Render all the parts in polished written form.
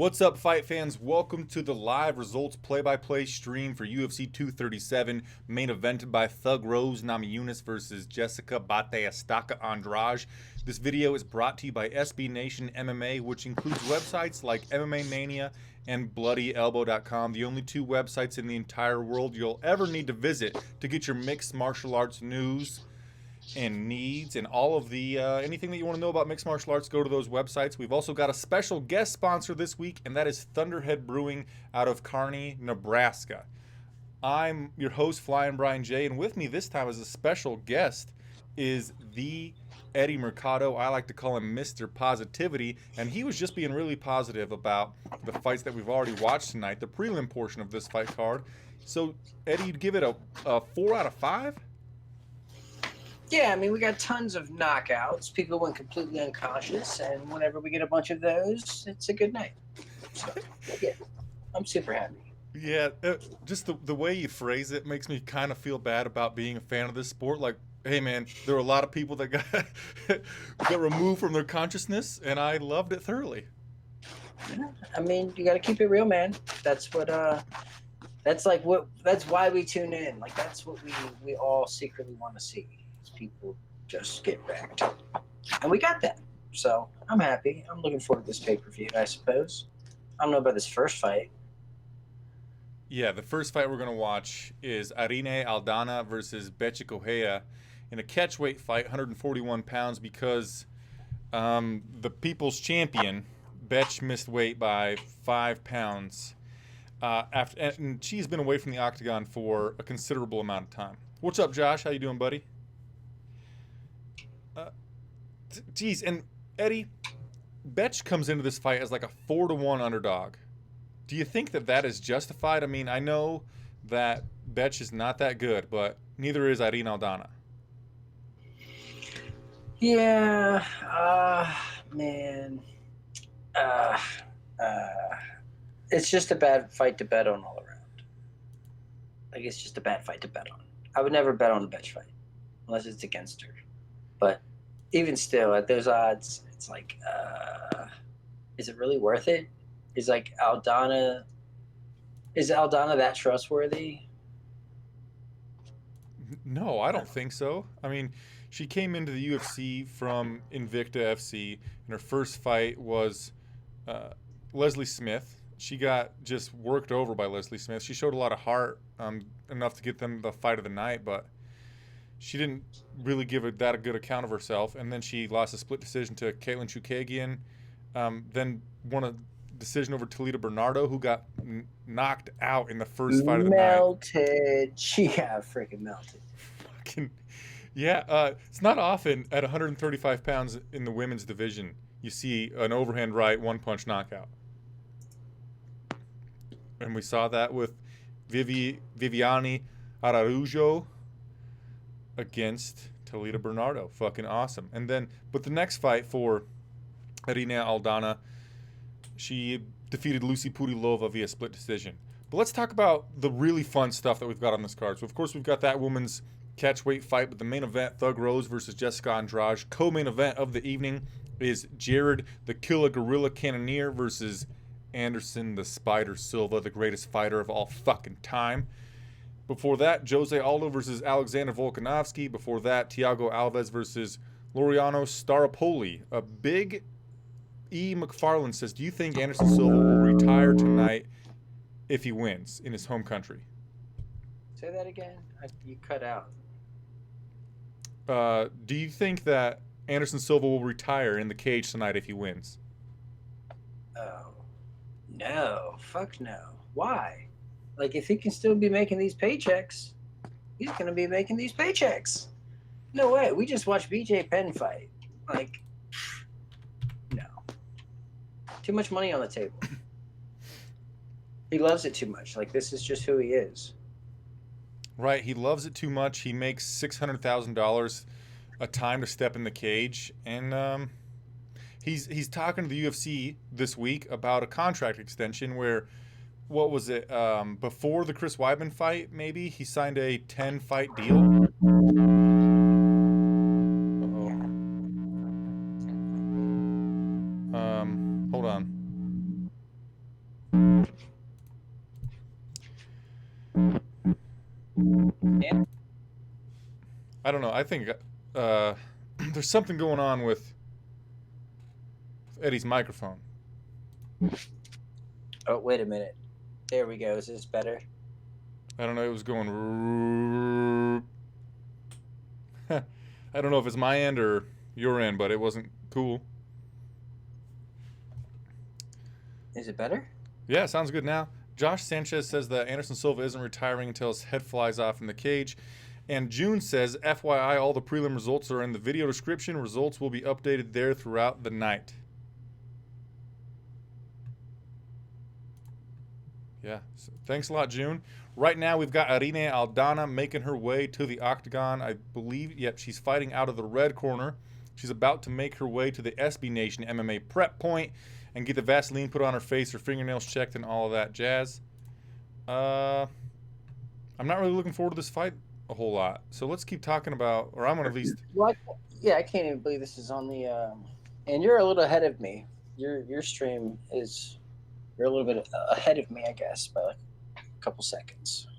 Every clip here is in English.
What's up, fight fans? Welcome to the live results play-by-play stream for UFC 237, main evented by Thug Rose Namajunas versus Jéssica Bate Estaca Andrade. This video is brought to you by SB Nation MMA, which includes websites like MMA Mania and BloodyElbow.com, the only two websites in the entire world you'll ever need to visit to get your mixed martial arts news and needs and all of the anything that you want to know about mixed martial arts. Go to those websites. We've also got a special guest sponsor this week, and that is Thunderhead Brewing out of Kearney, Nebraska. I'm your host, Flying Brian J, and with me this time as a special guest is the Eddie Mercado. I like to call him Mr. Positivity, and he was just being really positive about the fights that we've already watched tonight, the prelim portion of this fight card. So Eddie, you'd give it a 4 out of 5? Yeah, I mean, we got tons of knockouts. People went completely unconscious, and whenever we get a bunch of those, it's a good night. So, yeah, I'm super happy. Yeah, just the way you phrase it makes me kind of feel bad about being a fan of this sport. Like, hey, man, there were a lot of people that got removed from their consciousness, and I loved it thoroughly. Yeah, I mean, you got to keep it real, man. That's what. That's why we tune in. Like, that's what we all secretly want to see. People just get wrecked, and we got that, so I'm happy. I'm looking forward to this pay-per-view, I suppose. I don't know about this first fight. Yeah, the first fight we're going to watch is Irene Aldana versus Bethe Correia in a catchweight fight, 141 pounds, because the people's champion, Bethe, missed weight by 5 pounds and she's been away from the octagon for a considerable amount of time. What's up, Josh? How you doing, buddy? Geez, and Eddie, Bethe comes into this fight as like a 4-1 underdog. Do you think that is justified? I mean, I know that Bethe is not that good, but neither is Irene Aldana. Yeah, man. It's just a bad fight to bet on all around. Like, it's just a bad fight to bet on. I would never bet on the Bethe fight unless it's against her. But even still, at those odds, it's like, is it really worth it? Is Aldana that trustworthy? No, I don't think so. I mean, she came into the UFC from Invicta FC, and her first fight was Leslie Smith. She got just worked over by Leslie Smith. She showed a lot of heart, enough to get them the fight of the night, but she didn't really give a good account of herself, and then she lost a split decision to Caitlin Chookagian, then won a decision over Toledo Bernardo, who got knocked out in the first fight of the night. Melted. She got freaking melted. Yeah, it's not often at 135 pounds in the women's division you see an overhand right one-punch knockout. And we saw that with Viviane Araujo against Toledo Bernardo. Fucking awesome. And then, but the next fight for Irene Aldana, she defeated Lucy Purilova via split decision. But let's talk about the really fun stuff that we've got on this card. So, of course, we've got that women's catchweight fight, but the main event, Thug Rose versus Jéssica Andrade. Co-main event of the evening is Jared the Killer Gorilla Cannonier versus Anderson the Spider Silva, the greatest fighter of all fucking time. Before that, Jose Aldo versus Alexander Volkanovski. Before that, Thiago Alves versus Laureano Staropoli. A Big E. McFarland says, do you think Anderson Silva will retire tonight if he wins in his home country? Say that again? You cut out. Do you think that Anderson Silva will retire in the cage tonight if he wins? Oh, no. Fuck no. Why? Like, if he can still be making these paychecks, he's going to be making these paychecks. No way. We just watched BJ Penn fight. Like, no. Too much money on the table. He loves it too much. Like, this is just who he is. Right. He loves it too much. He makes $600,000 a time to step in the cage. And he's talking to the UFC this week about a contract extension where, what was it, before the Chris Weidman fight, maybe, he signed a 10-fight deal. Hold on. I don't know. I think there's something going on with Eddie's microphone. Oh, wait a minute. There we go. Is this better? I don't know. It was going. I don't know if it's my end or your end, but it wasn't cool. Is it better? Yeah, sounds good now. Josh Sanchez says that Anderson Silva isn't retiring until his head flies off in the cage. And June says, FYI, all the prelim results are in the video description. Results will be updated there throughout the night. Yeah, so thanks a lot, June. Right now, we've got Irene Aldana making her way to the octagon. I believe, yep, she's fighting out of the red corner. She's about to make her way to the SB Nation MMA prep point and get the Vaseline put on her face, her fingernails checked, and all of that jazz. I'm not really looking forward to this fight a whole lot. So let's keep talking about, or I'm going to at least... Well, yeah, I can't even believe this is on the... and you're a little ahead of me. Your stream is... You're a little bit ahead of me, I guess, by like a couple seconds.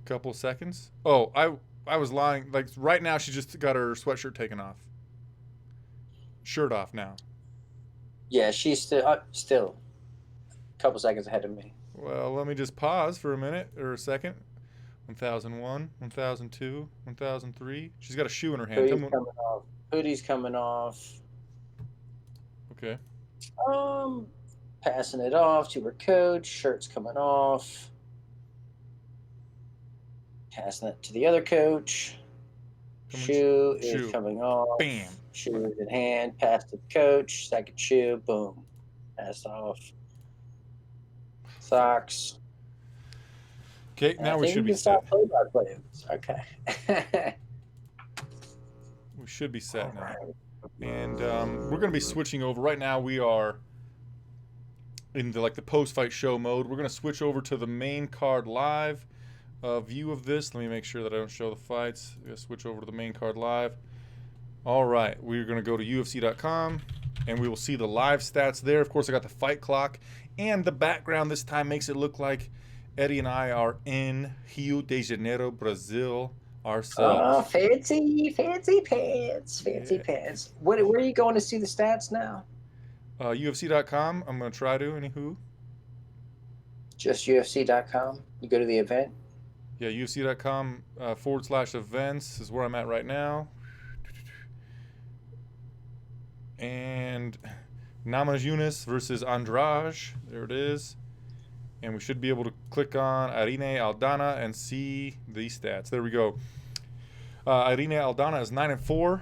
Couple seconds? Oh, I was lying. Like, right now, she just got her sweatshirt taken off. Shirt off now. Yeah, she's still a couple seconds ahead of me. Well, let me just pause for a minute or a second. 1001, 1002, 1003. She's got a shoe in her hand. Hoodie's coming off. Hoodie's coming off. Okay. Passing it off to her coach. Shirt's coming off. Passing it to the other coach. Shoe is coming off. Bam. Shoe in hand. Passed to the coach. Second shoe. Boom. Passed off. Socks. Okay, now we should be set. Okay. We should be set now. And we're going to be switching over. Right now we are in the post-fight show mode. We're going to switch over to the main card live view of this. Let me make sure that I don't show the fights. I'm going to switch over to the main card live. All right, we're going to go to UFC.com, and we will see the live stats there. Of course, I got the fight clock, and the background this time makes it look like Eddie and I are in Rio de Janeiro, Brazil ourselves. Oh, fancy pants. Where are you going to see the stats now? UFC.com. I'm going to try to, anywho. Just UFC.com? You go to the event? Yeah, UFC.com /events is where I'm at right now. And Namajunas versus Andrade. There it is. And we should be able to click on Irene Aldana and see the stats. There we go. Irene Aldana is 9-4.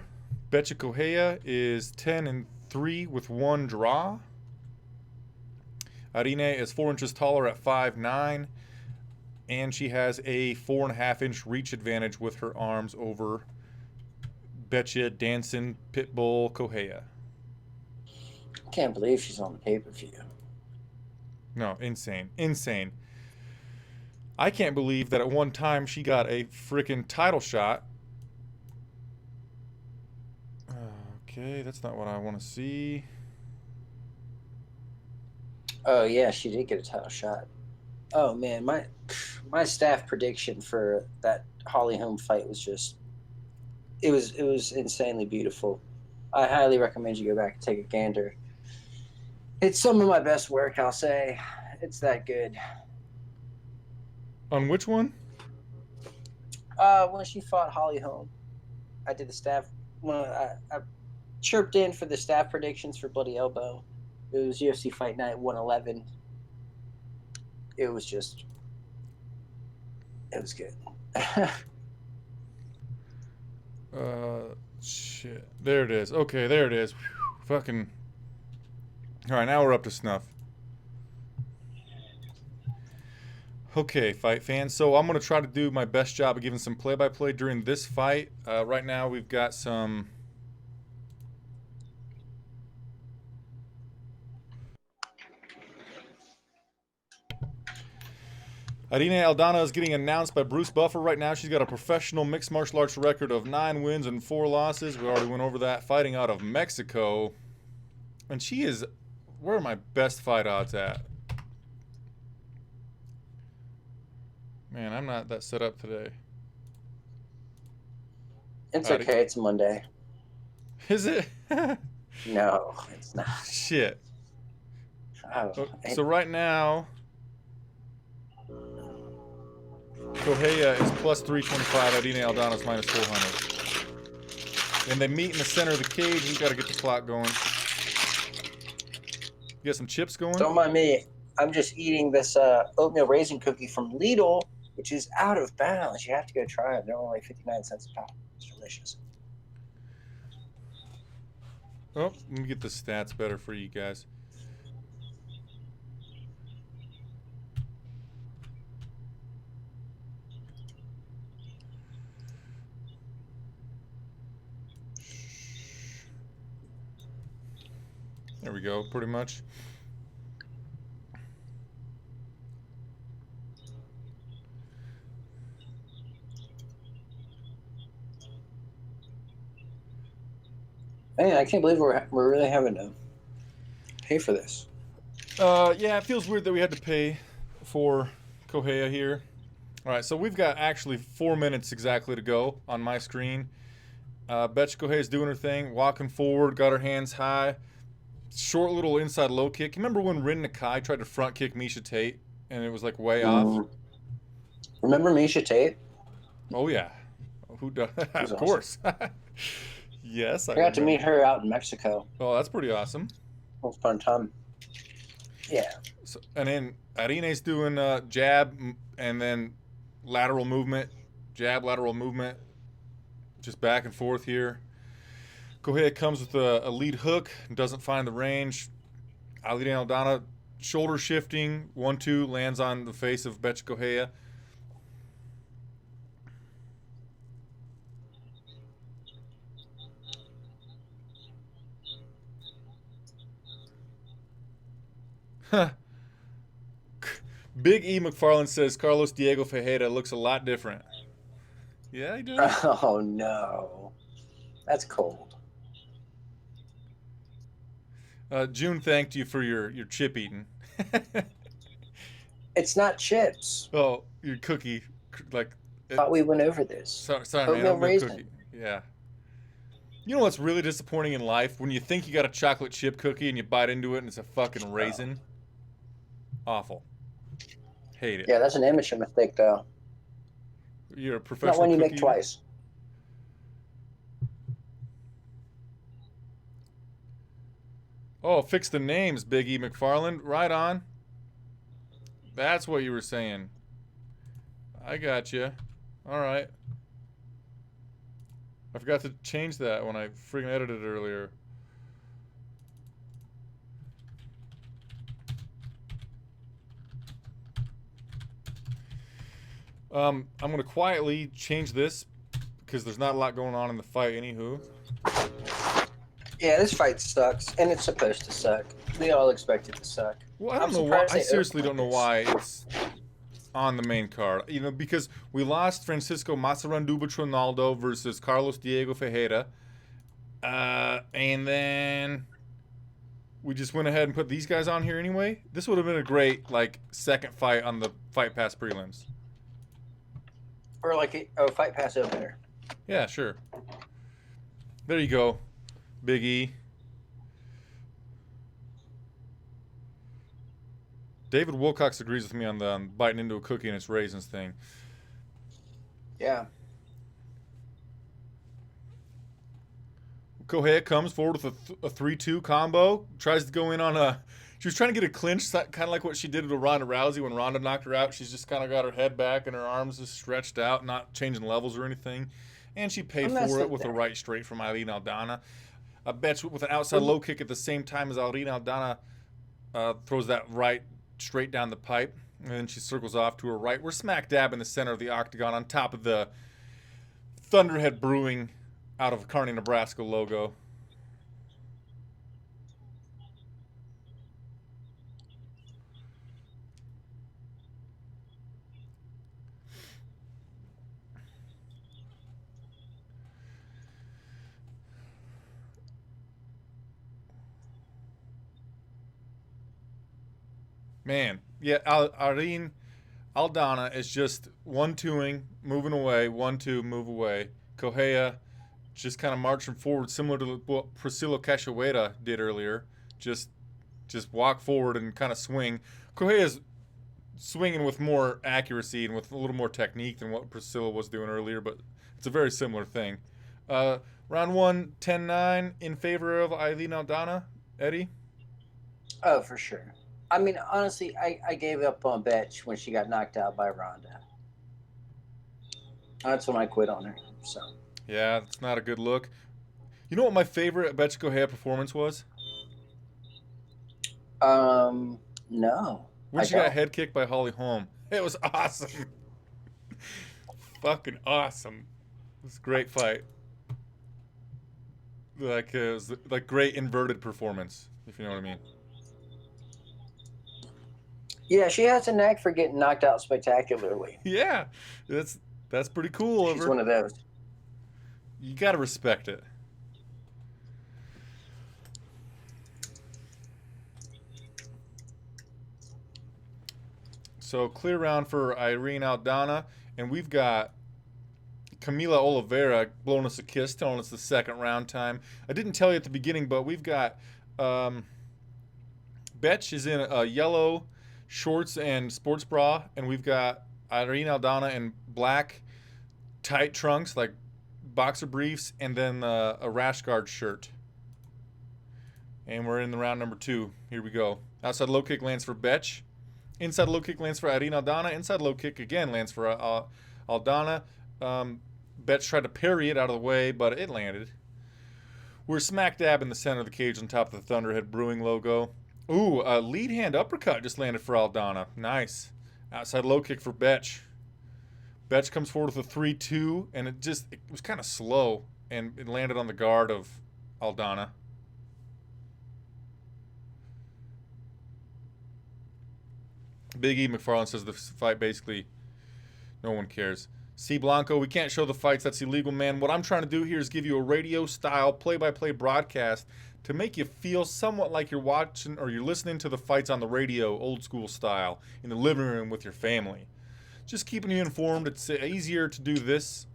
Bethe Correia is 10-3 with 1 draw. Irene is 4 inches taller at 5'9", and she has a 4.5-inch reach advantage with her arms over Bethe Dancing Pitbull Correia. I can't believe she's on the pay-per-view. No, insane. I can't believe that at one time she got a freaking title shot. Okay, that's not what I want to see. Oh yeah, she did get a title shot. Oh man, my staff prediction for that Holly Holm fight was just it was insanely beautiful. I highly recommend you go back and take a gander. It's some of my best work, I'll say. It's that good. On which one? When she fought Holly Holm, I did the staff. When I chirped in for the staff predictions for Bloody Elbow. It was UFC Fight Night 111. It was good. Shit. There it is. Okay, there it is. Whew. Fucking. All right, now we're up to snuff. Okay, fight fans. So I'm going to try to do my best job of giving some play-by-play during this fight. Right now we've got some... Irene Aldana is getting announced by Bruce Buffer right now. She's got a professional mixed martial arts record of 9 wins and 4 losses. We already went over that. Fighting out of Mexico. And she is... Where are my best fight odds at? Man, I'm not that set up today. It's okay. It's Monday. Is it? No, it's not. Shit. Oh, So right now, Correia is plus 325. Irene Aldana's minus 400. And they meet in the center of the cage. We got to get the clock going. You got some chips going? Don't mind me. I'm just eating this oatmeal raisin cookie from Lidl, which is out of bounds. You have to go try it. They're only 59 cents a pound. It's delicious. Oh, let me get the stats better for you guys. There we go, pretty much. Man, I can't believe we're really having to pay for this. Yeah, it feels weird that we had to pay for Correia here. All right, so we've got actually 4 minutes exactly to go on my screen. Bethe Correia's doing her thing, walking forward, got her hands high. Short little inside low kick. You remember when Rin Nakai tried to front kick Miesha Tate and it was like way off? Remember Miesha Tate? Oh, yeah. Who does? Of Awesome. Course. Yes, I got to meet her out in Mexico. Oh, that's pretty awesome. It was a fun time. Yeah. So, and then Irene's doing jab and then lateral movement, jab, lateral movement, just back and forth here. Correia comes with a lead hook, doesn't find the range. Irene Aldana shoulder shifting, 1-2, lands on the face of Bethe Correia. Big E McFarland says Carlos Diego Ferreira looks a lot different. Yeah, he does. Oh no, that's cold. June thanked you for your chip eating. It's not chips. Oh, your cookie, like. I thought we went over this. Sorry, man. Oatmeal raisin. Cookie. Yeah. You know what's really disappointing in life? When you think you got a chocolate chip cookie and you bite into it and it's a fucking raisin. Awful. Hate it. Yeah, that's an amateur mistake, though. You're a professional. Not one you cookie make twice. Oh, fix the names, Big E McFarland. Right on. That's what you were saying. I got you. All right. I forgot to change that when I freaking edited it earlier. I'm going to quietly change this because there's not a lot going on in the fight anywho. Yeah, this fight sucks, and it's supposed to suck. We all expect it to suck. Well, I don't know why. I seriously don't know why it's on the main card. You know, because we lost Francisco Massaranduba Tronaldo versus Carlos Diego Ferreira. And then we just went ahead and put these guys on here anyway. This would have been a great, like, second fight on the Fight Pass prelims. Or like a Fight Pass opener. Yeah, sure. There you go, Big E. David Wilcox agrees with me on the biting into a cookie and its raisins thing. Yeah. Correia comes forward with a 3-2 combo. Tries to go in on a... She was trying to get a clinch, kind of like what she did to Ronda Rousey when Ronda knocked her out. She's just kind of got her head back and her arms just stretched out, not changing levels or anything. And she paid for it with a right straight from Irene Aldana. I bet with an outside low kick at the same time as Irene Aldana throws that right straight down the pipe. And then she circles off to her right. We're smack dab in the center of the octagon on top of the Thunderhead Brewing out of Kearney, Nebraska logo. Man, yeah, Irene Aldana is just 1-2ing, moving away, 1-2, move away. Correia just kind of marching forward, similar to what Priscilla Cachoeira did earlier. Just walk forward and kind of swing. Correia's swinging with more accuracy and with a little more technique than what Priscilla was doing earlier, but it's a very similar thing. Round 1, 10-9 in favor of Irene Aldana. Eddie? Oh, for sure. I mean, honestly, I gave up on Bethe when she got knocked out by Ronda. That's when I quit on her. So. Yeah, it's not a good look. You know what my favorite Bethe Correia performance was? No. When she got head kicked by Holly Holm. It was awesome. Fucking awesome. It was a great fight. Like, it was like great inverted performance, if you know what I mean. Yeah, she has a knack for getting knocked out spectacularly. Yeah, that's pretty cool. She's one of those. You gotta respect it. So clear round for Irene Aldana, and we've got Camila Oliveira blowing us a kiss, telling us the second round time. I didn't tell you at the beginning, but we've got Bethe is in a yellow shorts and sports bra, and we've got Irene Aldana in black tight trunks, like boxer briefs, and then a rash guard shirt. And we're in the round number 2. Here we go. Outside low kick lands for Bethe. Inside low kick lands for Irene Aldana. Inside low kick again lands for Aldana. Bethe tried to parry it out of the way, but it landed. We're smack dab in the center of the cage on top of the Thunderhead Brewing logo. Ooh, a lead hand uppercut just landed for Aldana. Nice. Outside low kick for Bethe. Bethe comes forward with a 3-2, and it was kind of slow, and it landed on the guard of Aldana. Big E McFarland says the fight basically, no one cares. C. Blanco, we can't show the fights. That's illegal, man. What I'm trying to do here is give you a radio-style, play-by-play broadcast to make you feel somewhat like you're watching or you're listening to the fights on the radio, old-school style, in the living room with your family. Just keeping you informed. It's easier to do this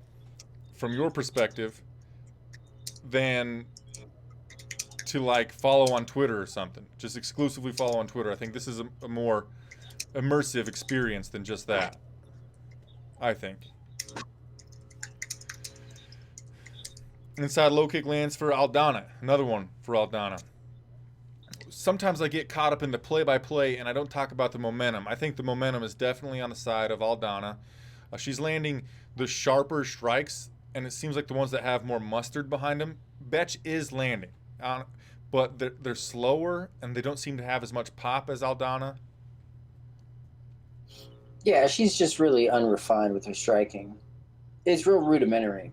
from your perspective than to, like, follow on Twitter or something. Just exclusively follow on Twitter. I think this is a more immersive experience than just that, I think. Inside low kick lands for Aldana. Another one for Aldana. Sometimes I get caught up in the play-by-play and I don't talk about the momentum. I think the momentum is definitely on the side of Aldana. She's landing the sharper strikes, and it seems like the ones that have more mustard behind them. Bethe is landing, but they're slower and they don't seem to have as much pop as Aldana. Yeah, she's just really unrefined with her striking. It's real rudimentary.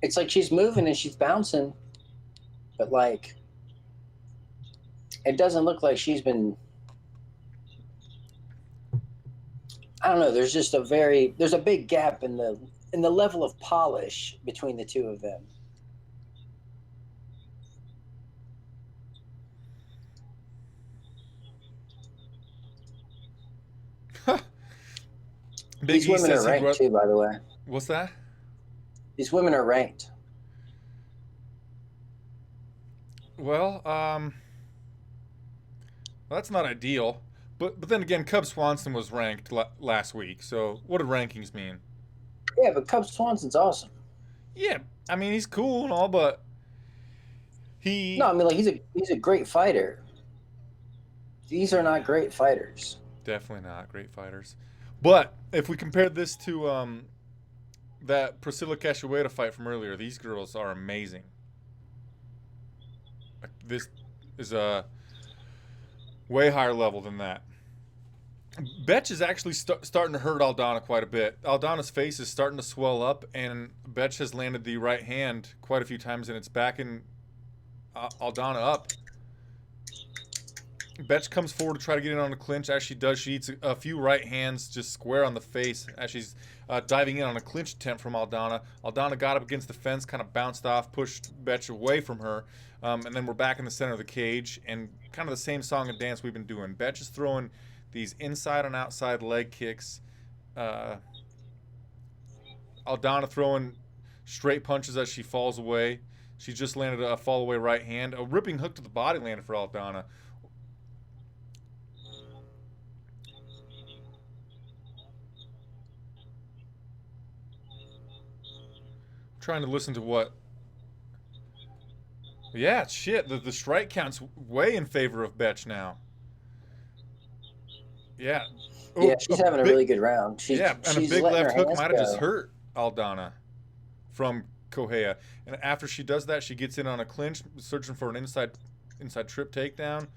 It's like she's moving and she's bouncing, but like it doesn't look like she's been. I don't know. There's just there's a big gap in the level of polish between the two of them. These women are ranked too, by the way. What's that? These women are ranked. Well, that's not ideal. But then again, Cub Swanson was ranked last week. So what do rankings mean? Yeah, but Cub Swanson's awesome. Yeah, I mean he's cool and all, but no, I mean like he's a great fighter. These are not great fighters. Definitely not great fighters. But if we compare this to that Priscilla Cachoeira fight from earlier, these girls are amazing. This is a way higher level than that. Bethe is actually starting to hurt Aldana quite a bit. Aldana's face is starting to swell up, and Bethe has landed the right hand quite a few times, and it's backing Aldana up. Bethe comes forward to try to get in on a clinch. As she does, she eats a few right hands just square on the face as she's diving in on a clinch attempt from Aldana. Aldana got up against the fence, kind of bounced off, pushed Bethe away from her, and then we're back in the center of the cage, and kind of the same song and dance we've been doing. Bethe is throwing these inside and outside leg kicks. Aldana throwing Straight punches as she falls away. She just landed a fall away right hand. A ripping hook to the body landed for Aldana. I'm trying to listen to what. Yeah, shit. The strike count's way in favor of Bethe now. Yeah. Yeah, she's having a really good round. She's and a big left hook might have just hurt Aldana from Correia. And after she does that, she gets in on a clinch, searching for an inside trip takedown.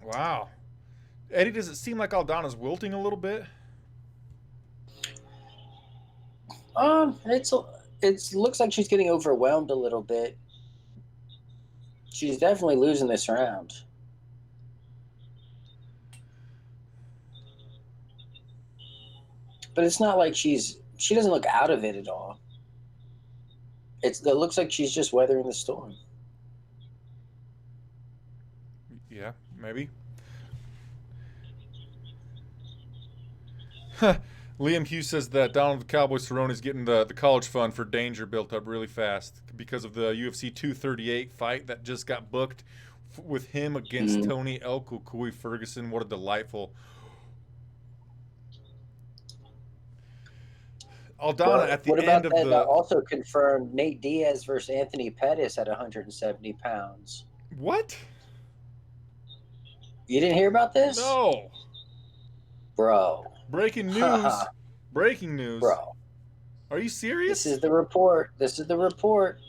Wow. Eddie, does it seem like Aldana's wilting a little bit? It looks like she's getting overwhelmed a little bit. She's definitely losing this round. But it's not like she doesn't look out of it at all. It looks like she's just weathering the storm. Yeah, maybe. Liam Hughes says that Donald the Cowboy Cerrone is getting the college fund for Danger built up really fast because of the UFC 238 fight that just got booked with him against Tony El Cucuy Ferguson. What a delightful. Aldana at the end of the. Also confirmed Nate Diaz versus Anthony Pettis at 170 pounds. What? You didn't hear about this? No. Bro. Breaking news. Breaking news. Bro. Are you serious? This is the report.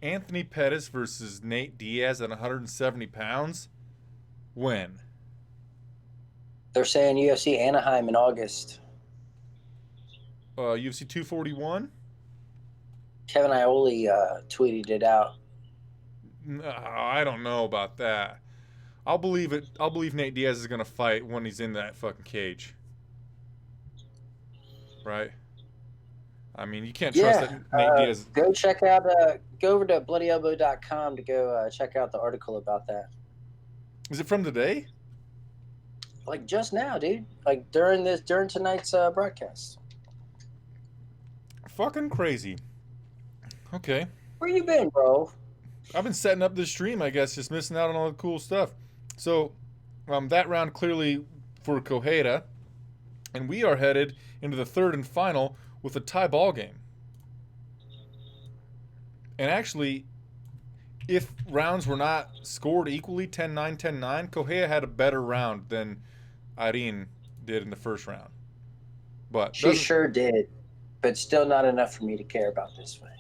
Anthony Pettis versus Nate Diaz at 170 pounds? When? They're saying UFC Anaheim in August. UFC 241? Kevin Ioli tweeted it out. I don't know about that. I'll believe it. I'll believe Nate Diaz is going to fight when he's in that fucking cage. Right? I mean, you can't trust that Nate Diaz. Go over to bloodyelbow.com to go check out the article about that. Is it from today? Like just now, dude. Like during tonight's broadcast. Fucking crazy. Okay. Where you been, bro? I've been setting up this stream, I guess, just missing out on all the cool stuff. So, that round clearly for Correia, and we are headed into the third and final with a tie ball game. And actually, if rounds were not scored equally, 10-9, 10-9, Correia had a better round than Irene did in the first round. But she sure did, but still not enough for me to care about this fight.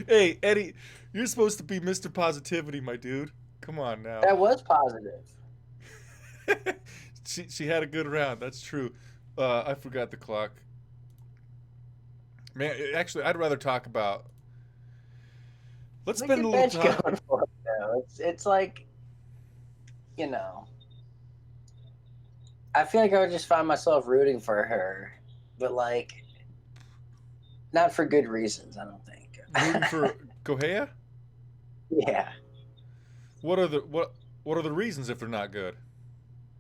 Hey, Eddie, you're supposed to be Mr. Positivity, my dude. Come on now. That was positive. She had a good round. That's true. I forgot the clock. Man, actually, I'd rather talk about. Let's spend a little time. Going for it now. It's like, you know. I feel like I would just find myself rooting for her, but like, not for good reasons. I don't think. Rooting for Correia? Yeah. What are the reasons if they're not good?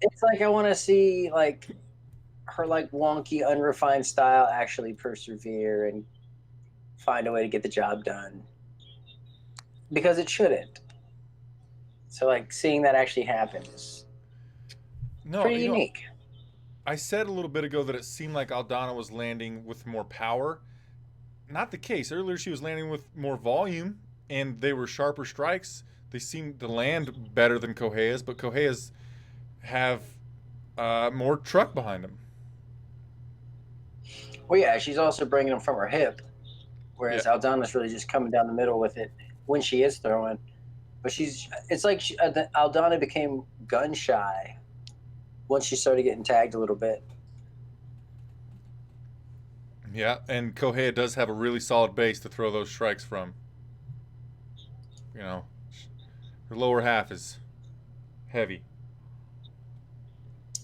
It's like I want to see like her like wonky, unrefined style actually persevere and find a way to get the job done. Because it shouldn't. So like seeing that actually happen is pretty unique. I said a little bit ago that it seemed like Aldana was landing with more power. Not the case. Earlier she was landing with more volume and they were sharper strikes. They seemed to land better than Correia's, but Correia's have more truck behind them. Well, yeah, she's also bringing them from her hip, whereas Aldana's really just coming down the middle with it when she is throwing. But it's like Aldana became gun shy once she started getting tagged a little bit. Yeah, and Correia does have a really solid base to throw those strikes from. You know, her lower half is heavy.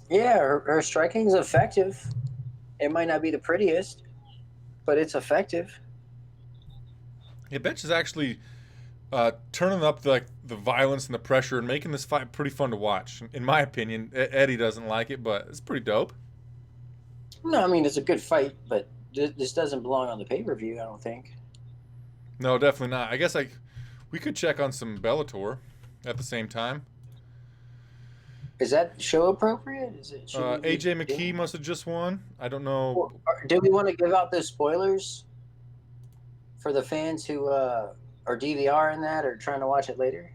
Yeah, her striking is effective. It might not be the prettiest, but it's effective. Yeah, Bethe is actually turning up the violence and the pressure and making this fight pretty fun to watch. In my opinion, Eddie doesn't like it, but it's pretty dope. No, I mean it's a good fight, but this doesn't belong on the pay-per-view. I don't think. No, definitely not. I guess we could check on some Bellator at the same time. Is that show appropriate? Is it? AJ McKee must have just won. I don't know. Or do we want to give out those spoilers for the fans who are DVR in that or trying to watch it later?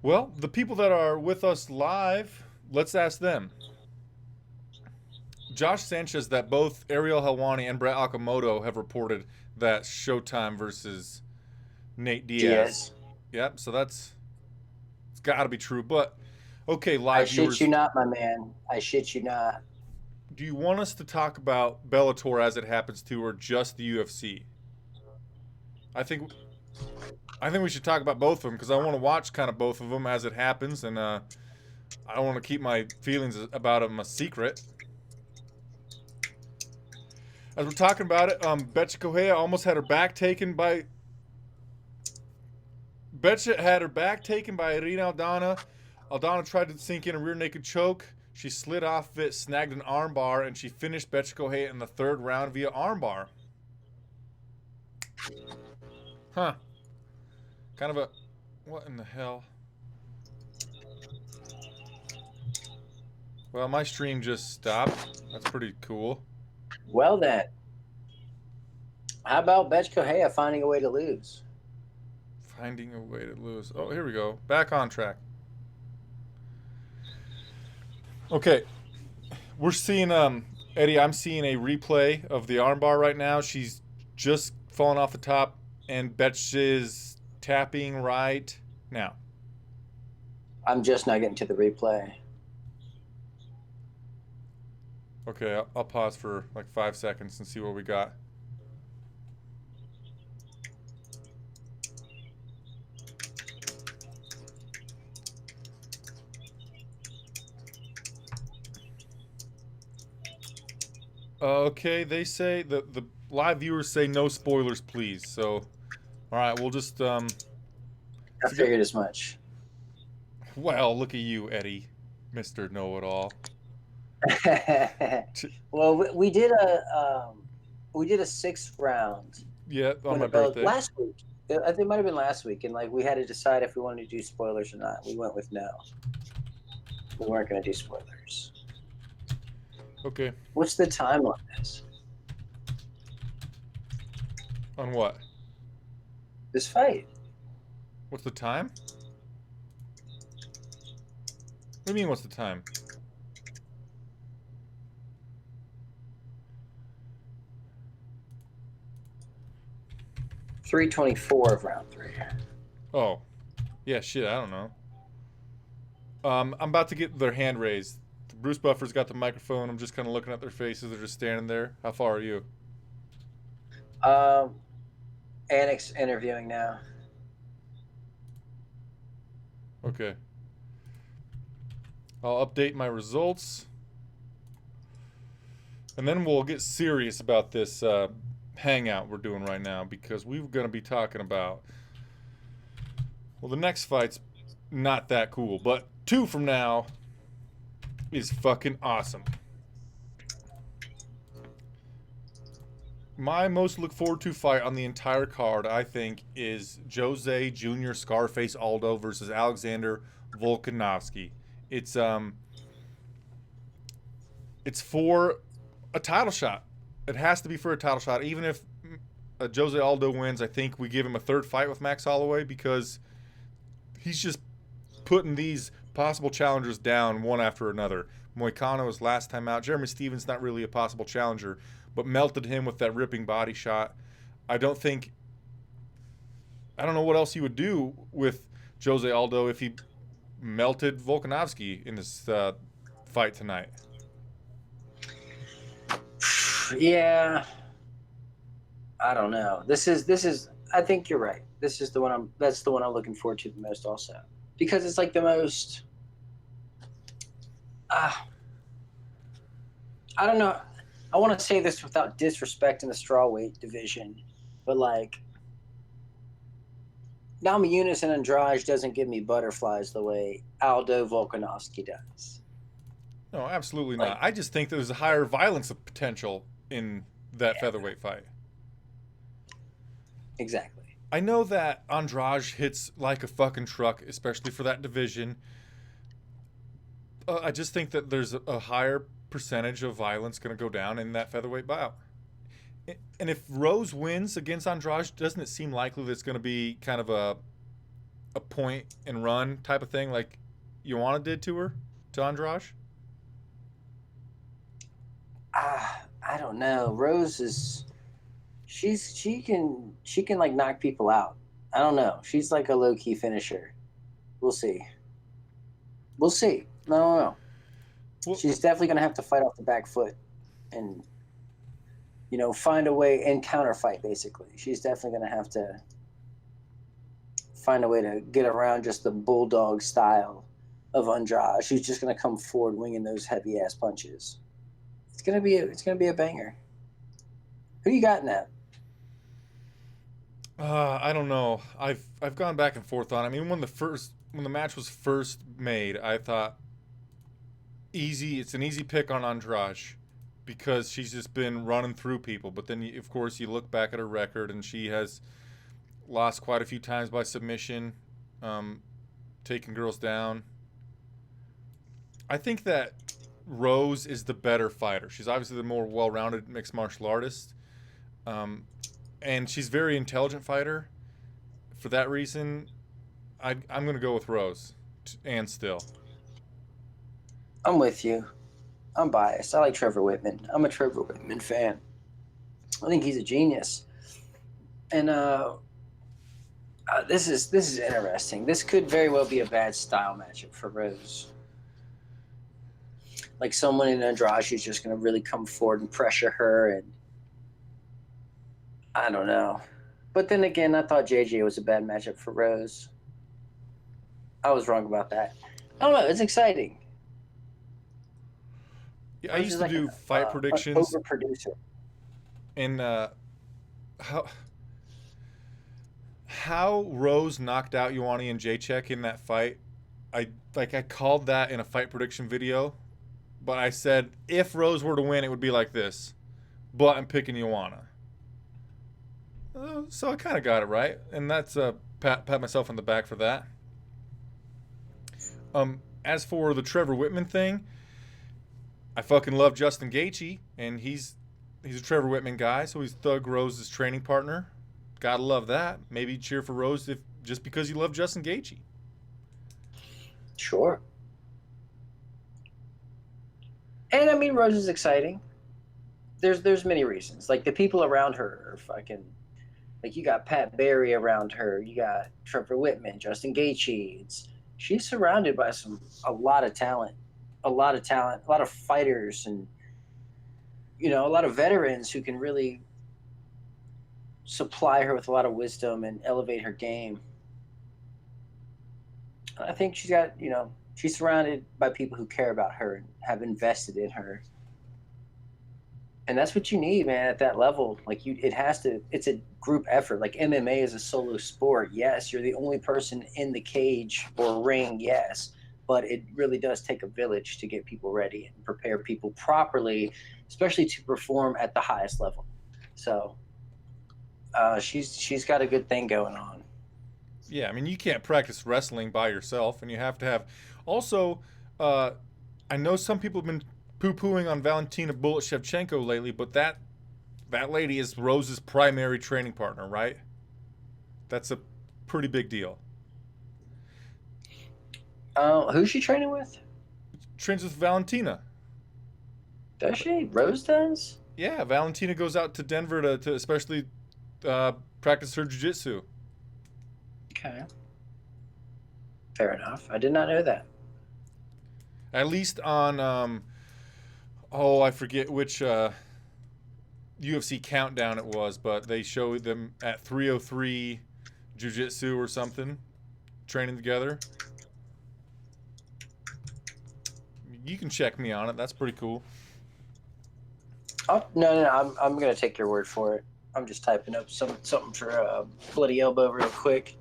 Well, the people that are with us live, let's ask them. Josh Sanchez, that both Ariel Helwani and Brett Okamoto have reported that Showtime versus Nate Diaz. Yep, so it's got to be true. But, okay, live viewers. I shit you not, my man. I shit you not. Do you want us to talk about Bellator as it happens to, or just the UFC? I think we should talk about both of them because I want to watch kind of both of them as it happens, and I don't want to keep my feelings about them a secret. As we're talking about it, Bethe Correia almost had her back taken by... Bethe had her back taken by Irene Aldana. Aldana tried to sink in a rear naked choke. She slid off it, snagged an armbar, and she finished Bethe Correia in the third round via armbar. Huh. Kind of a... What in the hell? Well, my stream just stopped. That's pretty cool. Well then, how about Bethe Correia finding a way to lose? Finding a way to lose. Oh, here we go. Back on track. Okay. We're seeing, Eddie, I'm seeing a replay of the armbar right now. She's just fallen off the top, and Bethe is tapping right now. I'm just not getting to the replay. Okay, I'll pause for like 5 seconds and see what we got. Okay, they say the live viewers say no spoilers, please. So, all right, we'll just I figured as much. Well, look at you, Eddie, Mr. Know-It-All. Well, we did a 6th round. Yeah, on my birthday. Last week. I think it might have been last week, and like we had to decide if we wanted to do spoilers or not. We went with no. We weren't going to do spoilers. Okay. What's the time on this? On what? This fight. What's the time? What do you mean, what's the time? .324 of round 3. Oh. Yeah, shit, I don't know. I'm about to get their hand raised. Bruce Buffer's got the microphone. I'm just kind of looking at their faces. They're just standing there. How far are you? Annex interviewing now. Okay. I'll update my results. And then we'll get serious about this hangout we're doing right now, because we're going to be talking about... Well, the next fight's not that cool, but 2 from now is fucking awesome. My most look forward to fight on the entire card, I think, is Jose Jr. Scarface Aldo versus Alexander Volkanovski. It's for a title shot. It has to be for a title shot. Even if Jose Aldo wins, I think we give him a 3rd fight with Max Holloway, because he's just putting these possible challengers down one after another. Moicano was last time out. Jeremy Stevens not really a possible challenger, but melted him with that ripping body shot. I don't know what else he would do with Jose Aldo if he melted Volkanovski in this fight tonight. Yeah, I don't know. This is. I think you're right. This is the one that's the one I'm looking forward to the most, also, because it's like the most. I don't know. I want to say this without disrespecting the strawweight division, but like Namajunas and Andrade doesn't give me butterflies the way Aldo Volkanovski does. No, absolutely Like, not. I just think there's a higher violence of potential in that yeah, featherweight fight. exactly. I know that Andrade hits like a fucking truck, especially for that division. I just think that there's a higher percentage of violence going to go down in that featherweight bout. And if Rose wins against Andrade, doesn't it seem likely that it's going to be kind of a point and run type of thing like Joanna did to her, to Andrade? I don't know. Rose is she can like knock people out. I don't know. She's like a low key finisher. We'll see. We'll see. No. Well, She's definitely gonna have to fight off the back foot and find a way and counter fight. Basically, she's definitely gonna have to find a way to get around just the bulldog style of Andrade. She's just gonna come forward winging those heavy ass punches. It's gonna be a banger. Who you got in that? I don't know. I've gone back and forth on it. I mean, when the match was first made, I thought easy. It's an easy pick on Andrade because she's just been running through people. But then, of course, you look back at her record, and she has lost quite a few times by submission, taking girls down. I think that Rose is the better fighter. She's obviously the more well-rounded mixed martial artist, and she's a very intelligent fighter. For that reason, I'm going to go with Rose, and still. I'm with you. I'm biased. I like Trevor Whitman. I'm a Trevor Whitman fan. I think he's a genius. And this is interesting. This could very well be a bad style matchup for Rose. Like someone in Andrade is just going to really come forward and pressure her, and I don't know. But then again, I thought JJ was a bad matchup for Rose. I was wrong about that. I don't know. It's exciting. Yeah, I Rose used is to like do fight predictions, overproducer. and how Rose knocked out Joanna Jedrzejczyk in that fight. I called that in a fight prediction video, but I said if Rose were to win, it would be like this. But I'm picking Joanna. So I kind of got it right, and that's pat myself on the back for that. As for the Trevor Whitman thing, I fucking love Justin Gaethje, and he's a Trevor Whitman guy, so he's Thug Rose's training partner. Gotta love that. Maybe cheer for Rose just because you love Justin Gaethje. Sure. And I mean, Rose is exciting. There's many reasons. Like the people around her are fucking. Like you got Pat Barry around her. You got Trevor Whitman, Justin Gaethje. She's surrounded by a lot of talent, a lot of fighters, and a lot of veterans who can really supply her with a lot of wisdom and elevate her game. I think she's surrounded by people who care about her and have invested in her. And that's what you need, man, at that level. Like it's a group effort. Like MMA is a solo sport. Yes, you're the only person in the cage or ring, yes. But it really does take a village to get people ready and prepare people properly, especially to perform at the highest level. So she's got a good thing going on. Yeah, I mean, you can't practice wrestling by yourself, and you have to have. Also, I know some people have been poo-pooing on Valentina Bullet Shevchenko lately, but that lady is Rose's primary training partner, right? That's a pretty big deal. Who's she training with? Trains with Valentina. Does she? Rose does? Yeah, Valentina goes out to Denver to especially practice her jiu-jitsu. Okay. Fair enough. I did not know that. At least on, I forget which UFC countdown it was, but they showed them at 303 jiu-jitsu or something, training together. You can check me on it. That's pretty cool. Oh, no. I'm going to take your word for it. I'm just typing up something for Bloody Elbow real quick.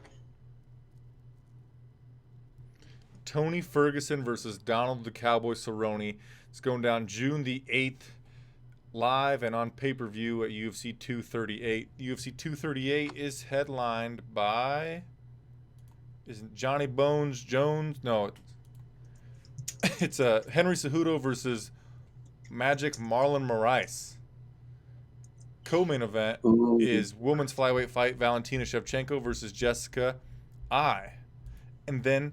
Tony Ferguson versus Donald the Cowboy Cerrone. It's going down June the 8th, live and on pay-per-view at UFC 238. UFC 238 is headlined by... Isn't Johnny Bones Jones? No, it's Henry Cejudo versus Magic Marlon Moraes. Co-main event is women's flyweight fight Valentina Shevchenko versus Jéssica Eye. And then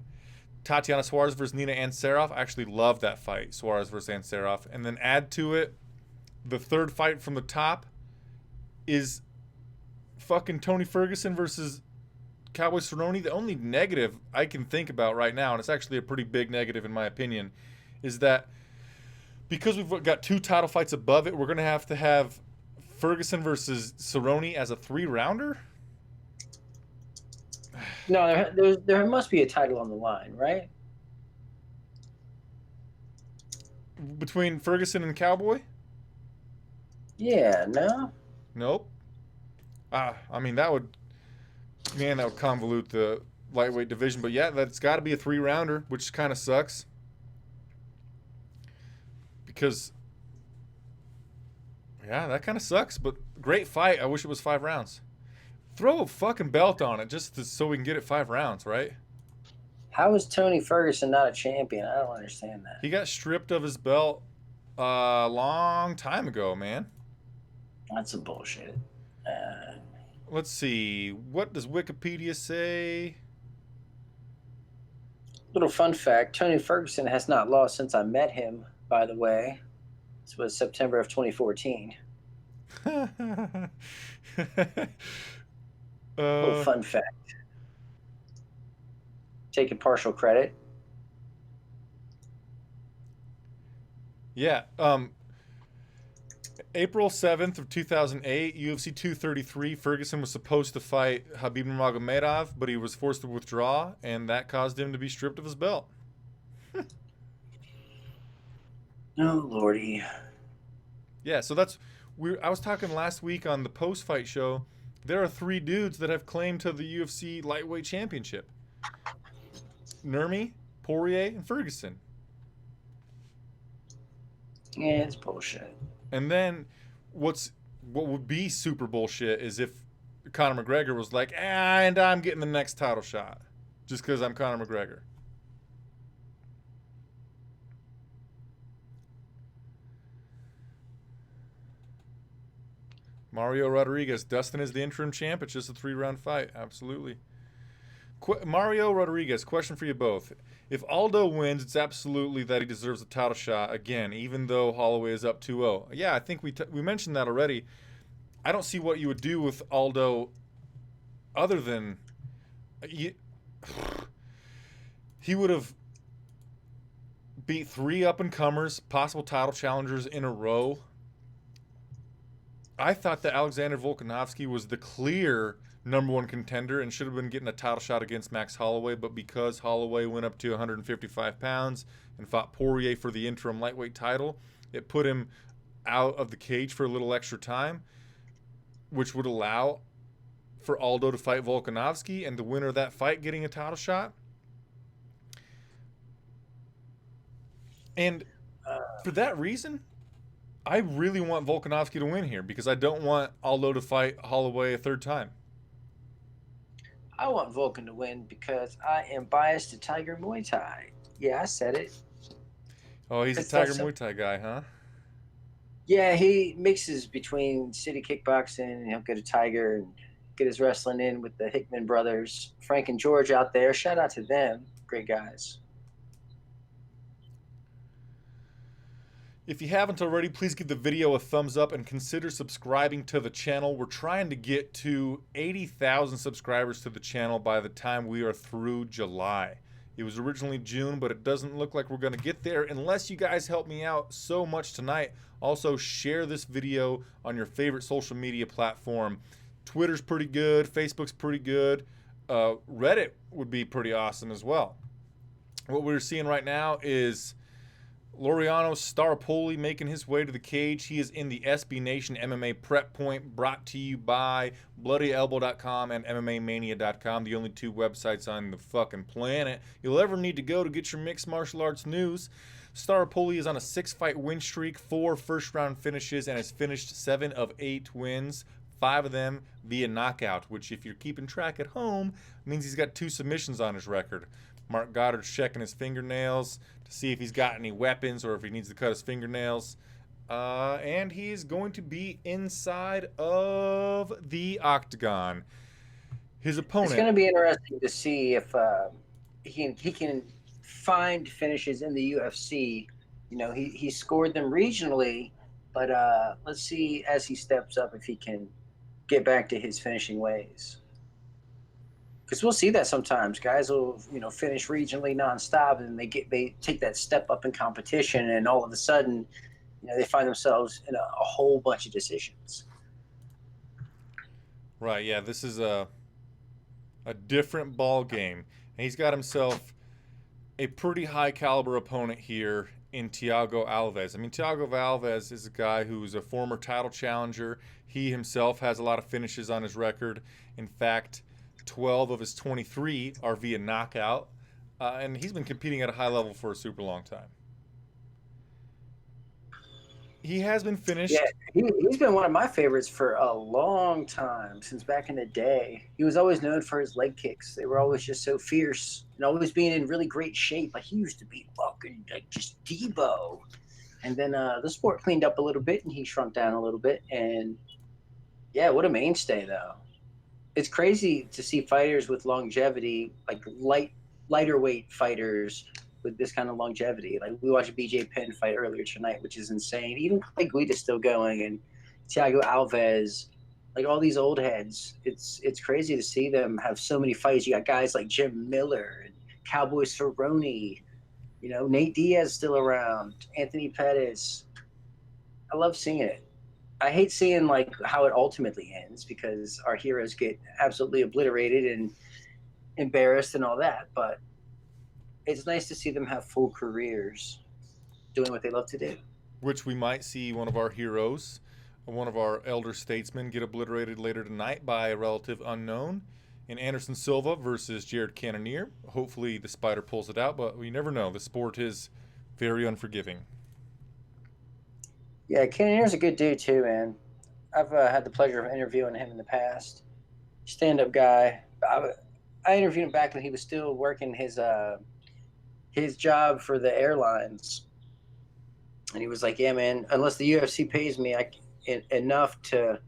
Tatiana Suarez versus Nina Ansaroff. I actually love that fight, Suarez versus Ansaroff. And then add to it, the third fight from the top is fucking Tony Ferguson versus Cowboy Cerrone. The only negative I can think about right now, and it's actually a pretty big negative in my opinion, is that because we've got 2 title fights above it, we're going to have Ferguson versus Cerrone as a 3-rounder? No, there must be a title on the line, right? Between Ferguson and Cowboy? Yeah, no? Nope. I mean, that would convolute the lightweight division. But yeah, that's got to be a 3-rounder, which kind of sucks. Because... yeah, that kind of sucks, but great fight. I wish it was 5 rounds. Throw a fucking belt on it so we can get it 5 rounds, right? How is Tony Ferguson not a champion? I don't understand that. He got stripped of his belt a long time ago, man. That's some bullshit. Let's see. What does Wikipedia say? Little fun fact, Tony Ferguson has not lost since I met him, by the way. This was September of 2014. Little fun fact. Taking partial credit. Yeah. April 7th of 2008, UFC 233, Ferguson was supposed to fight Khabib Nurmagomedov, but he was forced to withdraw, and that caused him to be stripped of his belt. Oh, Lordy. Yeah, so I was talking last week on the post-fight show. There are 3 dudes that have claim to the UFC lightweight championship. Nurmi, Poirier, and Ferguson. Yeah, it's bullshit. And then what would be super bullshit is if Conor McGregor was like, and I'm getting the next title shot just because I'm Conor McGregor. Mario Rodriguez. Dustin is the interim champ. It's just a 3-round fight. Absolutely. Mario Rodriguez, question for you both. If Aldo wins, it's absolutely that he deserves a title shot again, even though Holloway is up 2-0. Yeah, I think we mentioned that already. I don't see what you would do with Aldo other than... he would have beat 3 up-and-comers, possible title challengers in a row. I thought that Alexander Volkanovski was the clear #1 contender and should have been getting a title shot against Max Holloway, but because Holloway went up to 155 pounds and fought Poirier for the interim lightweight title, it put him out of the cage for a little extra time, which would allow for Aldo to fight Volkanovski and the winner of that fight getting a title shot. And for that reason, I really want Volkanovski to win here because I don't want Aldo to fight Holloway a 3rd time. I want Volkan to win because I am biased to Tiger Muay Thai. Yeah, I said it. Oh, he's a Tiger Muay Thai guy, huh? Yeah, he mixes between city kickboxing and he'll go to Tiger and get his wrestling in with the Hickman brothers. Frank and George out there. Shout out to them. Great guys. If you haven't already, please give the video a thumbs up and consider subscribing to the channel. We're trying to get to 80,000 subscribers to the channel by the time we are through July. It was originally June, but it doesn't look like we're going to get there unless you guys help me out so much tonight. Also, share this video on your favorite social media platform. Twitter's pretty good. Facebook's pretty good. Reddit would be pretty awesome as well. What we're seeing right now is Laureano Staropoli making his way to the cage. He is in the SB Nation MMA Prep Point, brought to you by BloodyElbow.com and MMAmania.com, the only two websites on the fucking planet you'll ever need to go to get your mixed martial arts news. Staropoli is on a 6-fight win streak, 4 first-round finishes, and has finished 7 of 8 wins, 5 of them via knockout, which, if you're keeping track at home, means he's got 2 submissions on his record. Mark Goddard's checking his fingernails to see if he's got any weapons or if he needs to cut his fingernails. And he is going to be inside of the octagon. His opponent... It's going to be interesting to see if he can find finishes in the UFC. You know, he scored them regionally, but let's see as he steps up if he can get back to his finishing ways. Because we'll see that sometimes guys will, finish regionally nonstop, and they take that step up in competition, and all of a sudden, they find themselves in a whole bunch of decisions. Right. Yeah. This is a different ball game, and he's got himself a pretty high caliber opponent here in Thiago Alves. I mean, Thiago Alves is a guy who's a former title challenger. He himself has a lot of finishes on his record. In fact, 12 of his 23 are via knockout, and he's been competing at a high level for a super long time. He has been finished. Yeah, he's been one of my favorites for a long time, since back in the day. He was always known for his leg kicks. They were always just so fierce and always being in really great shape. Like, he used to be fucking just Debo. And then the sport cleaned up a little bit, and he shrunk down a little bit. And yeah, what a mainstay, though. It's crazy to see fighters with longevity, like lighter weight fighters with this kind of longevity. Like, we watched BJ Penn fight earlier tonight, which is insane. Even Clay Guida's still going, and Thiago Alves, like all these old heads. It's crazy to see them have so many fights. You got guys like Jim Miller and Cowboy Cerrone, Nate Diaz still around, Anthony Pettis. I love seeing it. I hate seeing like how it ultimately ends, because our heroes get absolutely obliterated and embarrassed and all that. But it's nice to see them have full careers doing what they love to do. Which we might see one of our heroes, one of our elder statesmen, get obliterated later tonight by a relative unknown in Anderson Silva versus Jared Cannonier. Hopefully the Spider pulls it out, but we never know. The sport is very unforgiving. Yeah, Cannonier's a good dude too, man. I've had the pleasure of interviewing him in the past. Stand-up guy. I interviewed him back when he was still working his job for the airlines, and he was like, "Yeah, man, unless the UFC pays me enough to,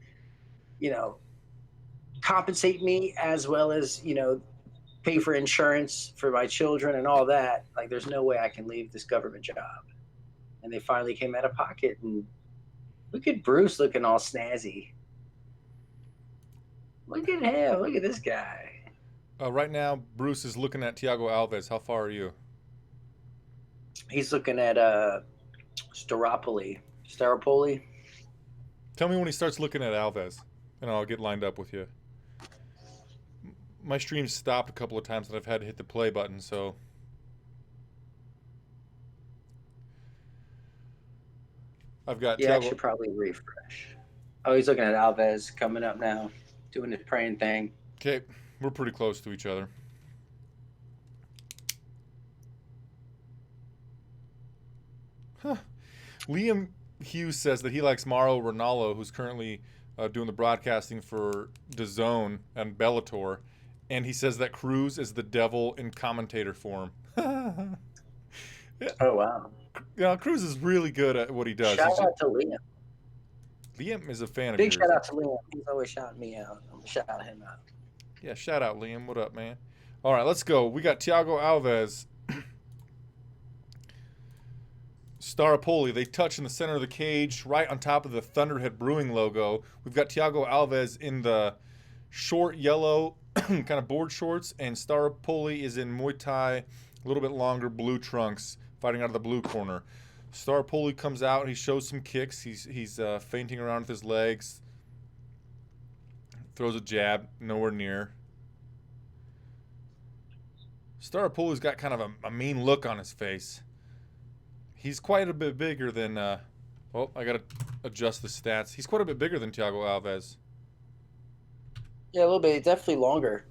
compensate me as well as pay for insurance for my children and all that, like, there's no way I can leave this government job." And they finally came out of pocket, and look at Bruce looking all snazzy. Look at him. Look at this guy. Right now, Bruce is looking at Thiago Alves. How far are you? He's looking at Staropoli. Tell me when he starts looking at Alves, and I'll get lined up with you. My stream's stopped a couple of times, and I've had to hit the play button, so... I've got Yeah, I Thiago. should probably refresh. Oh, he's looking at Alves coming up now, doing his praying thing. Okay, we're pretty close to each other. Huh. Liam Hughes says that he likes Mauro Ranallo, who's currently doing the broadcasting for DAZN and Bellator, and he says that Cruz is the devil in commentator form. Yeah. Oh, wow. Cruz is really good at what he does. Shout out to Liam. Liam is a fan of Big yours. shout out to Liam. He's always shouting me out. I'm going to shout him out. Yeah, shout out, Liam. What up, man? All right, let's go. We got Thiago Alves. Staropoli, they touch in the center of the cage, right on top of the Thunderhead Brewing logo. We've got Thiago Alves in the short yellow kind of board shorts, and Staropoli is in Muay Thai, a little bit longer blue trunks, fighting out of the blue corner. Staropoli comes out, he shows some kicks, he's feinting around with his legs, throws a jab, nowhere near. Staropoli's got kind of a mean look on his face. He's quite a bit bigger than. Well, I gotta adjust the stats. He's quite a bit bigger than Thiago Alves. Yeah, a little bit. Definitely longer.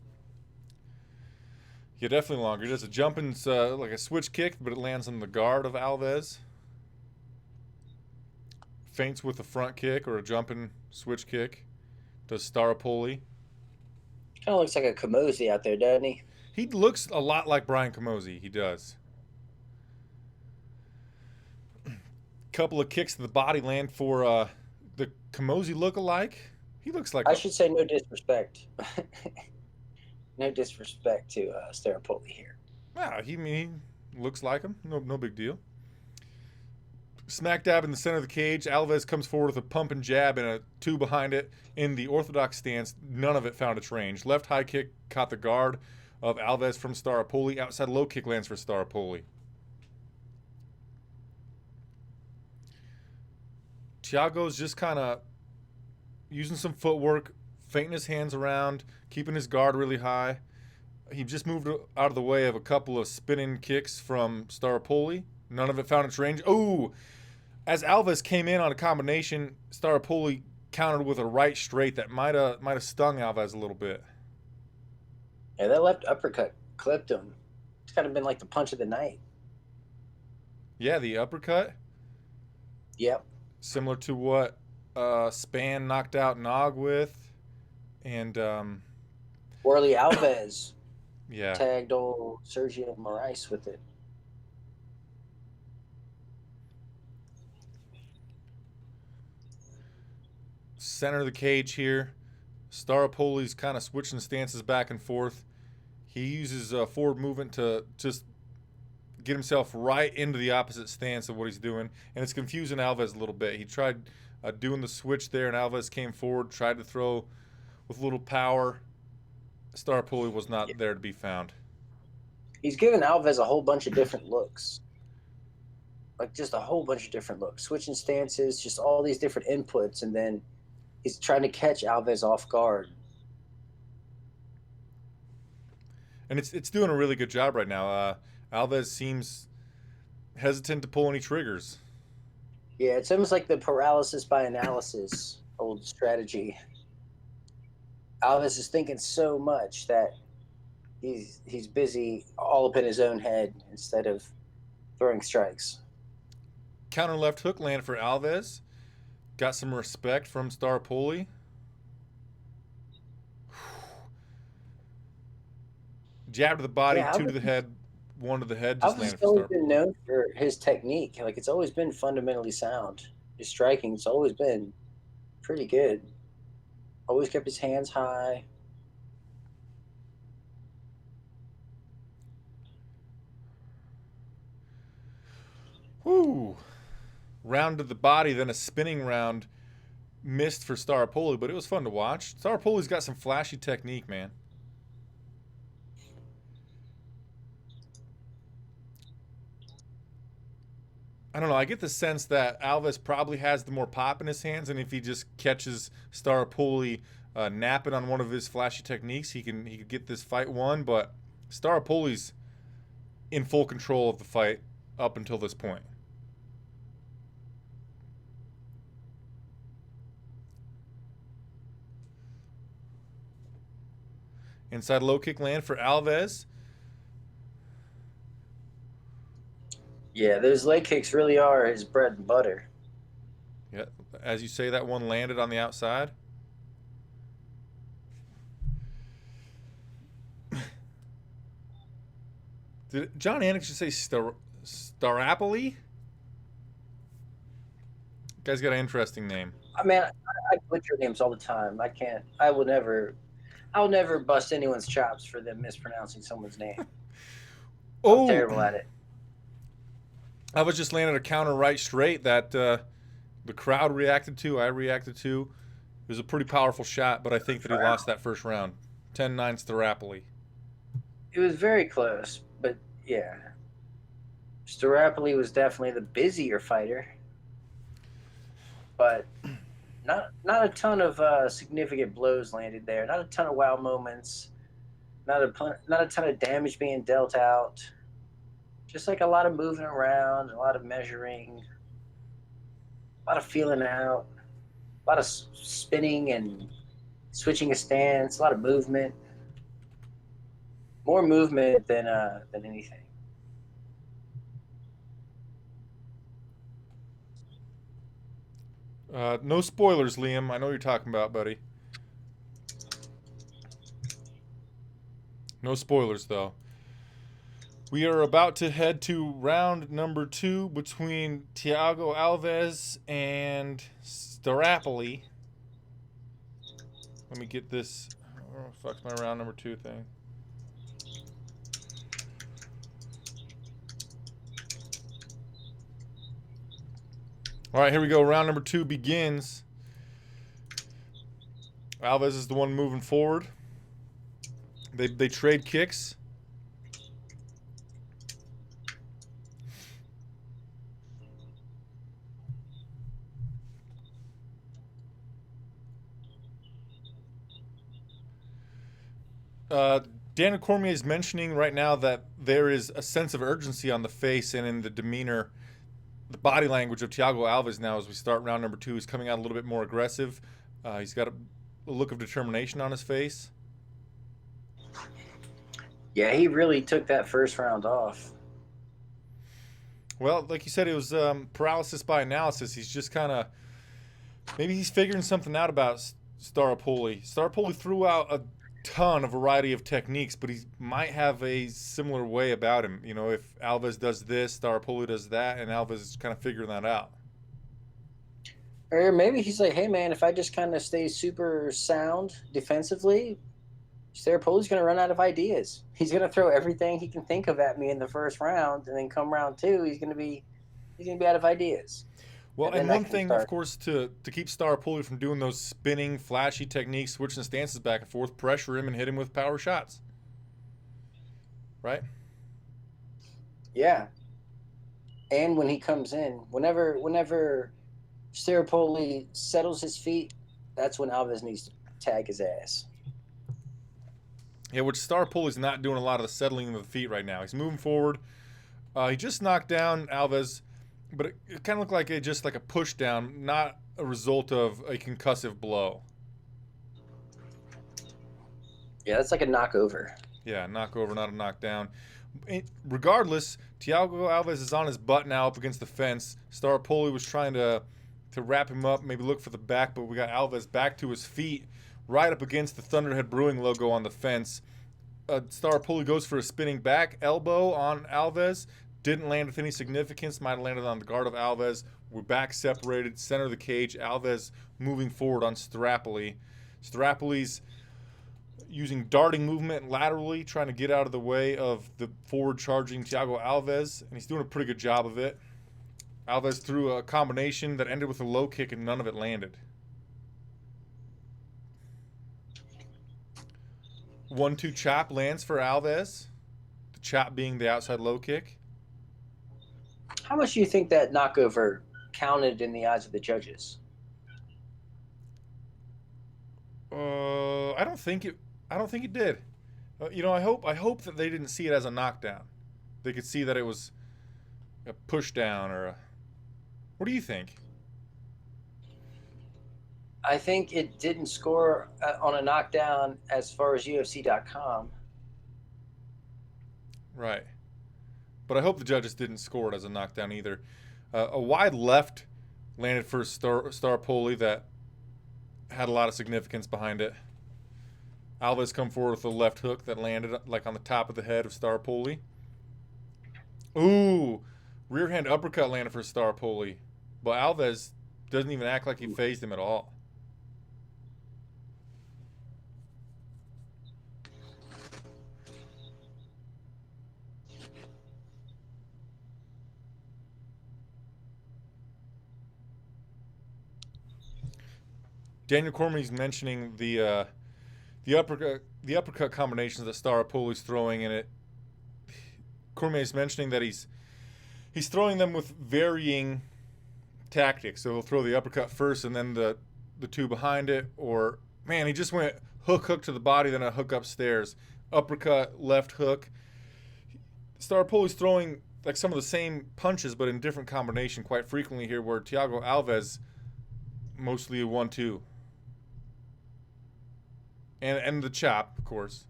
Yeah, definitely longer. He does a jumping, like a switch kick, but it lands on the guard of Alves. Feints with a front kick or a jumping switch kick. Does Staropoli. Kind of looks like a Kamosi out there, doesn't he? He looks a lot like Brian Camozzi. He does. Couple of kicks to the body land for the Camozzi look-alike. He looks like. I should say no disrespect. No disrespect to Staropoli here. Yeah, he looks like him. No big deal. Smack dab in the center of the cage. Alves comes forward with a pump and jab and a two behind it in the orthodox stance. None of it found its range. Left high kick caught the guard of Alves from Staropoli. Outside low kick lands for Staropoli. Thiago's just kind of using some footwork, feinting his hands around, keeping his guard really high. He just moved out of the way of a couple of spinning kicks from Staropoli. None of it found its range. Oh! As Alves came in on a combination, Staropoli countered with a right straight that might have stung Alves a little bit. Yeah, that left uppercut clipped him. It's kind of been like the punch of the night. Yeah, the uppercut. Yep. Similar to what Span knocked out Nog with. And Worley Alves yeah. tagged old Sergio Moraes with it. Center of the cage here. Staropoli's kind of switching stances back and forth. He uses forward movement to just get himself right into the opposite stance of what he's doing, and it's confusing Alves a little bit. He tried doing the switch there, and Alves came forward, tried to throw with a little power. Staropoli was not there to be found. He's given Alves a whole bunch of different looks. Like just a whole bunch of different looks. Switching stances, just all these different inputs, and then he's trying to catch Alves off guard. And it's doing a really good job right now. Alves seems hesitant to pull any triggers. Yeah, it's almost like the paralysis by analysis old strategy. Alves is thinking so much that he's busy all up in his own head instead of throwing strikes. Counter left hook land for Alves. Got some respect from Staropoli. Jab to the body, Yeah, two to the head, one to the head. Just Alves landed has for always Staropoli. been known for his technique. Like it's always been fundamentally sound. His striking's always been pretty good. Always kept his hands high. Woo! Round to the body, then a spinning round. Missed for Staropoli, but it was fun to watch. Staropoli's got some flashy technique, man. I don't know. I get the sense that Alves probably has the more pop in his hands, and if he just catches Staropoli napping on one of his flashy techniques, he could get this fight won. But Staropoli's in full control of the fight up until this point. Inside low kick land for Alves. Yeah, those leg kicks really are his bread and butter. Yeah, as you say, that one landed on the outside. Did John Anik just say Staropoli? Guy's got an interesting name. I mean, I butcher names all the time. I can't. I'll never bust anyone's chops for them mispronouncing someone's name. I'm terrible at it. I was just landed a counter right straight that the crowd reacted to. I reacted to. It was a pretty powerful shot, but I think that he lost that first round. 10-9 Staropoli. It was very close, but yeah. Staropoli was definitely the busier fighter. But not a ton of significant blows landed there. Not a ton of wow moments. Not a ton of damage being dealt out. Just like a lot of moving around, a lot of measuring, a lot of feeling out, a lot of spinning and switching a stance, a lot of movement. More movement than anything. No spoilers, Liam. I know what you're talking about, buddy. No spoilers, though. We are about to head to round number 2 between Thiago Alves and Staropoli. Let me get this. Oh, fuck's my round number 2 thing. All right, here we go. Round number 2 begins. Alves is the one moving forward. They trade kicks. Daniel Cormier is mentioning right now that there is a sense of urgency on the face and in the demeanor, the body language of Thiago Alves now as we start round number 2. He's coming out a little bit more aggressive. He's got a look of determination on his face. Yeah, he really took that first round off. Well, like you said, it was paralysis by analysis. He's just kind of, maybe he's figuring something out about Staropoli. Staropoli threw out a ton of variety of techniques, but he might have a similar way about him. You know, if Alves does this, Staropoli does that, and Alves is kind of figuring that out. Or maybe he's like, hey, man, if I just kind of stay super sound defensively, Staropoli's going to run out of ideas. He's going to throw everything he can think of at me in the first round, and then come round 2, he's going to be out of ideas. Well, and one thing, of course, to keep Staropoli from doing those spinning, flashy techniques, switching stances back and forth, pressure him and hit him with power shots. Right? Yeah. And when he comes in, whenever Staropoli settles his feet, that's when Alves needs to tag his ass. Yeah, which Staropoli's not doing a lot of the settling of the feet right now. He's moving forward. He just knocked down Alves, but it kind of looked like just like a push down, not a result of a concussive blow. Yeah, that's like a knockover. Yeah, knockover, not a knockdown. Regardless, Thiago Alves is on his butt now up against the fence. Staropoli was trying to wrap him up, maybe look for the back, but we got Alves back to his feet, right up against the Thunderhead Brewing logo on the fence. Staropoli goes for a spinning back elbow on Alves. Didn't land with any significance. Might have landed on the guard of Alves. We're back separated, center of the cage. Alves moving forward on Staropoli. Staropoli's using darting movement laterally, trying to get out of the way of the forward charging Thiago Alves, and he's doing a pretty good job of it. Alves threw a combination that ended with a low kick, and none of it landed. 1-2 chop lands for Alves. The chop being the outside low kick. How much do you think that knockover counted in the eyes of the judges? I don't think it did. I hope that they didn't see it as a knockdown. They could see that it was a push down or a. What do you think? I think it didn't score on a knockdown as far as UFC.com. Right. But I hope the judges didn't score it as a knockdown either. A wide left landed for Staropoli that had a lot of significance behind it. Alves come forward with a left hook that landed like on the top of the head of Staropoli. Ooh, rear hand uppercut landed for Staropoli. But Alves doesn't even act like he phased him at all. Daniel Cormier's mentioning the uppercut combinations that Staropoli's throwing in it. Cormier's mentioning that he's throwing them with varying tactics. So he'll throw the uppercut first and then the two behind it, or man, he just went hook to the body, then a hook upstairs. Uppercut, left hook. Staropoli's throwing like some of the same punches, but in different combination quite frequently here, where Thiago Alves mostly a 1-2. And the chop, of course.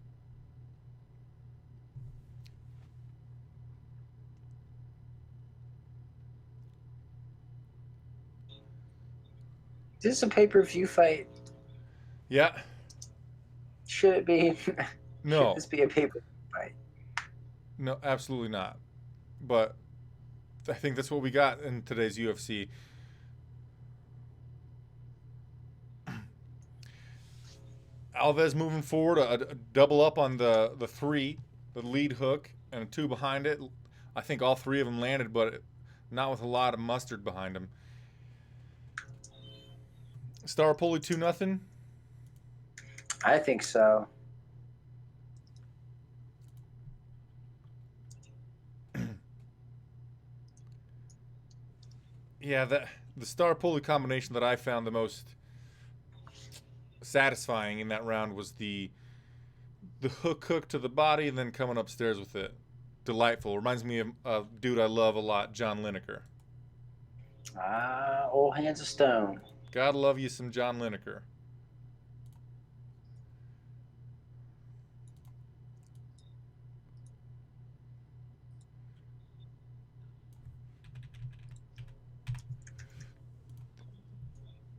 Is this a pay-per-view fight? Yeah. Should it be? No. Should this be a pay-per-view fight? No, absolutely not. But I think that's what we got in today's UFC. Alves moving forward, a double up on the 3, the lead hook, and a 2 behind it. I think all 3 of them landed, but not with a lot of mustard behind them. Staropoli 2-0. I think so. Yeah, the Staropoli combination that I found the most satisfying in that round was the hook to the body and then coming upstairs with it. Delightful. Reminds me of a dude I love a lot, John Lineker. Ah, old hands of stone. Gotta love you some John Lineker.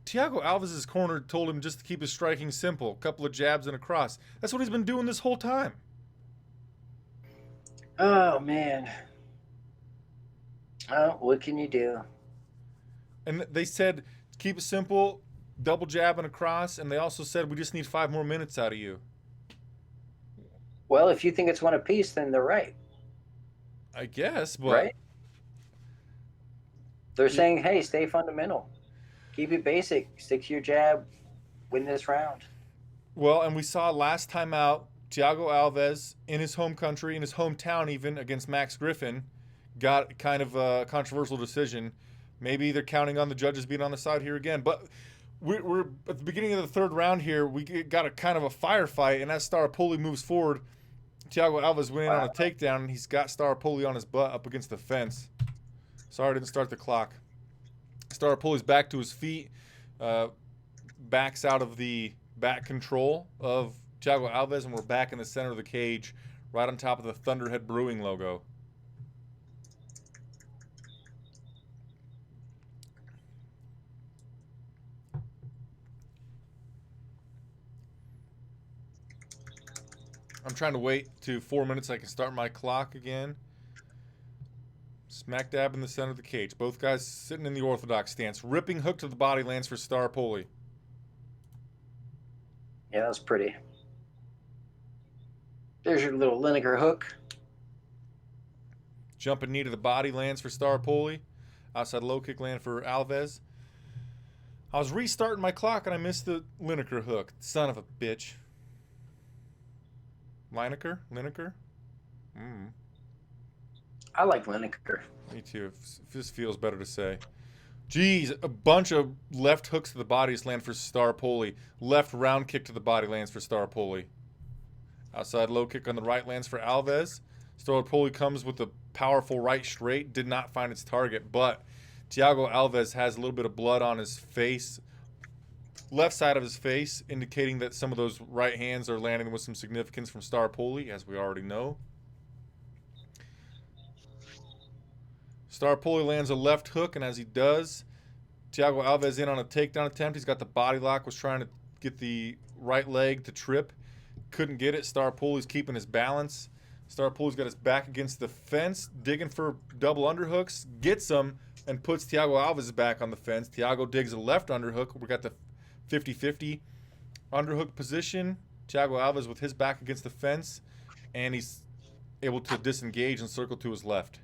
Thiago Alves' corner told him just to keep his striking simple. A couple of jabs and a cross. That's what he's been doing this whole time. Oh, man. Oh, what can you do? And they said, keep it simple, double jab and a cross. And they also said, we just need 5 more minutes out of you. Well, if you think it's one apiece, then they're right. I guess, but... Right? They're saying, hey, stay fundamental. Keep it basic. Stick to your jab. Win this round. Well, and we saw last time out, Thiago Alves, in his home country, in his hometown even, against Max Griffin, got kind of a controversial decision. Maybe they're counting on the judges being on the side here again. But we're at the beginning of the 3rd round here. We got a kind of a firefight, and as Staropoli moves forward, Thiago Alves went in on a takedown, and he's got Staropoli on his butt up against the fence. Sorry, I didn't start the clock. Staropoli's back to his feet, backs out of the back control of Thiago Alves, and we're back in the center of the cage, right on top of the Thunderhead Brewing logo. I'm trying to wait to 4 minutes so I can start my clock again. Smack dab in the center of the cage. Both guys sitting in the orthodox stance. Ripping hook to the body lands for Staropoli. Yeah, that was pretty. There's your little Lineker hook. Jumping knee to the body lands for Staropoli. Outside low kick land for Alves. I was restarting my clock and I missed the Lineker hook. Son of a bitch. Lineker? I like Lineker. Me too. This feels better to say. Jeez, a bunch of left hooks to the bodies land for Staropoli. Left round kick to the body lands for Staropoli. Outside low kick on the right lands for Alves. Staropoli comes with a powerful right straight. Did not find its target, but Thiago Alves has a little bit of blood on his face. Left side of his face, indicating that some of those right hands are landing with some significance from Staropoli, as we already know. Staropoli lands a left hook, and as he does, Thiago Alves in on a takedown attempt. He's got the body lock, was trying to get the right leg to trip. Couldn't get it. Staropoli's keeping his balance. Staropoli's got his back against the fence, digging for double underhooks, gets them, and puts Thiago Alves back on the fence. Thiago digs a left underhook. We got the 50-50 underhook position. Thiago Alves with his back against the fence, and he's able to disengage and circle to his left.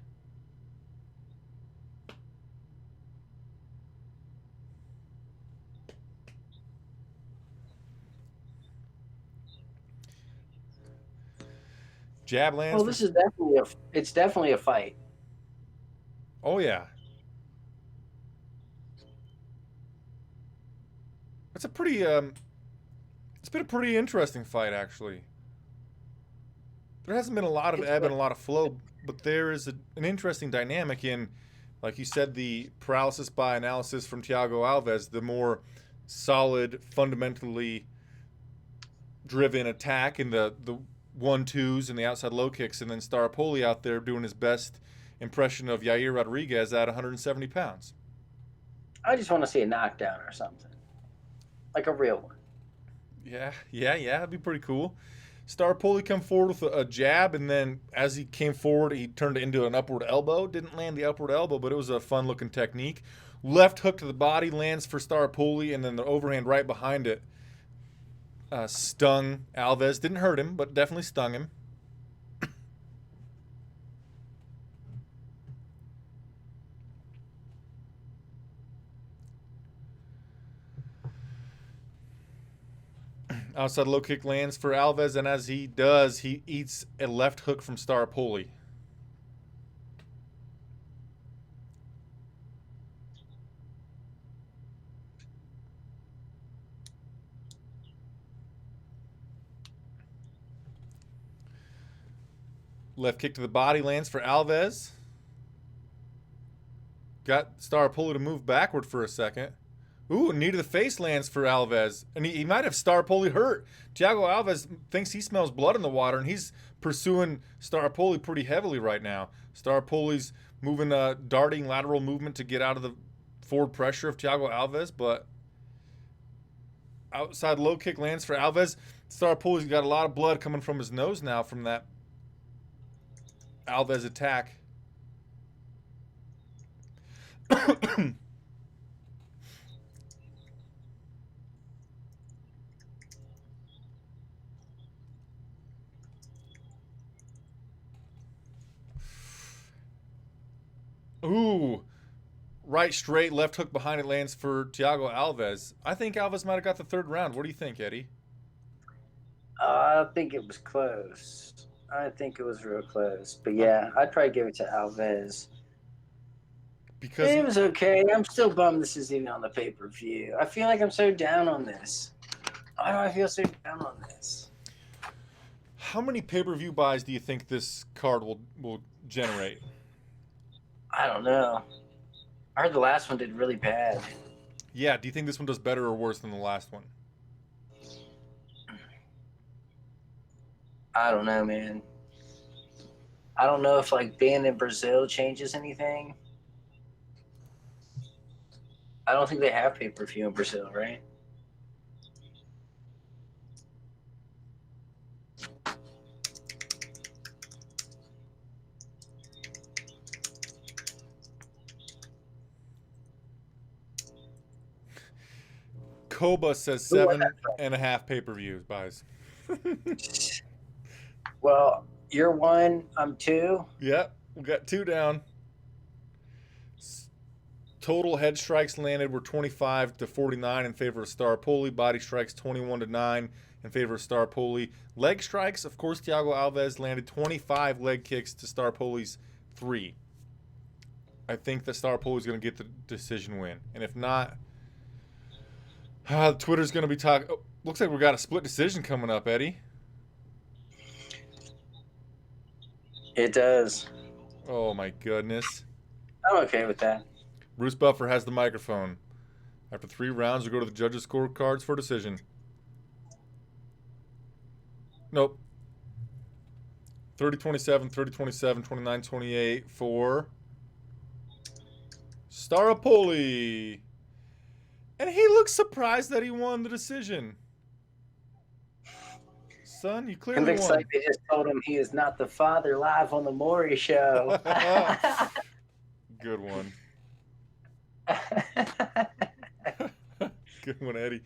Jab lands. Well, this is definitely a fight. Oh yeah. It's a pretty it's been a pretty interesting fight actually. There hasn't been a lot of ebb and a lot of flow but there is an interesting dynamic in, like you said, the paralysis by analysis from Thiago Alves, the more solid, fundamentally driven attack and the 1-2s and the outside low kicks, and then Staropoli out there doing his best impression of Yair Rodriguez at 170 pounds. I just want to see a knockdown or something, like a real one. Yeah, that'd be pretty cool. Staropoli come forward with a jab, and then as he came forward, he turned it into an upward elbow. Didn't land the upward elbow, but it was a fun-looking technique. Left hook to the body lands for Staropoli, and then the overhand right behind it stung Alves. Didn't hurt him, but definitely stung him. Outside low kick lands for Alves, and as he does, he eats a left hook from Staropoli. Left kick to the body lands for Alves. Got Staropoli to move backward for a second. Ooh, knee to the face lands for Alves. And he might have Staropoli hurt. Thiago Alves thinks he smells blood in the water, and he's pursuing Staropoli pretty heavily right now. Staropoli's moving a darting lateral movement to get out of the forward pressure of Thiago Alves, but outside low kick lands for Alves. Staropoli's got a lot of blood coming from his nose now from that Alves attack. Ooh, right straight, left hook behind it lands for Thiago Alves. I think Alves might have got the third round. What do you think, Eddie? I think it was close. I think it was real close. But yeah, I'd probably give it to Alves. Because it was okay. I'm still bummed this is even on the pay-per-view. I feel like I'm so down on this. Why do I feel so down on this? How many pay-per-view buys do you think this card will generate? I don't know. I heard the last one did really bad. Yeah, do you think this one does better or worse than the last one? I don't know, man. I don't know if like being in Brazil changes anything. I don't think they have pay-per-view in Brazil, right? Koba says 7.5 pay-per-views buys. Well, you're one, I'm two. Yep, we got 2 down. Total head strikes landed were 25-49 in favor of Staropoli. Body strikes 21-9 in favor of Staropoli. Leg strikes, of course, Thiago Alves landed 25 leg kicks to Staropoli's 3. I think that Staropoli's going to get the decision win. And if not, Twitter's going to be talking. Oh, looks like we got a split decision coming up, Eddie. It does. Oh, my goodness. I'm okay with that. Bruce Buffer has the microphone. After 3 rounds, we go to the judges' scorecards for decision. Nope. 30-27, 30-27, 29-28 for Staropoli. And he looks surprised that he won the decision. Son, you clearly Convicts won. like they just told him he is not the father live on the Maury show. Good one. Good one, Eddie.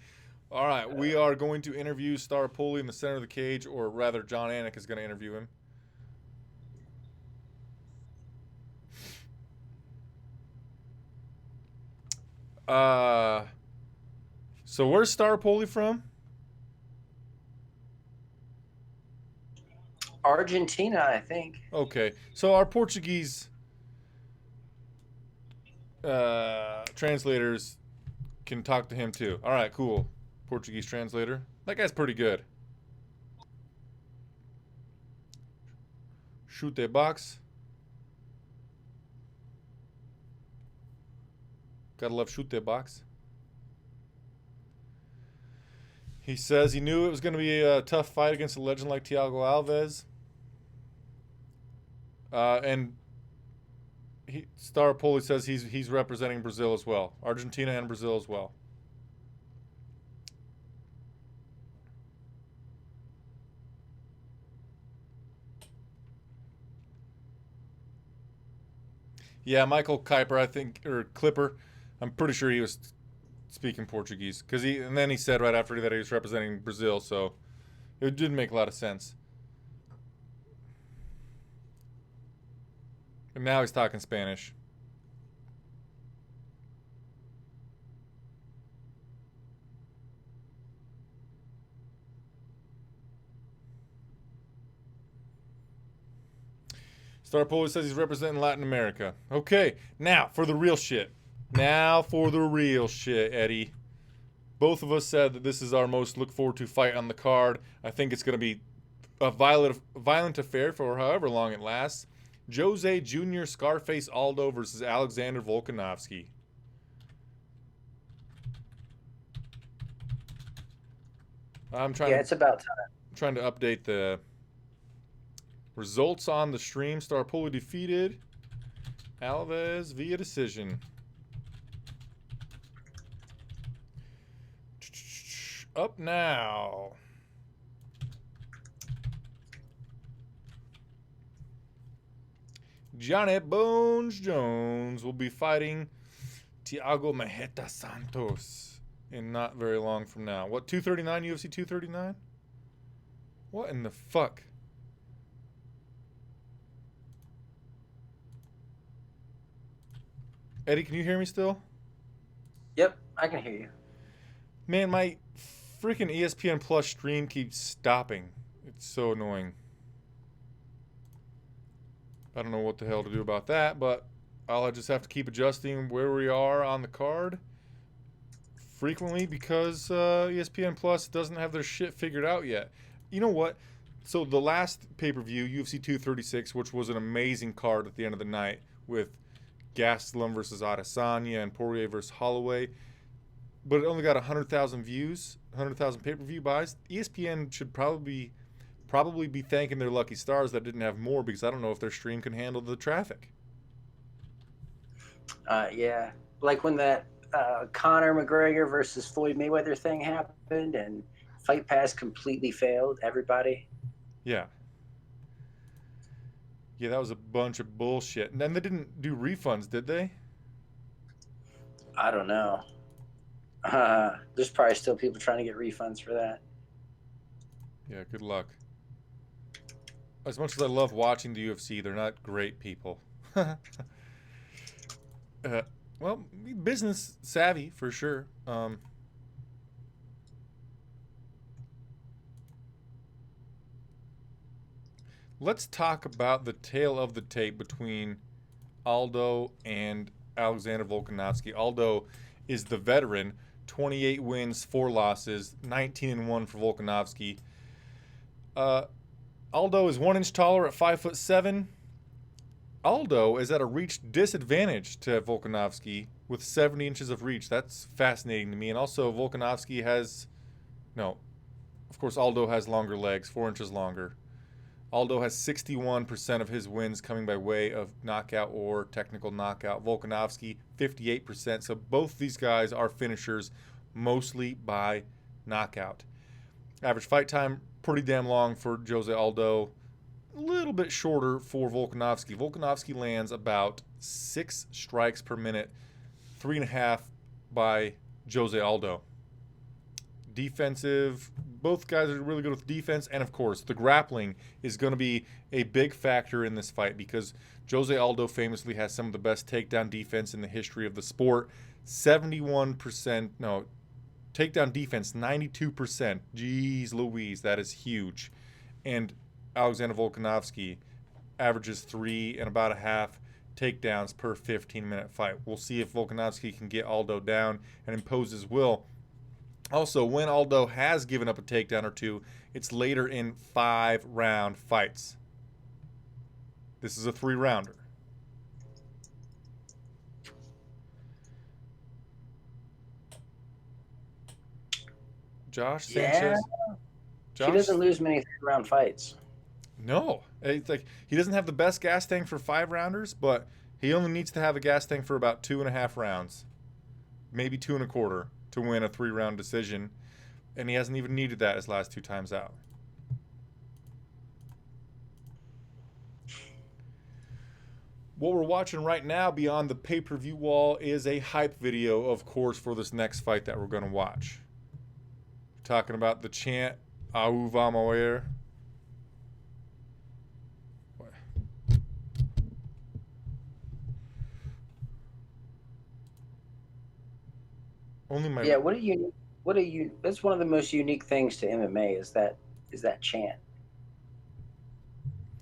All right, we are going to interview Staropoli in the center of the cage, or rather, John Anik is going to interview him. So where's Staropoli from? Argentina, I think. Okay, so our Portuguese translators can talk to him too. All right, cool. Portuguese translator. That guy's pretty good. Chute box. Gotta love chute box. He says he knew it was going to be a tough fight against a legend like Thiago Alves. And Staropoli says he's representing Brazil as well. Argentina and Brazil as well. Yeah, Michael Kuiper, I think, or Clipper, I'm pretty sure he was speaking Portuguese. And then he said right after that he was representing Brazil, so it did make a lot of sense. And now he's talking Spanish. Staropoli says he's representing Latin America. Okay, now for the real shit. Now for the real shit, Eddie. Both of us said that this is our most look forward to fight on the card. I think it's going to be a violent affair for however long it lasts. Jose Jr. Scarface Aldo versus Alexander Volkanovski. It's about time. I'm trying to update the results on the stream. Staropoli defeated Alves via decision. Up now. Johnny Bones Jones will be fighting Thiago Maheta Santos in not very long from now. What, 239, UFC 239? What in the fuck? Eddie, can you hear me still? Yep, I can hear you. Man, my freaking ESPN Plus stream keeps stopping. It's so annoying. I don't know what the hell to do about that, but I'll just have to keep adjusting where we are on the card frequently because ESPN Plus doesn't have their shit figured out yet. You know what? So the last pay-per-view, UFC 236, which was an amazing card at the end of the night with Gastelum versus Adesanya and Poirier versus Holloway, but it only got 100,000 views, 100,000 pay-per-view buys. ESPN should probably be thanking their lucky stars that didn't have more, because I don't know if their stream can handle the traffic. Yeah, like when that Conor McGregor versus Floyd Mayweather thing happened and Fight Pass completely failed everybody. Yeah, that was a bunch of bullshit. And then they didn't do refunds, did they? I don't know. There's probably still people trying to get refunds for that. Yeah, good luck. As much as I love watching the UFC, they're not great people. Well, business savvy for sure. Let's talk about the tale of the tape between Aldo and Alexander Volkanovski. Aldo is the veteran, 28 wins, 4 losses, 19-1 for Volkanovski. Aldo is 1 inch taller at 5'7". Aldo is at a reach disadvantage to Volkanovski with 70 inches of reach. That's fascinating to me. And also Volkanovski of course Aldo has longer legs, 4 inches longer. Aldo has 61% of his wins coming by way of knockout or technical knockout. Volkanovski, 58%. So both these guys are finishers, mostly by knockout. Average fight time, pretty damn long for Jose Aldo. A little bit shorter for Volkanovski. Volkanovski lands about 6 strikes per minute, 3.5 by Jose Aldo. Defensive, both guys are really good with defense, and of course the grappling is going to be a big factor in this fight because Jose Aldo famously has some of the best takedown defense in the history of the sport. 71%, takedown defense 92%. Jeez Louise, that is huge. And Alexander Volkanovski averages 3.5 takedowns per 15-minute fight. We'll see if Volkanovski can get Aldo down and impose his will. Also, when Aldo has given up a takedown or two, it's later in 5-round fights. This is a 3-rounder. Josh Yeah, Sanchez. she doesn't lose many 3-round fights. No, it's like he doesn't have the best gas tank for 5-rounders, but he only needs to have a gas tank for about 2.5 rounds, maybe 2.25 to win a 3-round decision, and he hasn't even needed that his last 2 times out. What we're watching right now beyond the pay-per-view wall is a hype video, of course, for this next fight that we're going to watch. We're talking about the chant, Au va morir. Only my... Yeah, what are you that's one of the most unique things to MMA is that chant.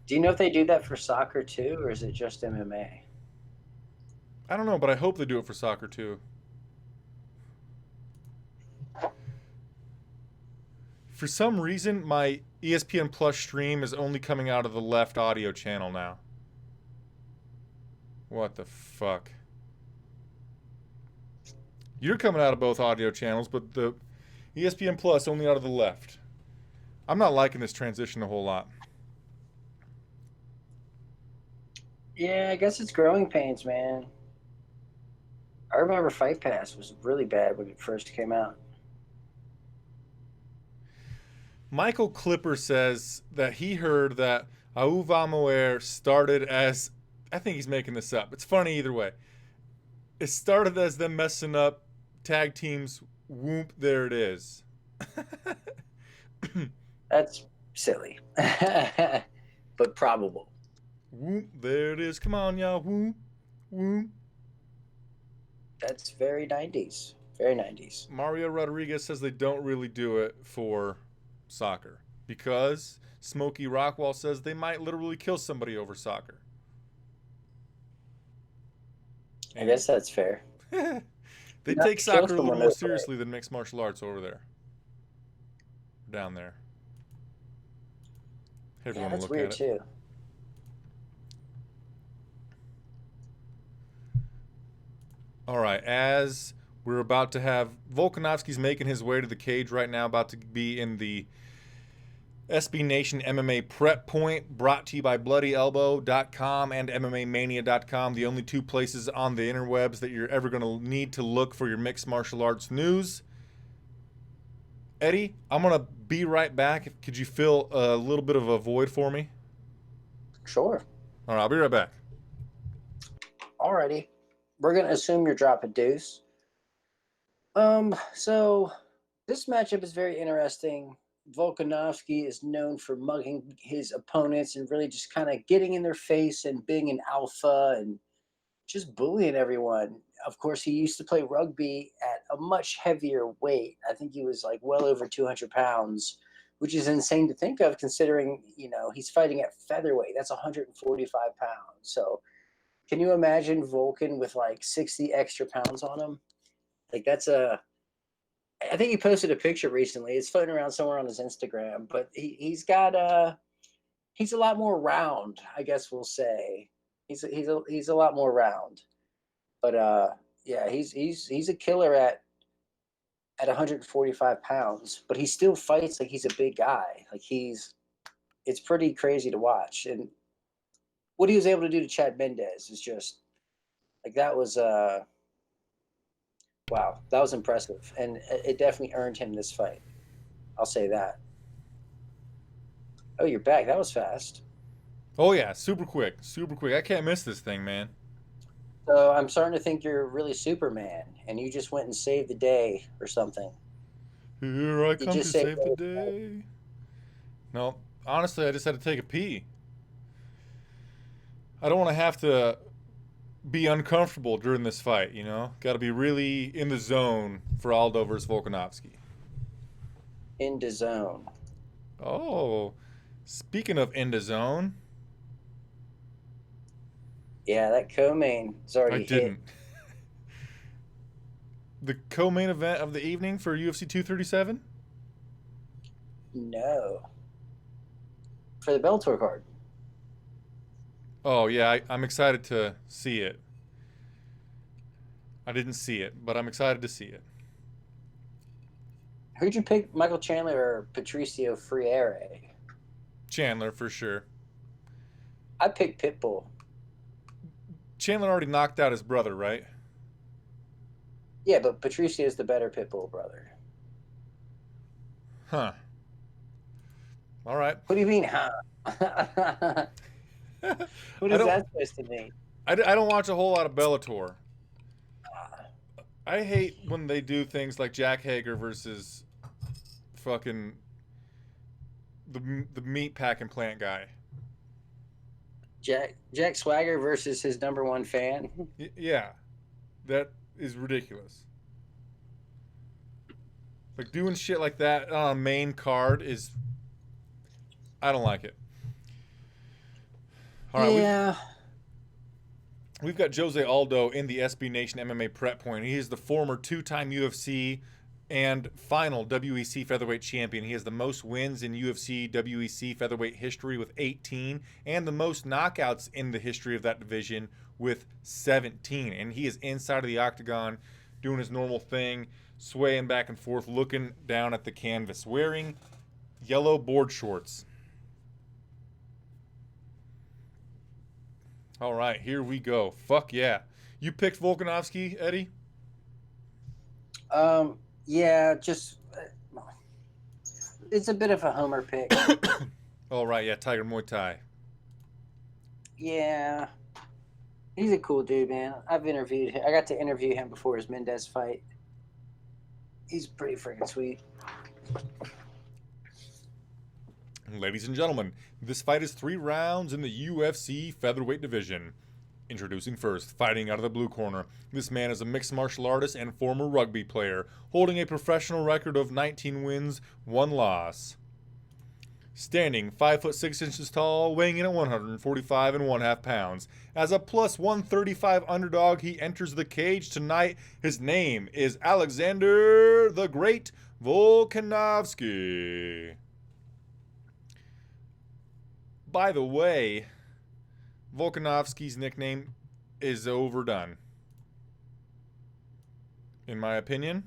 Do you know if they do that for soccer too, or is it just MMA? I don't know, but I hope they do it for soccer too. For some reason, my ESPN Plus stream is only coming out of the left audio channel now. What the fuck? You're coming out of both audio channels, but the ESPN Plus only out of the left. I'm not liking this transition a whole lot. Yeah, I guess it's growing pains, man. I remember Fight Pass was really bad when it first came out. Michael Clipper says that he heard that Au va morir started as... I think he's making this up. It's funny either way. It started as them messing up tag teams. Whoop, there it is. That's silly. But probable. Whoop, there it is. Come on, y'all. Whoop, whoop. That's very 90s. Very 90s. Mario Rodriguez says they don't really do it for soccer because Smokey Rockwall says they might literally kill somebody over soccer. I guess that's fair. They take soccer a little more seriously than mixed martial arts over there. Down there. Yeah, that's weird too. All right, as we're about to have... Volkanovski's making his way to the cage right now, about to be in the SB Nation MMA Prep Point, brought to you by BloodyElbow.com and MMAMania.com, the only 2 places on the interwebs that you're ever going to need to look for your mixed martial arts news. Eddie, I'm going to be right back. Could you fill a little bit of a void for me? Sure. All right, I'll be right back. Alrighty. We're going to assume you're dropping deuce. So this matchup is very interesting. Volkanovski is known for mugging his opponents and really just kind of getting in their face and being an alpha and just bullying everyone. Of course, he used to play rugby at a much heavier weight. I think he was like well over 200 pounds, which is insane to think of considering, you know, he's fighting at featherweight. That's 145 pounds. So can you imagine Volkan with like 60 extra pounds on him? Like I think he posted a picture recently. It's floating around somewhere on his Instagram, but he's a lot more round, I guess we'll say. He's a lot more round. But yeah, he's a killer at 145 pounds, but he still fights like he's a big guy. Like it's pretty crazy to watch. And what he was able to do to Chad Mendes is just like that was wow, that was impressive, and it definitely earned him this fight. I'll say that. Oh, you're back. That was fast. Oh yeah, super quick, super quick. I can't miss this thing, man. So I'm starting to think you're really Superman, and you just went and saved the day or something. Here I come to save the day. No, honestly, I just had to take a pee. I don't want to have to be uncomfortable during this fight, you know? Got to be really in the zone for Aldo versus Volkanovski. In the zone. Oh, speaking of in the zone. Yeah, that co-main is already hit. I didn't. The co-main event of the evening for UFC 237? No. For the Bellator card. Oh, yeah, I'm excited to see it. I didn't see it, but I'm excited to see it. Who'd you pick, Michael Chandler or Patricio Freire? Chandler for sure. I picked Pitbull. Chandler already knocked out his brother, right? Yeah, but Patricio's the better Pitbull brother. Huh. All right. What do you mean, huh? What is that supposed to mean? I don't watch a whole lot of Bellator. I hate when they do things like Jack Hager versus fucking the meat packing plant guy. Jack Swagger versus his number one fan. Yeah, that is ridiculous. Like doing shit like that on a main card is, I don't like it. All right, yeah. We've got Jose Aldo in the SB Nation MMA prep point. He is the former two-time UFC and final WEC featherweight champion. He has the most wins in UFC WEC featherweight history with 18 and the most knockouts in the history of that division with 17. And he is inside of the octagon doing his normal thing, swaying back and forth, looking down at the canvas, wearing yellow board shorts. All right, here we go. Fuck yeah. You picked Volkanovski, Eddie? Yeah, just it's a bit of a homer pick. All right, yeah, Tiger Muay Thai. Yeah, he's a cool dude, man. I've interviewed him. I got to interview him before his Mendez fight. He's pretty freaking sweet. Ladies and gentlemen, this fight is 3 rounds in the UFC featherweight division. Introducing first, fighting out of the blue corner. This man is a mixed martial artist and former rugby player, holding a professional record of 19 wins, 1 loss. Standing 5 foot 6 inches tall, weighing in at 145 and 1/2 pounds. As a plus 135 underdog, he enters the cage tonight. His name is Alexander the Great Volkanovski. By the way, Volkanovski's nickname is overdone. In my opinion.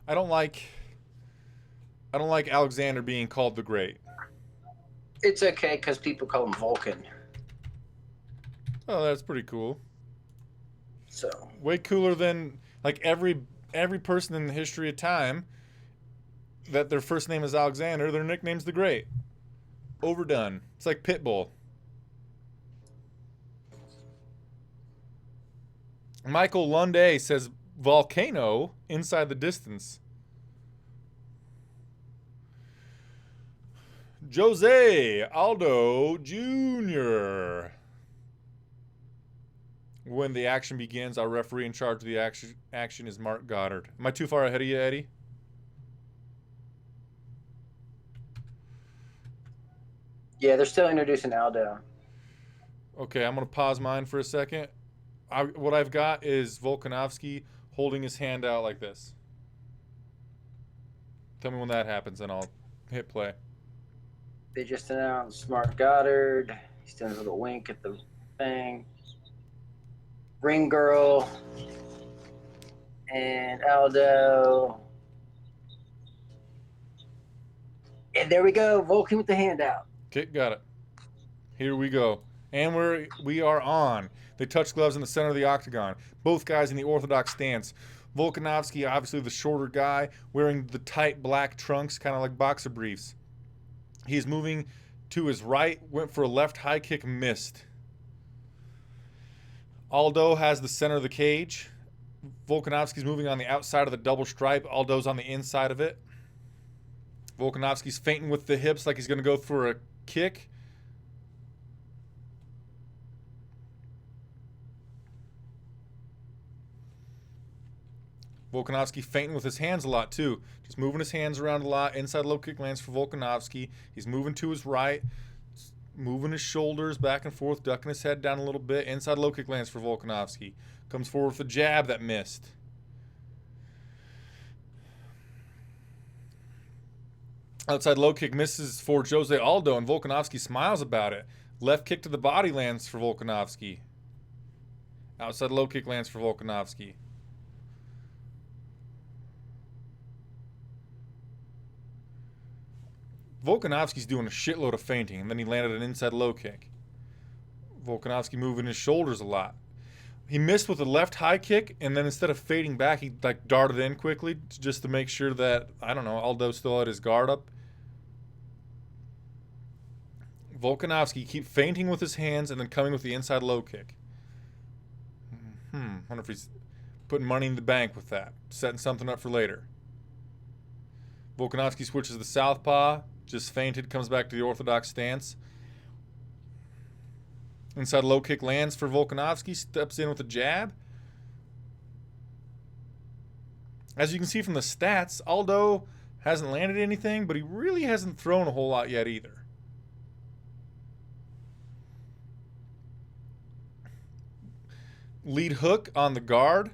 I don't like Alexander being called the Great. It's okay because people call him Vulcan. Oh, that's pretty cool. So way cooler than like every person in the history of time that their first name is Alexander, their nickname's the Great. Overdone. It's like Pitbull. Michael Lunde says volcano inside the distance. Jose Aldo Jr. When the action begins, our referee in charge of the action is Mark Goddard. Am I too far ahead of you, Eddie? yeah, they're still introducing Aldo. Okay, I'm going to pause mine for a second. What I've got is Volkanovski holding his hand out like this. Tell me when that happens and I'll hit play. They just announced Mark Goddard. He's doing a little wink at the thing. Ring Girl and Aldo. And there we go. Vulcan with the hand out. Okay, got it. Here we go. And we are on. They touch gloves in the center of the octagon. Both guys in the orthodox stance. Volkanovski, obviously the shorter guy, wearing the tight black trunks, kind of like boxer briefs. He's moving to his right, went for a left high kick, missed. Aldo has the center of the cage. Volkanovski's moving on the outside of the double stripe. Aldo's on the inside of it. Volkanovski's feinting with the hips like he's going to go for a kick. Volkanovski feinting with his hands a lot too. Just moving his hands around a lot. Inside low kick lands for Volkanovski. He's moving to his right. Moving his shoulders back and forth. Ducking his head down a little bit. Inside low kick lands for Volkanovski. Comes forward with a jab that missed. Outside low kick misses for Jose Aldo, and Volkanovski smiles about it. Left kick to the body lands for Volkanovski. Outside low kick lands for Volkanovski. Volkanovski's doing a shitload of feinting, and then he landed an inside low kick. Volkanovski moving his shoulders a lot. He missed with a left high kick, and then instead of fading back, he like darted in quickly just to make sure that, I don't know, Aldo still had his guard up. Volkanovski keep feinting with his hands and then coming with the inside low kick. Wonder if he's putting money in the bank with that, setting something up for later. Volkanovski switches to the southpaw, just feinted, comes back to the orthodox stance. Inside low kick lands for Volkanovski, steps in with a jab. As you can see from the stats, Aldo hasn't landed anything, but he really hasn't thrown a whole lot yet either. Lead hook on the guard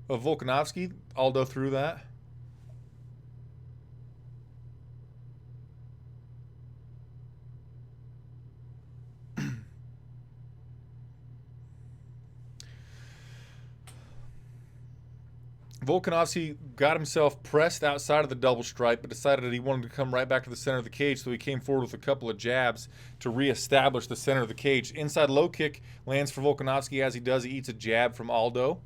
of Volkanovski. Aldo threw that. Volkanovski got himself pressed outside of the double stripe, but decided that he wanted to come right back to the center of the cage, so he came forward with a couple of jabs to reestablish the center of the cage. Inside low kick lands for Volkanovski. As he does, he eats a jab from Aldo.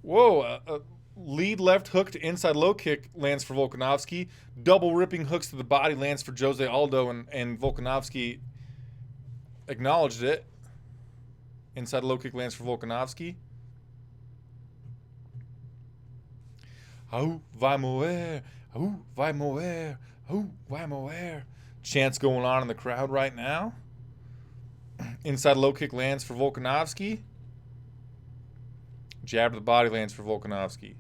Whoa, lead left hook to inside low kick lands for Volkanovski. Double ripping hooks to the body lands for Jose Aldo, and Volkanovski acknowledged it. Inside low kick lands for Volkanovski. Au, vai moer, au, vai moer, au, vai moer. Chants going on in the crowd right now. Inside low kick lands for Volkanovski. Jab to the body lands for Volkanovski.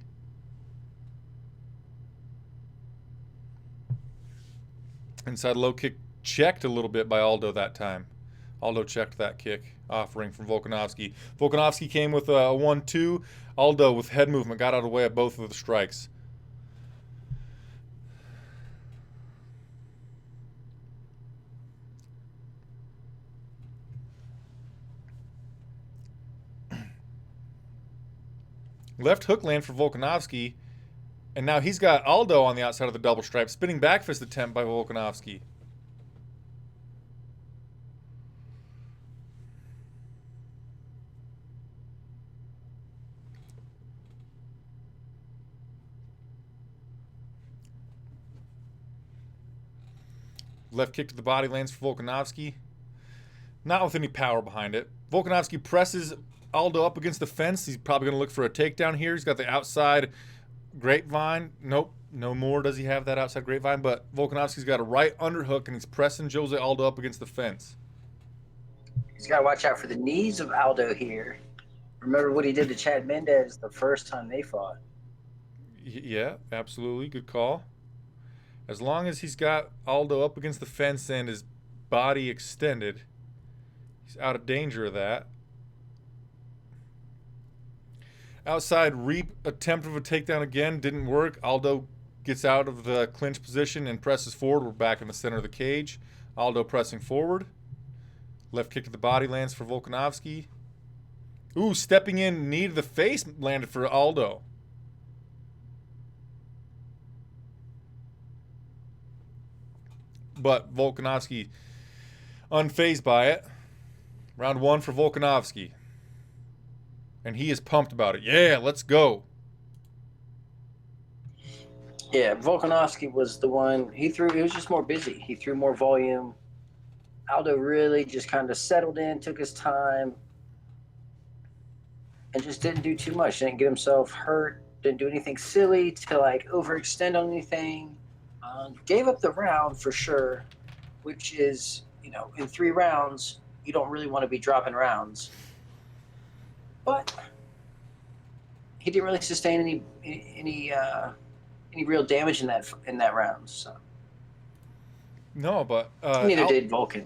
Inside low kick checked a little bit by Aldo that time. Aldo checked that kick offering from Volkanovski. Volkanovski came with a 1-2. Aldo with head movement got out of the way of both of the strikes. Left hook land for Volkanovski, and now he's got Aldo on the outside of the double stripe. Spinning back fist attempt by Volkanovski. Left kick to the body lands for Volkanovski. Not with any power behind it. Volkanovski presses Aldo up against the fence. He's probably going to look for a takedown here. He's got the outside grapevine. Nope, no more does he have that outside grapevine. But Volkanovski's got a right underhook, and he's pressing Jose Aldo up against the fence. He's got to watch out for the knees of Aldo here. Remember what he did to Chad Mendez the first time they fought. Yeah, absolutely. Good call. As long as he's got Aldo up against the fence and his body extended, he's out of danger of that. Outside reap attempt of a takedown again. Didn't work. Aldo gets out of the clinch position and presses forward. We're back in the center of the cage. Aldo pressing forward. Left kick to the body lands for Volkanovski. Ooh, stepping in, knee to the face landed for Aldo. But Volkanovski unfazed by it. Round one for Volkanovski. And he is pumped about it. Yeah, let's go. Yeah, Volkanovski was the one. He was just more busy. He threw more volume. Aldo really just kind of settled in, took his time, and just didn't do too much. Didn't get himself hurt. Didn't do anything silly to like overextend on anything. Gave up the round for sure, which is, you know, in 3 rounds, you don't really want to be dropping rounds. But he didn't really sustain any real damage in that round. So no, but neither did Volkan.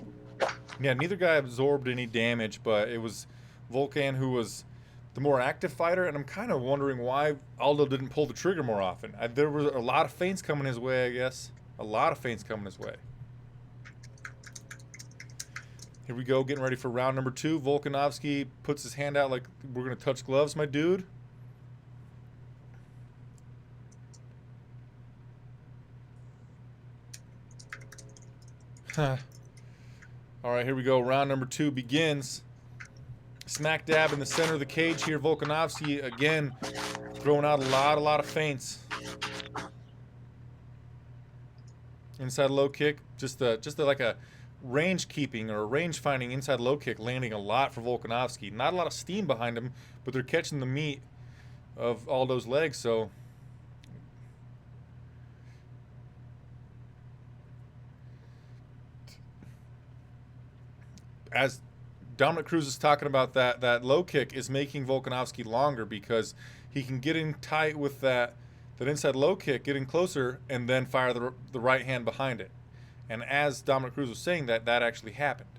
Yeah, neither guy absorbed any damage, but it was Volkan who was the more active fighter, and I'm kind of wondering why Aldo didn't pull the trigger more often. There were a lot of feints coming his way, I guess. A lot of feints coming his way. Here we go, getting ready for round number 2. Volkanovski puts his hand out like we're going to touch gloves, my dude. All right, here we go. Round number 2 begins. Smack dab in the center of the cage here. Volkanovski again throwing out a lot of feints. Inside low kick, just like a range keeping or a range finding inside low kick, landing a lot for Volkanovski. Not a lot of steam behind him, but they're catching the meat of Aldo's legs. So as Dominic Cruz is talking about, that low kick is making Volkanovski longer because he can get in tight with that inside low kick, get in closer, and then fire the right hand behind it. And as Dominic Cruz was saying, that actually happened.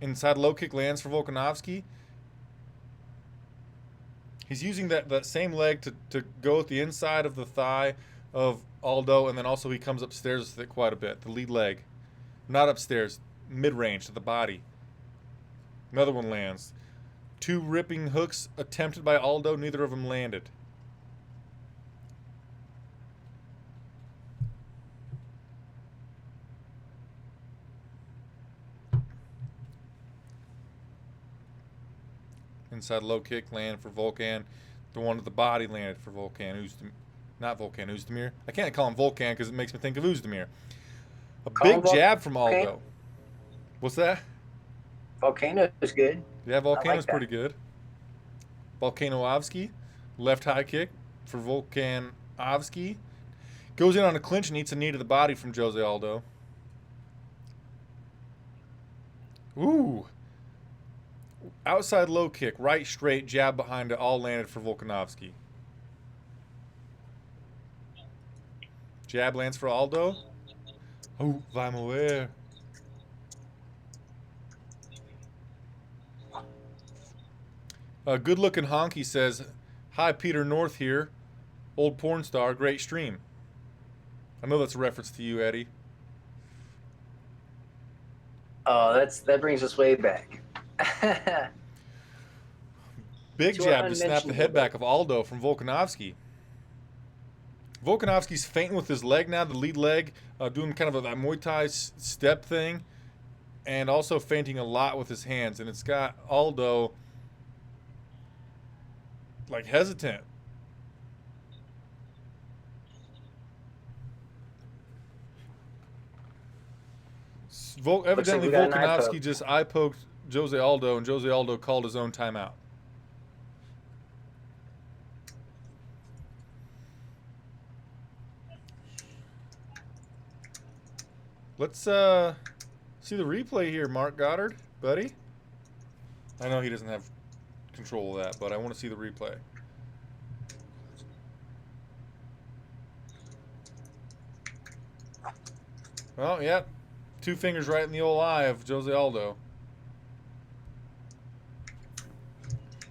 Inside low kick lands for Volkanovski. He's using that same leg to go at the inside of the thigh of Aldo, and then also he comes upstairs with it quite a bit. The lead leg. Not upstairs, mid-range to the body. Another one lands. 2 ripping hooks attempted by Aldo, neither of them landed. Inside low kick land for Volkan. The one at the body landed for Volkan. Not Volkan, Uzdemir. I can't call him Volkan because it makes me think of Uzdemir. A big jab from Aldo. What's that? Volcano is good. Yeah, Volcano's pretty good. Volkanovski, left high kick for Volkanovski. Goes in on a clinch and eats a knee to the body from Jose Aldo. Ooh. Outside low kick, right straight, jab behind it, all landed for Volkanovski. Jab lands for Aldo. Oh, vai moer. A good-looking honky says, "Hi, Peter North here. Old porn star, great stream." I know that's a reference to you, Eddie. Oh, that brings us way back. Big jab to snap the head back of Aldo from Volkanovski. Volkanovski's feinting with his leg now, the lead leg, doing kind of that Muay Thai step thing, and also feinting a lot with his hands. And it's got Aldo like hesitant. Evidently Volkanovski just eye poked Jose Aldo, and Jose Aldo called his own timeout. Let's see the replay here, Mark Goddard, buddy. I know he doesn't have control of that, but I want to see the replay. Well, yeah. 2 fingers right in the old eye of Jose Aldo.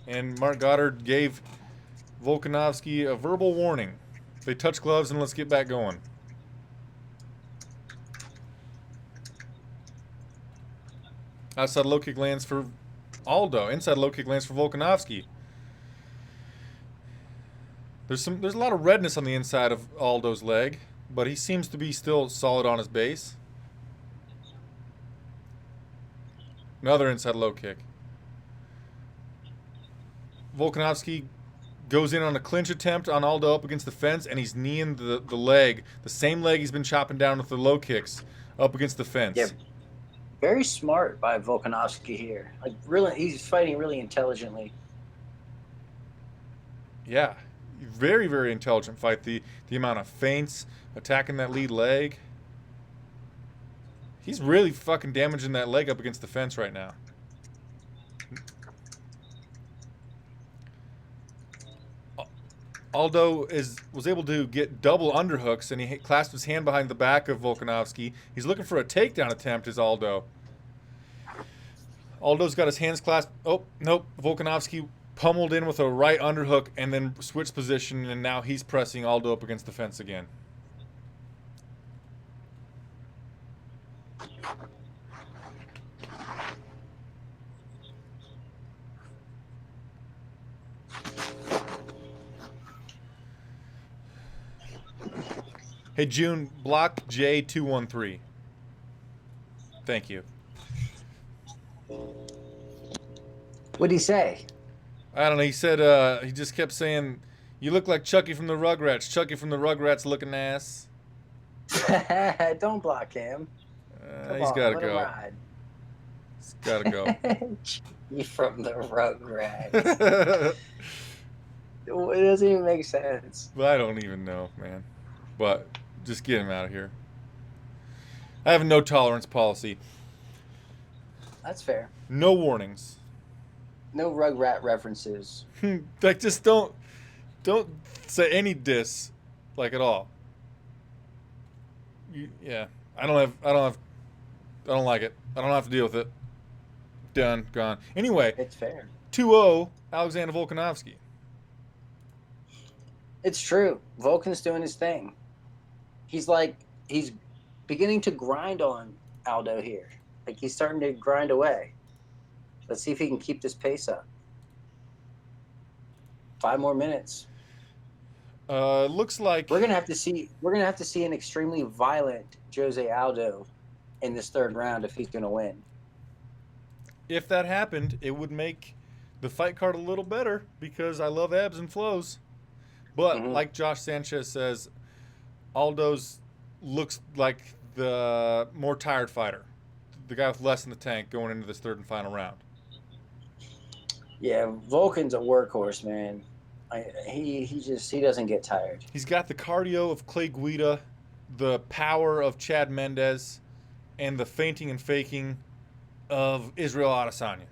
And Mark Goddard gave Volkanovski a verbal warning. They touch gloves and let's get back going. Outside low kick lands for Aldo. Inside low kick lands for Volkanovski. There's a lot of redness on the inside of Aldo's leg, but he seems to be still solid on his base. Another inside low kick. Volkanovski goes in on a clinch attempt on Aldo up against the fence, and he's kneeing the leg, the same leg he's been chopping down with the low kicks, up against the fence. Yeah, very smart by Volkanovski here. Like, really, he's fighting really intelligently. Yeah, very, very intelligent fight. The amount of feints, attacking that lead leg. He's really fucking damaging that leg up against the fence right now. Aldo was able to get double underhooks, and he clasped his hand behind the back of Volkanovski. He's looking for a takedown attempt, is Aldo. Aldo's got his hands clasped. Oh, nope. Volkanovski pummeled in with a right underhook and then switched position, and now he's pressing Aldo up against the fence again. Hey, June, block J213. Thank you. What'd he say? I don't know. He said he just kept saying, "You look like Chucky from the Rugrats. Chucky from the Rugrats looking ass." Don't block him. He's got to let him go. ride. He's got to go. Chucky from the Rugrats. It doesn't even make sense. But I don't even know, man. But just get him out of here. I have a no tolerance policy. That's fair. No warnings. No Rugrat references. Like, just don't say any diss, like, at all. Yeah, I don't like it. I don't have to deal with it. Done, gone. Anyway, It's fair. 2-0 Alexander Volkanovski. It's true. Vulcan's doing his thing. He's beginning to grind on Aldo here. Like, he's starting to grind away. Let's see if he can keep this pace up. 5 more minutes. Looks like We're gonna have to see an extremely violent Jose Aldo in this 3rd round if he's gonna win. if that happened, it would make the fight card a little better because I love ebbs and flows. But like Josh Sanchez says, Aldo's looks like the more tired fighter, the guy with less in the tank going into this 3rd and final round. Yeah, Vulcan's a workhorse, man. He doesn't get tired. He's got the cardio of Clay Guida, the power of Chad Mendez, and the feinting and faking of Israel Adesanya.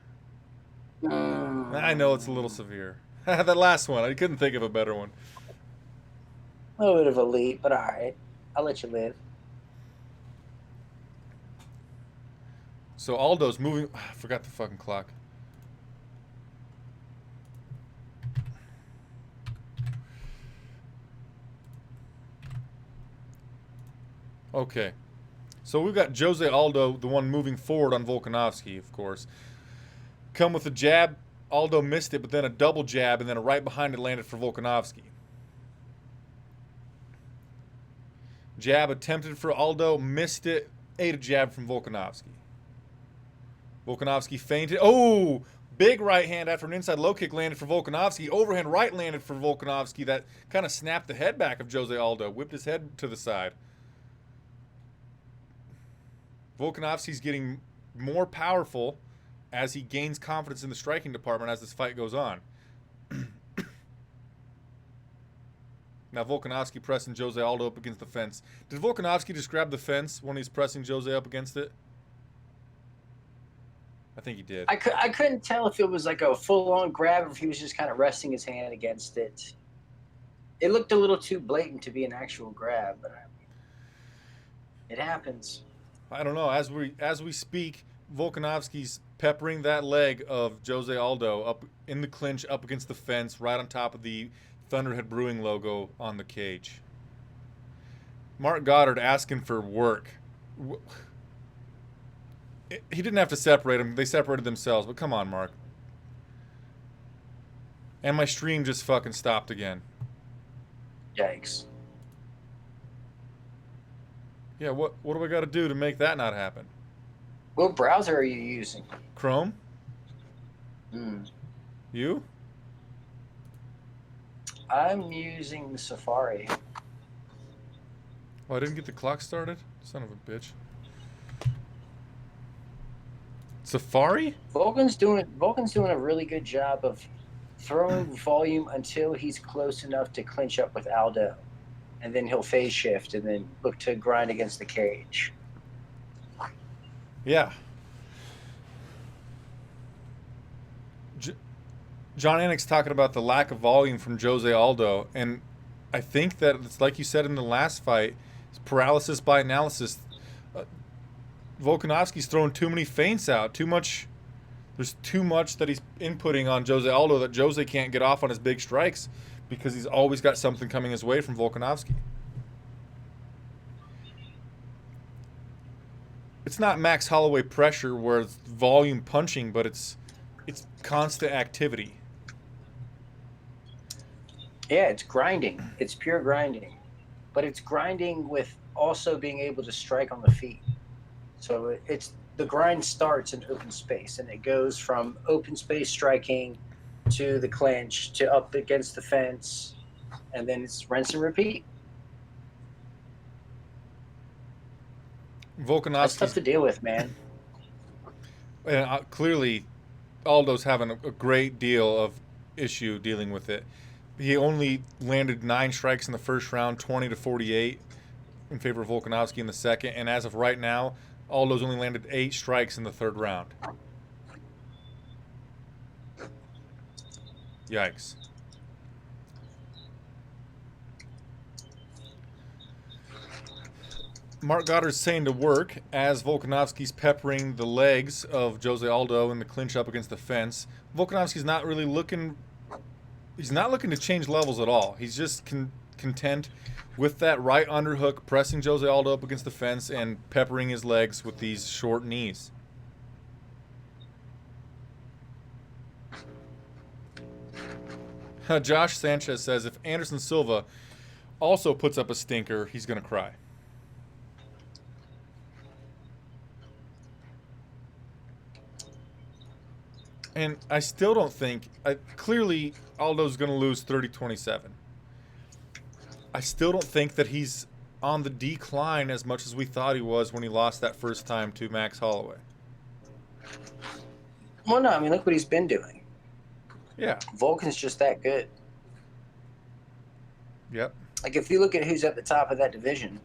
I know it's a little severe. That last one, I couldn't think of a better one. A little bit of elite, but all right. I'll let you live. So Aldo's moving. I forgot the fucking clock. Okay. So we've got Jose Aldo, the one moving forward on Volkanovski, of course. Come with a jab. Aldo missed it, but then a double jab, and then a right behind it landed for Volkanovski. Jab attempted for Aldo, missed it, ate a jab from Volkanovski. Volkanovski feinted. Oh! Big right hand after an inside low kick landed for Volkanovski. Overhand right landed for Volkanovski. That kind of snapped the head back of Jose Aldo. Whipped his head to the side. Volkanovski's getting more powerful as he gains confidence in the striking department as this fight goes on. Now Volkanovski pressing Jose Aldo up against the fence. Did Volkanovski just grab the fence when he's pressing Jose up against it? I think he did. I couldn't tell if it was like a full-on grab or if he was just kind of resting his hand against it. It looked a little too blatant to be an actual grab, but it happens. I don't know. As we speak, Volkanovski's peppering that leg of Jose Aldo up in the clinch, up against the fence, right on top of the Thunderhead Brewing logo on the cage. Mark Goddard asking for work. He didn't have to separate them. They separated themselves. But come on, Mark. And my stream just fucking stopped again. Yikes. Yeah, what do I got to do to make that not happen? What browser are you using? Chrome? You? I'm using the Safari. Oh, I didn't get the clock started? Son of a bitch. Safari? Vulcan's doing a really good job of throwing volume until he's close enough to clinch up with Aldo. And then he'll phase shift and then look to grind against the cage. Yeah. John Anik's talking about the lack of volume from Jose Aldo, and I think that it's like you said in the last fight, it's paralysis by analysis. Volkanovski's throwing too many feints out, too much. There's too much that he's inputting on Jose Aldo that Jose can't get off on his big strikes because he's always got something coming his way from Volkanovski. It's not Max Holloway pressure where it's volume punching, but it's constant activity. Yeah, it's grinding. It's pure grinding. But it's grinding with also being able to strike on the feet. So the grind starts in open space, and it goes from open space striking to the clinch to up against the fence, and then it's rinse and repeat. That's tough to deal with, man. And clearly, Aldo's having a great deal of issue dealing with it. He only landed 9 strikes in the first round, 20-48 in favor of Volkanovski in the second. And as of right now, Aldo's only landed 8 strikes in the third round. Yikes. Mark Goddard's saying to work as Volkanovski's peppering the legs of Jose Aldo in the clinch up against the fence. Volkanovski's not really looking... He's not looking to change levels at all. He's just content with that right underhook, pressing Jose Aldo up against the fence and peppering his legs with these short knees. Josh Sanchez says if Anderson Silva also puts up a stinker, he's going to cry. And I still don't think... clearly, Aldo's going to lose 30-27. I still don't think that he's on the decline as much as we thought he was when he lost that first time to Max Holloway. Well, no, I mean, look what he's been doing. Yeah. Volkan's just that good. Yep. Like, if you look at who's at the top of that division,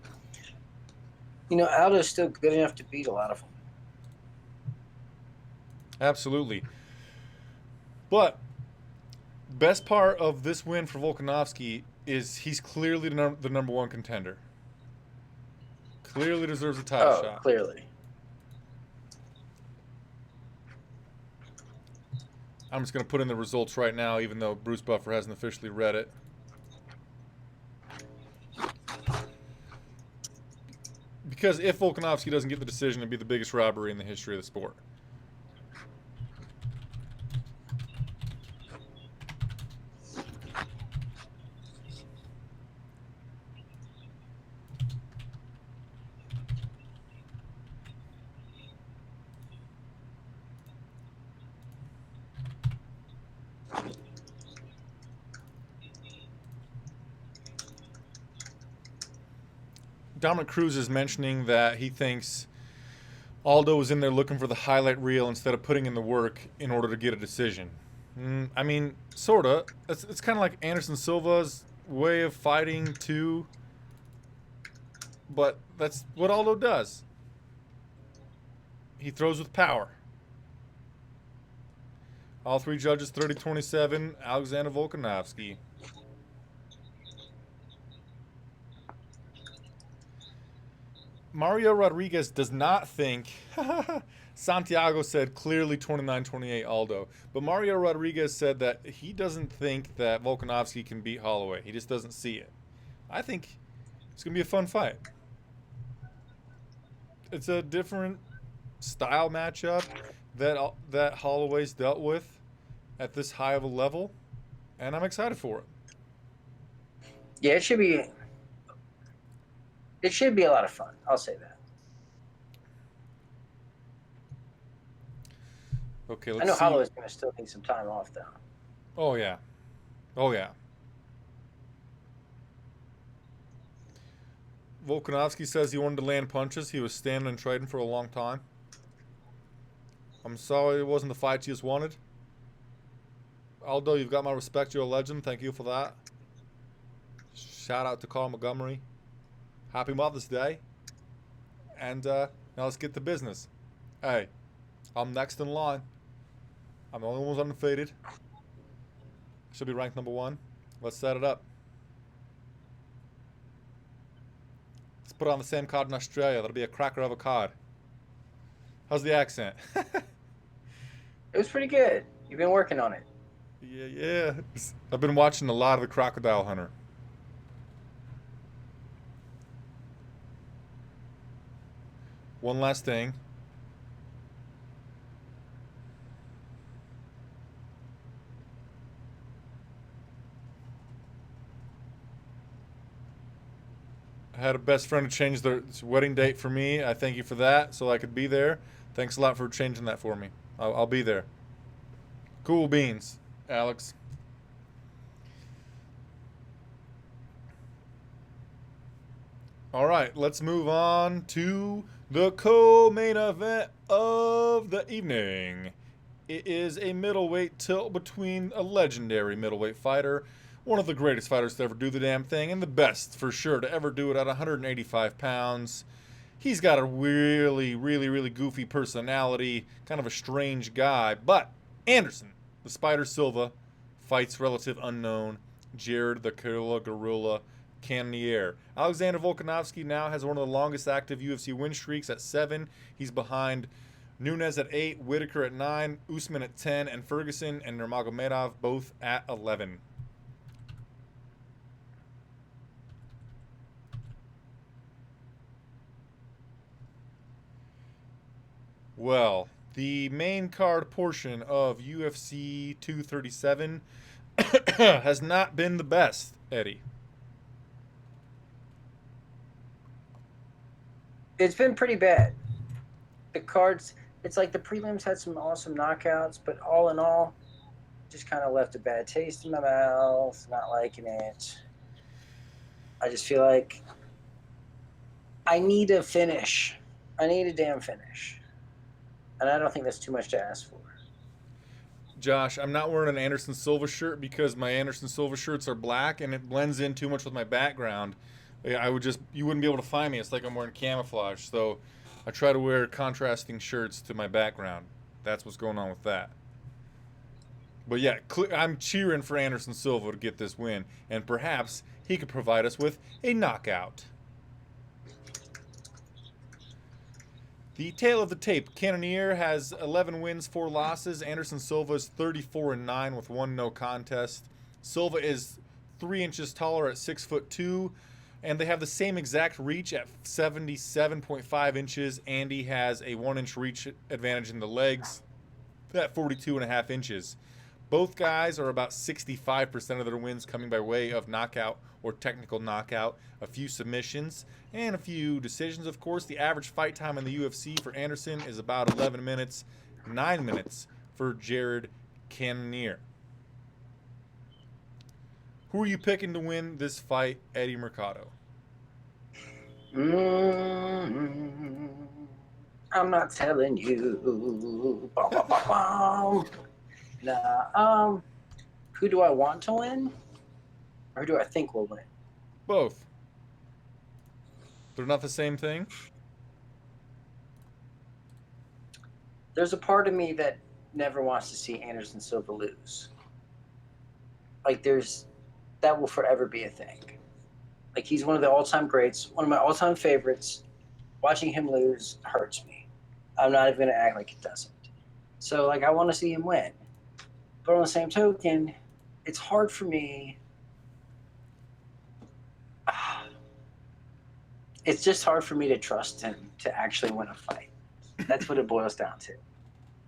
you know, Aldo's still good enough to beat a lot of them. Absolutely. But best part of this win for Volkanovski is he's clearly the number one contender. Clearly deserves a title shot. Clearly. I'm just going to put in the results right now, even though Bruce Buffer hasn't officially read it. Because if Volkanovski doesn't get the decision, it'd be the biggest robbery in the history of the sport. Dominic Cruz is mentioning that he thinks Aldo was in there looking for the highlight reel instead of putting in the work in order to get a decision. I mean, sort of. It's kind of like Anderson Silva's way of fighting too. But that's what Aldo does. He throws with power. All 3 judges, 30-27, Alexander Volkanovski. Mario Rodriguez does not think... Santiago said clearly 29-28 Aldo. But Mario Rodriguez said that he doesn't think that Volkanovski can beat Holloway. He just doesn't see it. I think it's going to be a fun fight. It's a different style matchup that Holloway's dealt with at this high of a level. And I'm excited for it. Yeah, it should be... It should be a lot of fun. I'll say that. Okay, let's I know see. Holloway's going to still need some time off, though. Oh, yeah. Oh, yeah. Volkanovski says he wanted to land punches. He was standing and trading for a long time. I'm sorry it wasn't the fight you just wanted. Aldo, you've got my respect. You're a legend. Thank you for that. Shout out to Carl Montgomery. Happy Mother's Day. And now let's get to business. Hey, I'm next in line. I'm the only one who's undefeated. Should be ranked number 1. Let's set it up. Let's put it on the same card in Australia. That'll be a cracker of a card. How's the accent? It was pretty good. You've been working on it. Yeah. I've been watching a lot of The Crocodile Hunter. One last thing. I had a best friend change their wedding date for me. I thank you for that, so I could be there. Thanks a lot for changing that for me. I'll be there. Cool beans, Alex. All right, let's move on to the co-main event of the evening. It is a middleweight tilt between a legendary middleweight fighter, one of the greatest fighters to ever do the damn thing, and the best, for sure, to ever do it at 185 pounds. He's got a really, really, really goofy personality, kind of a strange guy, but Anderson, the Spider Silva, fights relative unknown, Jared the Killer Gorilla Cannonier. Alexander Volkanovski now has one of the longest active UFC win streaks at 7. He's behind Nunes at 8, Whitaker at 9, Usman at 10, and Ferguson and Nurmagomedov both at 11. Well, the main card portion of UFC 237 has not been the best, Eddie. It's been pretty bad. The cards, it's like the prelims had some awesome knockouts, but all in all, just kind of left a bad taste in my mouth, not liking it. I just feel like I need a finish. I need a damn finish. And I don't think that's too much to ask for. Josh, I'm not wearing an Anderson Silva shirt because my Anderson Silva shirts are black and it blends in too much with my background. You wouldn't be able to find me. It's like I'm wearing camouflage. So I try to wear contrasting shirts to my background. That's what's going on with that. But yeah, I'm cheering for Anderson Silva to get this win. And perhaps he could provide us with a knockout. The tail of the tape. Cannonier has 11 wins, 4 losses. Anderson Silva is 34-9 with 1 no contest. Silva is 3 inches taller at 6'2", and they have the same exact reach at 77.5 inches. Andy has a 1-inch reach advantage in the legs at 42.5 inches. Both guys are about 65% of their wins coming by way of knockout or technical knockout, a few submissions, and a few decisions, of course. The average fight time in the UFC for Anderson is about 11 minutes, 9 minutes for Jared Cannonier. Who are you picking to win this fight, Eddie Mercado? I'm not telling you. Bah, bah, bah, bah. Nah, who do I want to win? Or who do I think will win? Both. They're not the same thing? There's a part of me that never wants to see Anderson Silva lose. Like, that will forever be a thing. Like, he's one of the all-time greats, one of my all-time favorites. Watching him lose hurts me. I'm not even going to act like it doesn't. So, like, I want to see him win. But on the same token, it's hard for me. It's just hard for me to trust him to actually win a fight. That's what it boils down to.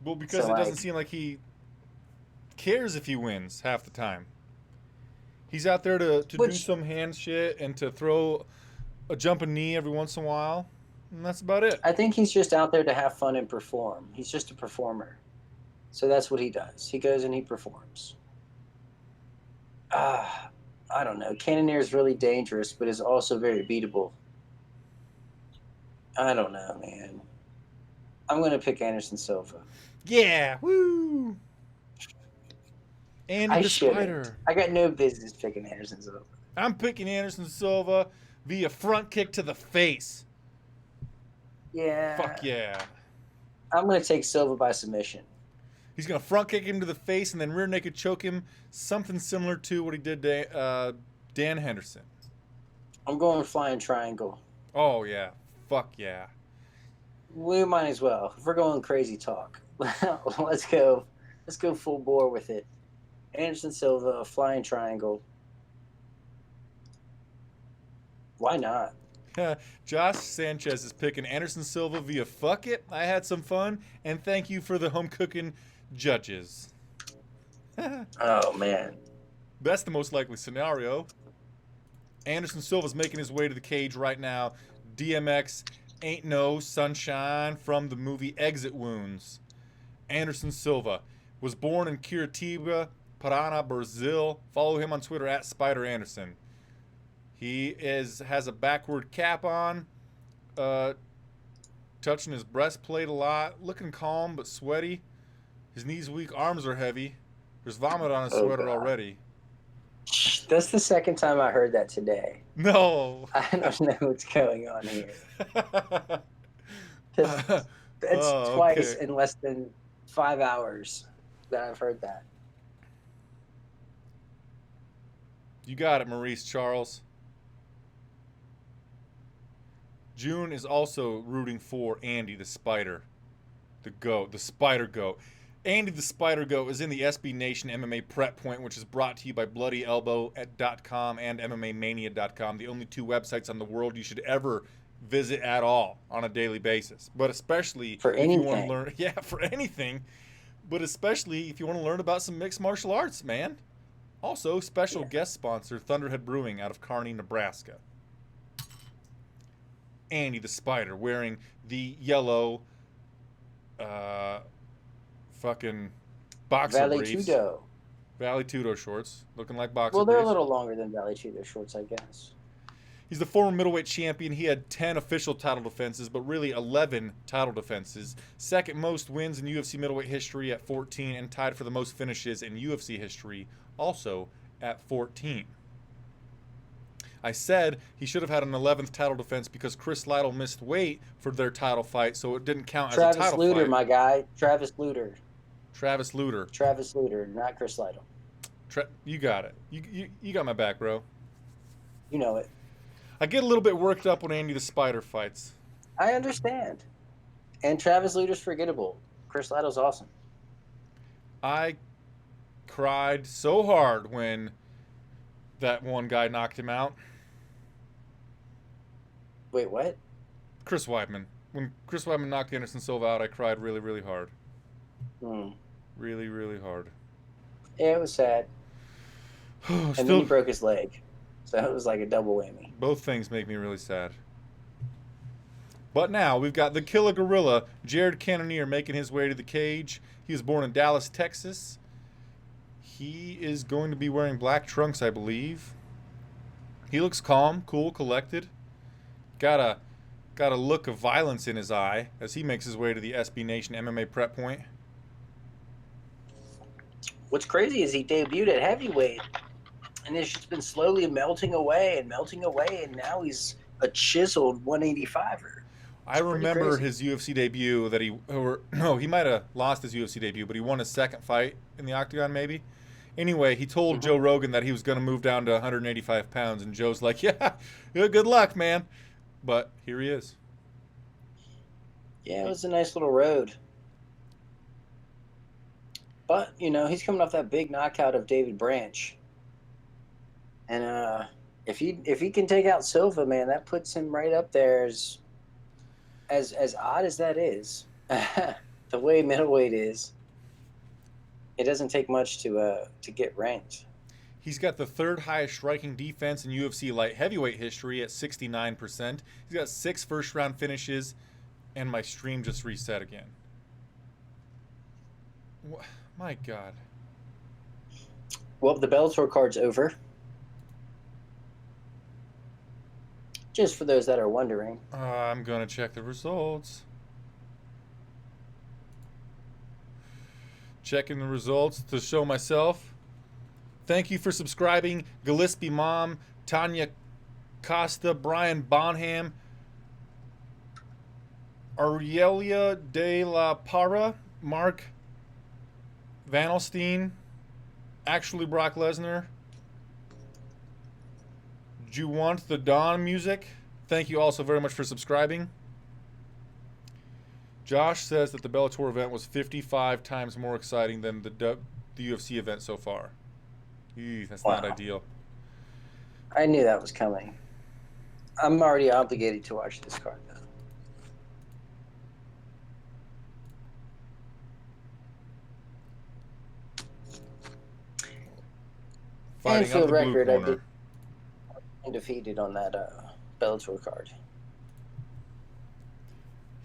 Well, because it doesn't seem like he cares if he wins half the time. He's out there to do some hand shit and to throw a jumping knee every once in a while. And that's about it. I think he's just out there to have fun and perform. He's just a performer. So that's what he does. He goes and he performs. I don't know. Cannonier is really dangerous, but is also very beatable. I don't know, man. I'm going to pick Anderson Silva. Yeah, woo! Andy the Spider. I got no business picking Anderson Silva. I'm picking Anderson Silva via front kick to the face. Yeah. Fuck yeah. I'm going to take Silva by submission. He's going to front kick him to the face and then rear naked choke him. Something similar to what he did to Dan Henderson. I'm going flying triangle. Oh, yeah. Fuck yeah. We might as well. If we're going crazy talk, let's go. Let's go full bore with it. Anderson Silva, flying triangle. Why not? Josh Sanchez is picking Anderson Silva via fuck it. I had some fun, and thank you for the home cooking judges. Oh, man. That's the most likely scenario. Anderson Silva's making his way to the cage right now. DMX Ain't no sunshine from the movie Exit Wounds. Anderson Silva was born in Curitiba, Paraná, Brazil. Follow him on Twitter at Spider Anderson. He has a backward cap on, touching his breastplate a lot, looking calm but sweaty. His knees weak, arms are heavy. There's vomit on his sweater already. That's the second time I heard that today. No. I don't know what's going on here. It's twice in less than 5 hours that I've heard that. You got it, Maurice Charles. June is also rooting for Andy the Spider. The GOAT. The Spider GOAT. Andy the Spider GOAT is in the SB Nation MMA Prep Point, which is brought to you by BloodyElbow.com and MMAmania.com, the only 2 websites on the world you should ever visit at all on a daily basis. But especially for anything. If you want to learn, yeah, for anything. But especially if you want to learn about some mixed martial arts, man. Also, special guest sponsor, Thunderhead Brewing out of Kearney, Nebraska. Andy the Spider wearing the yellow fucking boxer briefs. Valley Tudo shorts, looking like boxer briefs. Well, they're a little longer than Valley Tudo shorts, I guess. He's the former middleweight champion. He had 10 official title defenses, but really 11 title defenses. Second most wins in UFC middleweight history at 14, and tied for the most finishes in UFC history, also at 14. I said he should have had an 11th title defense because Chris Lytle missed weight for their title fight, so it didn't count as a title fight. Travis Lutter, my guy. Travis Lutter. Travis Lutter. Travis Lutter, not Chris Lytle. You got it. You got my back, bro. You know it. I get a little bit worked up when Andy the Spider fights. I understand. And Travis Lutter's forgettable. Chris Lytle's awesome. I cried so hard when that one guy knocked him out. Wait, what? Chris Weidman. When Chris Weidman knocked Anderson Silva out, I cried really, really hard. Really, really hard. Yeah, it was sad. And then he broke his leg. So it was like a double whammy. Both things make me really sad. But now we've got the Killer Gorilla, Jared Cannonier, making his way to the cage. He was born in Dallas, Texas. He is going to be wearing black trunks, I believe. He looks calm, cool, collected. Got a look of violence in his eye as he makes his way to the SB Nation MMA Prep Point. What's crazy is he debuted at heavyweight, and it's just been slowly melting away, and now he's a chiseled 185er. I remember his UFC debut that he might have lost his UFC debut, but he won his second fight in the octagon maybe. Anyway, he told Joe Rogan that he was going to move down to 185 pounds, and Joe's like, yeah, good luck, man. But here he is. Yeah, it was a nice little road. But, you know, he's coming off that big knockout of David Branch. And if he can take out Silva, man, that puts him right up there as odd as that is. The way middleweight is, it doesn't take much to get ranked. He's got the third highest striking defense in UFC light heavyweight history at 69%. He's got 6 first-round finishes, and my stream just reset again. My God. Well, the Bellator card's over. Just for those that are wondering. I'm going to check the results. Checking the results to show myself. Thank you for subscribing. Gillespie Mom, Tanya Costa, Brian Bonham, Aurelia de la Parra, Mark Vanelstein, Actually Brock Lesnar, Do You Want the Dawn Music? Thank you also very much for subscribing. Josh says that the Bellator event was 55 times more exciting than the UFC event so far. That's not ideal. I knew that was coming. I'm already obligated to watch this card, though. Fighting and for out the the blue record, I corner. did undefeated on that Bellator card.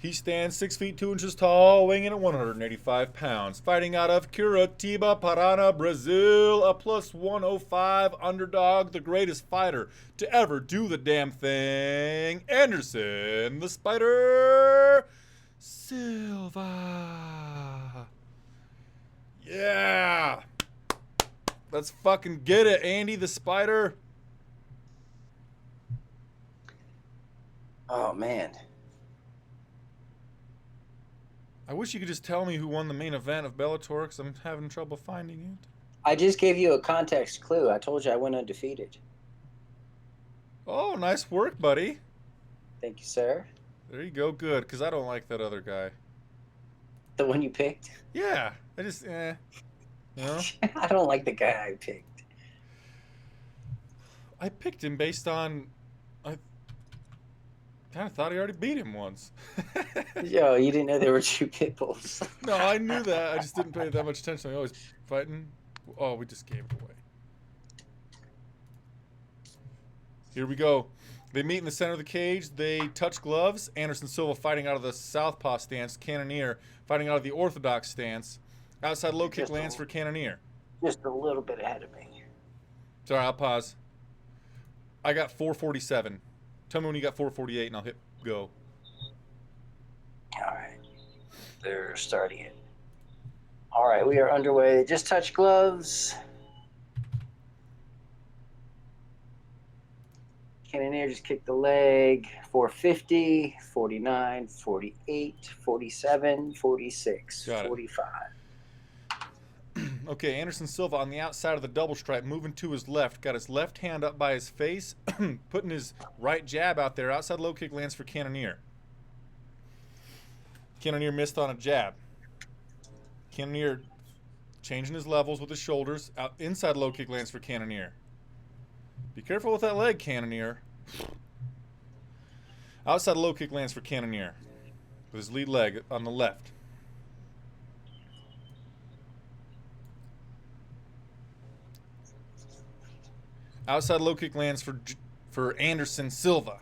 He stands 6 feet 2 inches tall, weighing in at 185 pounds. Fighting out of Curitiba, Paraná, Brazil, a plus 105 underdog, the greatest fighter to ever do the damn thing, Anderson the Spider Silva. Yeah. Let's fucking get it, Andy the Spider. Oh, man. I wish you could just tell me who won the main event of Bellator, because I'm having trouble finding it. I just gave you a context clue. I told you I went undefeated. Oh, nice work, buddy. Thank you, sir. There you go. Good, because I don't like that other guy. The one you picked? Yeah, I just, You know? I don't like the guy I picked. I picked him based on... I kind of thought he already beat him once. Yo, you didn't know there were two pit bulls. No, I knew that. I just didn't pay that much attention. I always fighting. Oh, we just gave it away. Here we go. They meet in the center of the cage. They touch gloves. Anderson Silva fighting out of the southpaw stance. Cannonier fighting out of the orthodox stance. Outside low kick lands for Cannonier. Just a little bit ahead of me. Sorry, I'll pause. I got 447. Tell me when you got 448 and I'll hit go. All right. They're starting it. All right, we are underway. Just touch gloves. Cannonier just kicked the leg. 450, 49, 48, 47, 46, Got it. 45. Okay, Anderson Silva on the outside of the double stripe, moving to his left. Got his left hand up by his face, putting his right jab out there. Outside low kick lands for Cannonier. Cannonier missed on a jab. Cannonier changing his levels with his shoulders. Out inside low kick lands for Cannonier. Be careful with that leg, Cannonier. Outside low kick lands for Cannonier with his lead leg on the left. Outside low kick lands for Anderson Silva.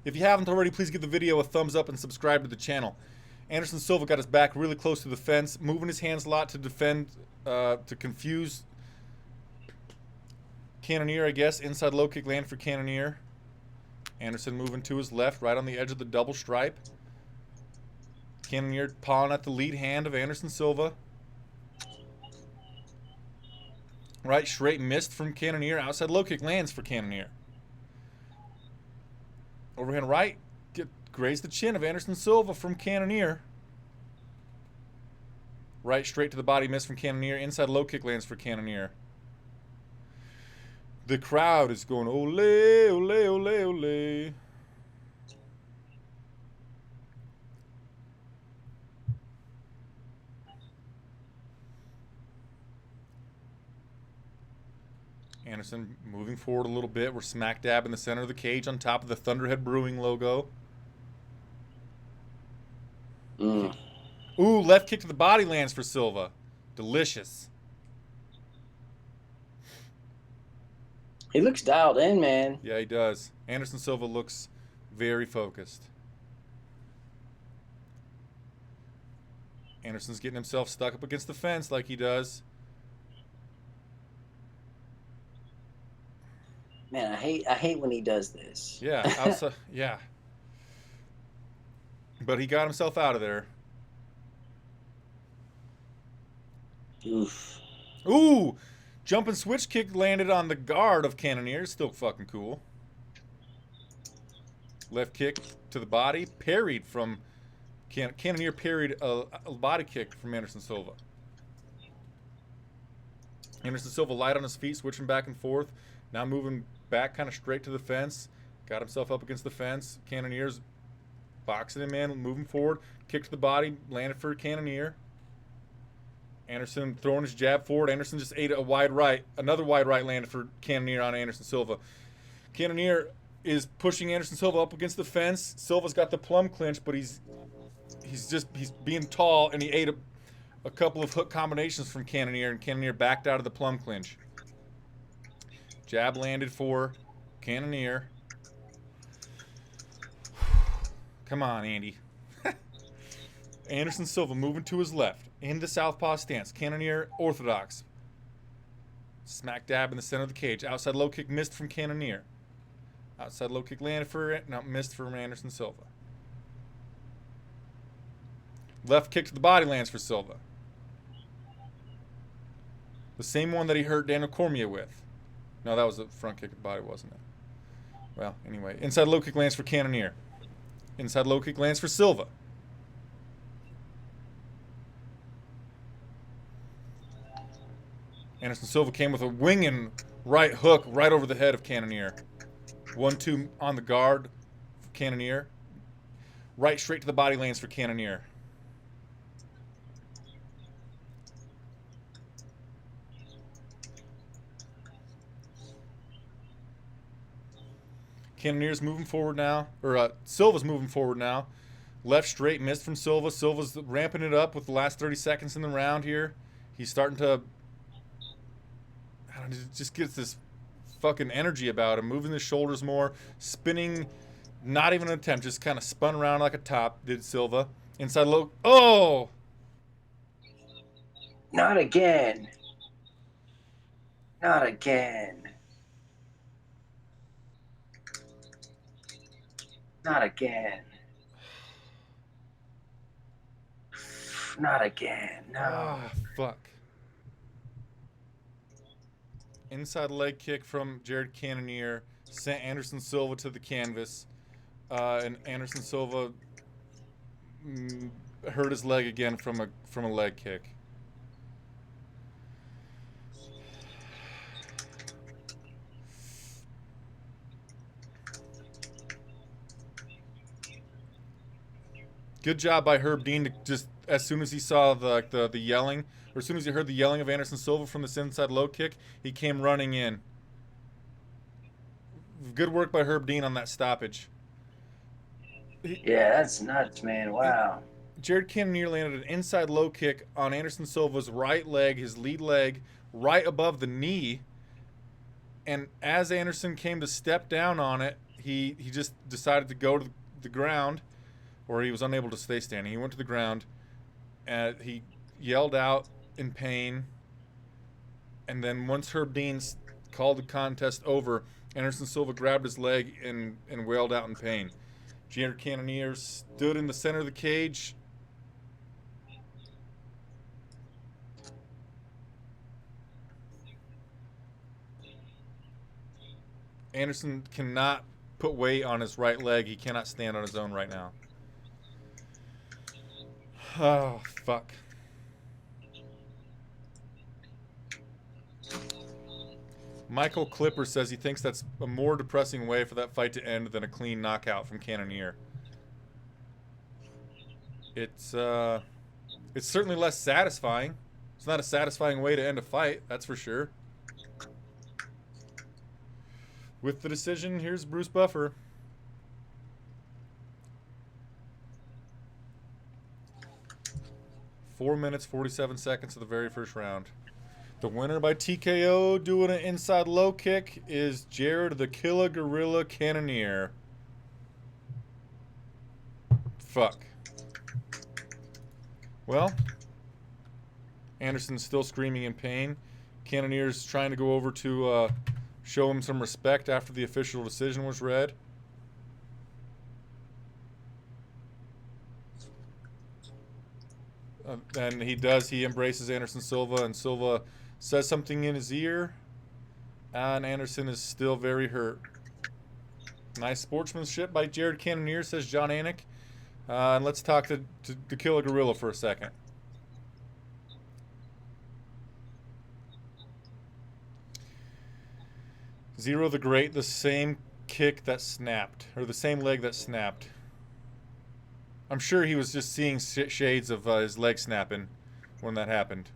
If you haven't already, please give the video a thumbs up and subscribe to the channel. Anderson Silva got his back really close to the fence, moving his hands a lot to defend, to confuse Cannonier, I guess. Inside low kick land for Cannonier. Anderson moving to his left, right on the edge of the double stripe. Cannonier pawing at the lead hand of Anderson Silva. Right straight missed from Cannonier. Outside low kick lands for Cannonier. Overhand right. Grazed the chin of Anderson Silva from Cannonier. Right straight to the body miss from Cannonier. Inside low kick lands for Cannonier. The crowd is going ole, ole, ole, ole. Anderson moving forward a little bit. We're smack dab in the center of the cage on top of the Thunderhead Brewing logo. Ooh, left kick to the body lands for Silva. Delicious. He looks dialed in, man. Yeah, he does. Anderson Silva looks very focused. Anderson's getting himself stuck up against the fence like he does. Man, I hate when he does this. Yeah, outside, yeah. But he got himself out of there. Oof. Ooh! Jumping switch kick landed on the guard of Cannonier. Still fucking cool. Left kick to the body. Parried from... Cannonier parried a body kick from Anderson Silva. Anderson Silva light on his feet, switching back and forth. Now moving back kind of straight to the fence. Got himself up against the fence. Cannonier's boxing him in, moving forward. Kick to the body, landed for Cannonier. Anderson throwing his jab forward. Anderson just ate a wide right. Another wide right landed for Cannonier on Anderson Silva. Cannonier is pushing Anderson Silva up against the fence. Silva's got the plum clinch, but he's being tall, and he ate a couple of hook combinations from Cannonier, and Cannonier backed out of the plum clinch. Jab landed for Cannonier. Come on, Andy. Anderson Silva moving to his left. In the southpaw stance. Cannonier orthodox. Smack dab in the center of the cage. Outside low kick missed from Cannonier. Outside low kick landed for, no, missed from Anderson Silva. Left kick to the body lands for Silva. The same one that he hurt Daniel Cormier with. No, that was a front kick to the body, wasn't it? Well, anyway. Inside low kick lands for Cannonier. Inside low kick lands for Silva. Anderson Silva came with a winging right hook right over the head of Cannonier. 1-2 on the guard for Cannonier. Right straight to the body lands for Cannonier. Cannonier's moving forward now. Or Silva's moving forward now. Left straight missed from Silva. Silva's ramping it up with the last 30 seconds in the round here. He's starting to... I don't know, just gets this fucking energy about him. Moving the shoulders more. Spinning. Not even an attempt. Just kind of spun around like a top, did Silva. Inside low. Oh! Not again. Not again. Not again. Not again. No. Ah, fuck. Inside leg kick from Jared Cannonier sent Anderson Silva to the canvas. And Anderson Silva hurt his leg again from a leg kick. Good job by Herb Dean to just, as soon as he saw the yelling, or as soon as he heard the yelling of Anderson Silva from this inside low kick, he came running in. Good work by Herb Dean on that stoppage. Yeah, that's nuts, man. Wow. Jared Cannonier landed an inside low kick on Anderson Silva's right leg, his lead leg, right above the knee. And as Anderson came to step down on it, he just decided to go to the ground. Or he was unable to stay standing. He went to the ground, and he yelled out in pain. And then once Herb Dean called the contest over, Anderson Silva grabbed his leg and wailed out in pain. Jared Cannonier stood in the center of the cage. Anderson cannot put weight on his right leg. He cannot stand on his own right now. Oh, fuck. Michael Clipper says he thinks that's a more depressing way for that fight to end than a clean knockout from Cannonier. It's certainly less satisfying. It's not a satisfying way to end a fight, that's for sure. With the decision, here's Bruce Buffer. Four minutes, 47 seconds of the very first round. The winner by TKO doing an inside low kick is Jared the Killer Gorilla Cannonier. Fuck. Well, Anderson's still screaming in pain. Cannonier's trying to go over to show him some respect after the official decision was read. And he does. He embraces Anderson Silva, and Silva says something in his ear. And Anderson is still very hurt. Nice sportsmanship by Jared Cannonier, says John Anik. And let's talk to Killer Gorilla for a second. Zero the Great, the same kick that snapped, or the same leg that snapped. I'm sure he was just seeing shades of his leg snapping when that happened.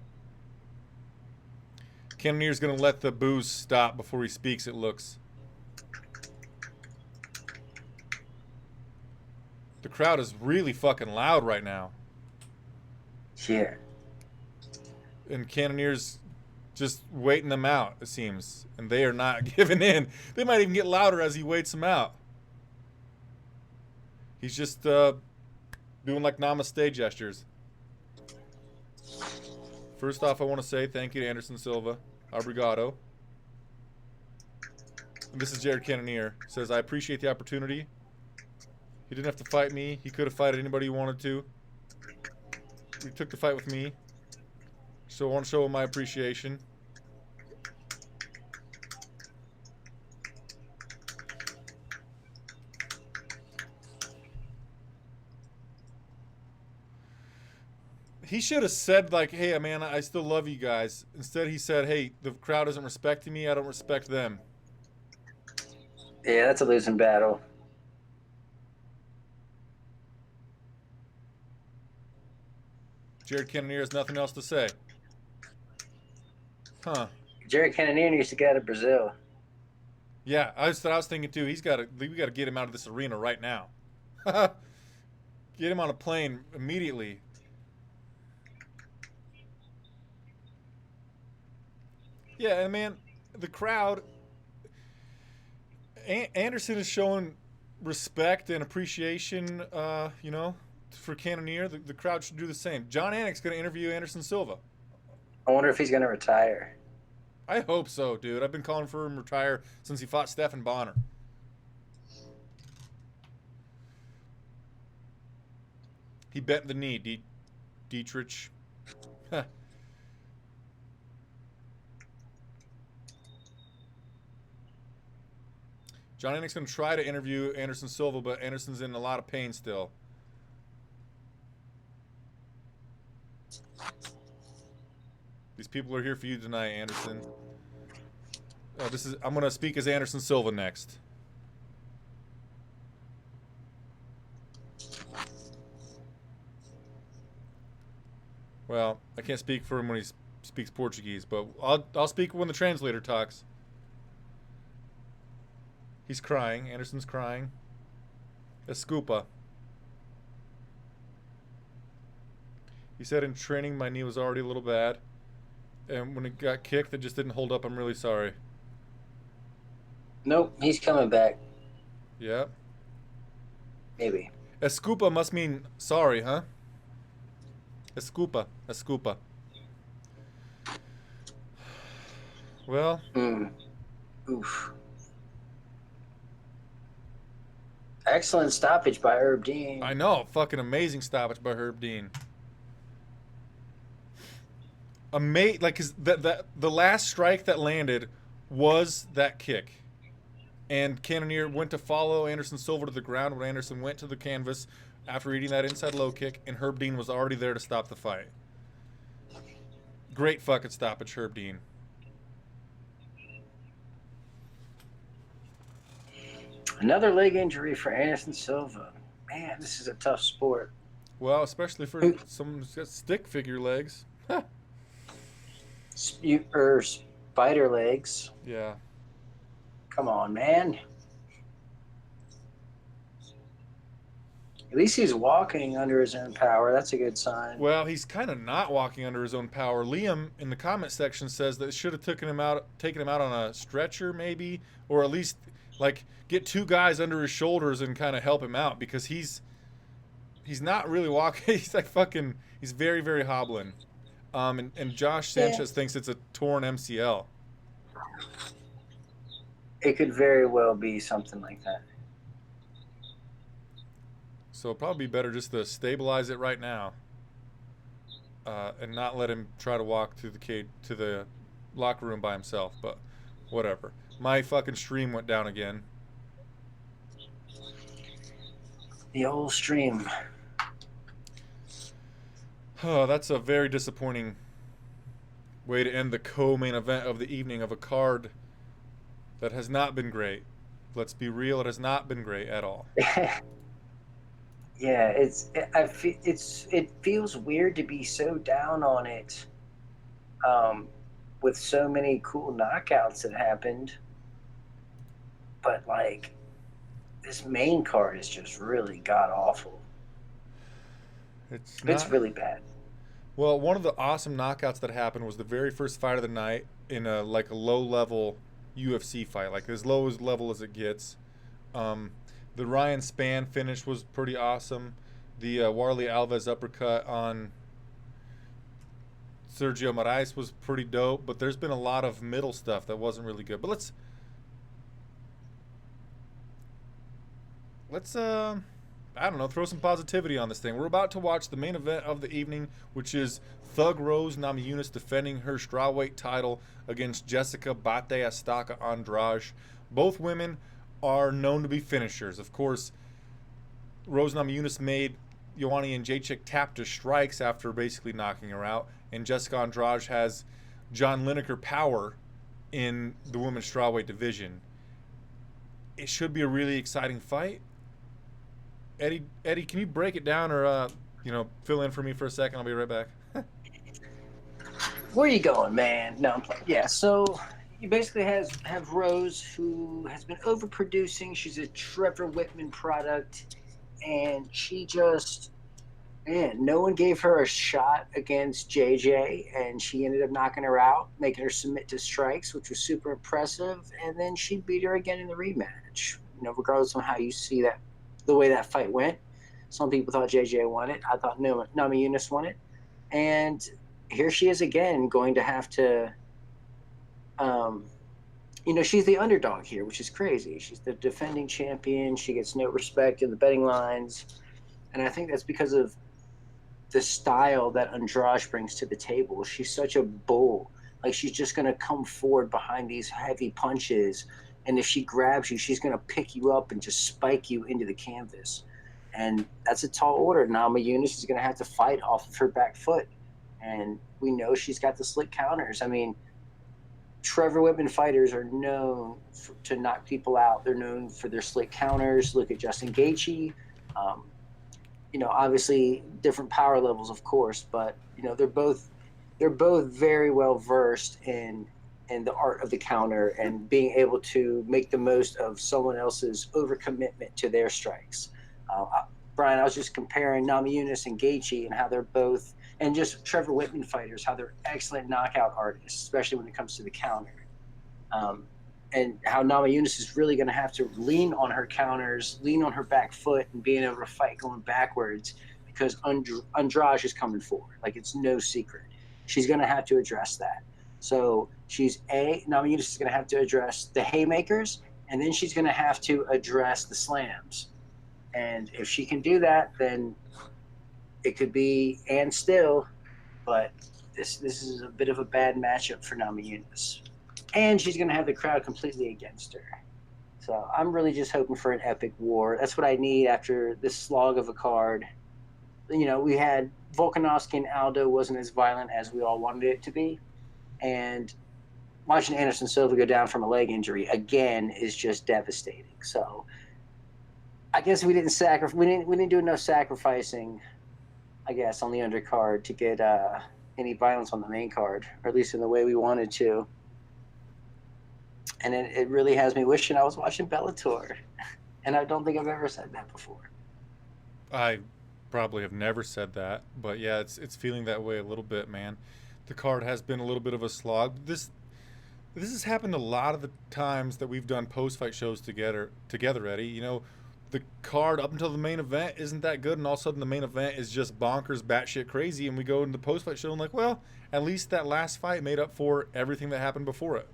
Cannonier's going to let the boos stop before he speaks, it looks. The crowd is really fucking loud right now. Yeah. And Cannonier's just waiting them out, it seems. And they are not giving in. They might even get louder as he waits them out. He's just Doing like namaste gestures. First off, I want to say thank you to Anderson Silva. Obrigado. And this is Jared Cannonier. Says, I appreciate the opportunity. He didn't have to fight me. He could have fought anybody he wanted to. He took the fight with me. So I want to show him my appreciation. He should have said, like, hey, man, I still love you guys. Instead, he said, hey, the crowd isn't respecting me. I don't respect them. Yeah, that's a losing battle. Jared Cannonier has nothing else to say. Huh. Jared Cannonier needs to get out of Brazil. Yeah, I was thinking, too. We got to get him out of this arena right now. Get him on a plane immediately. Yeah, and man, the crowd, Anderson is showing respect and appreciation, you know, for Cannonier. The crowd should do the same. John Anik's going to interview Anderson Silva. I wonder if he's going to retire. I hope so, dude. I've been calling for him to retire since he fought Stephan Bonner. He bent the knee, Dietrich. John Anik's going to try to interview Anderson Silva, but Anderson's in a lot of pain still. These people are here for you tonight, Anderson. I'm going to speak as Anderson Silva next. Well, I can't speak for him when he speaks Portuguese, but I'll speak when the translator talks. He's crying. Anderson's crying. Desculpa. He said in training my knee was already a little bad. And when it got kicked, it just didn't hold up. I'm really sorry. Nope, he's coming back. Yeah. Maybe. Desculpa must mean sorry, huh? Desculpa. Desculpa. Well. Oof. Excellent stoppage by Herb Dean. I know. Fucking amazing stoppage by Herb Dean. Like, the last strike that landed was that kick. And Cannonier went to follow Anderson Silva to the ground when Anderson went to the canvas after eating that inside low kick, and Herb Dean was already there to stop the fight. Great fucking stoppage, Herb Dean. Another leg injury for Anderson Silva. Man, this is a tough sport. Well, especially for someone who's got stick figure legs. Spider legs. Yeah. Come on, man. At least he's walking under his own power. That's a good sign. Well, he's kind of not walking under his own power. Liam in the comment section says that it should have taken him out on a stretcher, maybe, or at least like get two guys under his shoulders and kind of help him out, because he's not really walking. He's like fucking. He's very, very hobbling. And Josh Sanchez thinks it's a torn MCL. It could very well be something like that. So it'd probably be better just to stabilize it right now, and not let him try to walk to the locker room by himself. But whatever. My fucking stream went down again. The old stream. Oh, that's a very disappointing way to end the co-main event of the evening of a card that has not been great. Let's be real, it has not been great at all. Yeah, it feels weird to be so down on it, with so many cool knockouts that happened. But like, this main card is just really god awful. It's really bad. Well, one of the awesome knockouts that happened was the very first fight of the night in a low-level UFC fight, like as low level as it gets. The Ryan Spann finish was pretty awesome. The Warley Alves uppercut on Sergio Moraes was pretty dope, but there's been a lot of middle stuff that wasn't really good. But let's I don't know, throw some positivity on this thing. We're about to watch the main event of the evening, which is Thug Rose Namajunas defending her strawweight title against Jéssica Bate Estaca Andrade. Both women are known to be finishers. Of course, Rose Namajunas made Joanna Jedrzejczyk tap to strikes after basically knocking her out, and Jéssica Andrade has John Lineker power in the women's strawweight division. It should be a really exciting fight. Eddie, can you break it down or fill in for me for a second? I'll be right back. Where are you going, man? No, I'm playing. Yeah, so you basically have Rose, who has been overproducing. She's a Trevor Whitman product, and she just, man, no one gave her a shot against JJ, and she ended up knocking her out, making her submit to strikes, which was super impressive, and then she beat her again in the rematch. Regardless of how you see that, the way that fight went. Some people thought JJ won it. I thought Namajunas won it. And here she is again, going to have to, she's the underdog here, which is crazy. She's the defending champion. She gets no respect in the betting lines. And I think that's because of the style that Andrade brings to the table. She's such a bull. Like, she's just going to come forward behind these heavy punches. And if she grabs you, she's going to pick you up and just spike you into the canvas. And that's a tall order. Namajunas is going to have to fight off of her back foot. And we know she's got the slick counters. I mean, Trevor Whitman fighters are known to knock people out. They're known for their slick counters. Look at Justin Gaethje. Obviously different power levels, of course, but they're both very well versed in the art of the counter and being able to make the most of someone else's overcommitment to their strikes. Brian, I was just comparing Namajunas and Gaethje and how they're both, and just Trevor Whitman fighters, how they're excellent knockout artists, especially when it comes to the counter. And how Namajunas is really going to have to lean on her counters, lean on her back foot, and being able to fight going backwards because Andrade is coming forward. Like, it's no secret. She's going to have to address that. So Namajunas is going to have to address the haymakers, and then she's going to have to address the slams. And if she can do that, then it could be and still, but this is a bit of a bad matchup for Namajunas. And she's going to have the crowd completely against her. So I'm really just hoping for an epic war. That's what I need after this slog of a card. We had Volkanovski and Aldo wasn't as violent as we all wanted it to be. And watching Anderson Silva go down from a leg injury again is just devastating. So I guess we didn't do enough sacrificing, I guess, on the undercard to get any violence on the main card, or at least in the way we wanted to. And it really has me wishing I was watching Bellator. And I don't think I've ever said that before. I probably have never said that, but yeah, it's feeling that way a little bit, man. The card has been a little bit of a slog. This has happened a lot of the times that we've done post-fight shows together, Eddie. The card up until the main event isn't that good, and all of a sudden the main event is just bonkers, batshit crazy, and we go into the post-fight show and like, well, at least that last fight made up for everything that happened before it.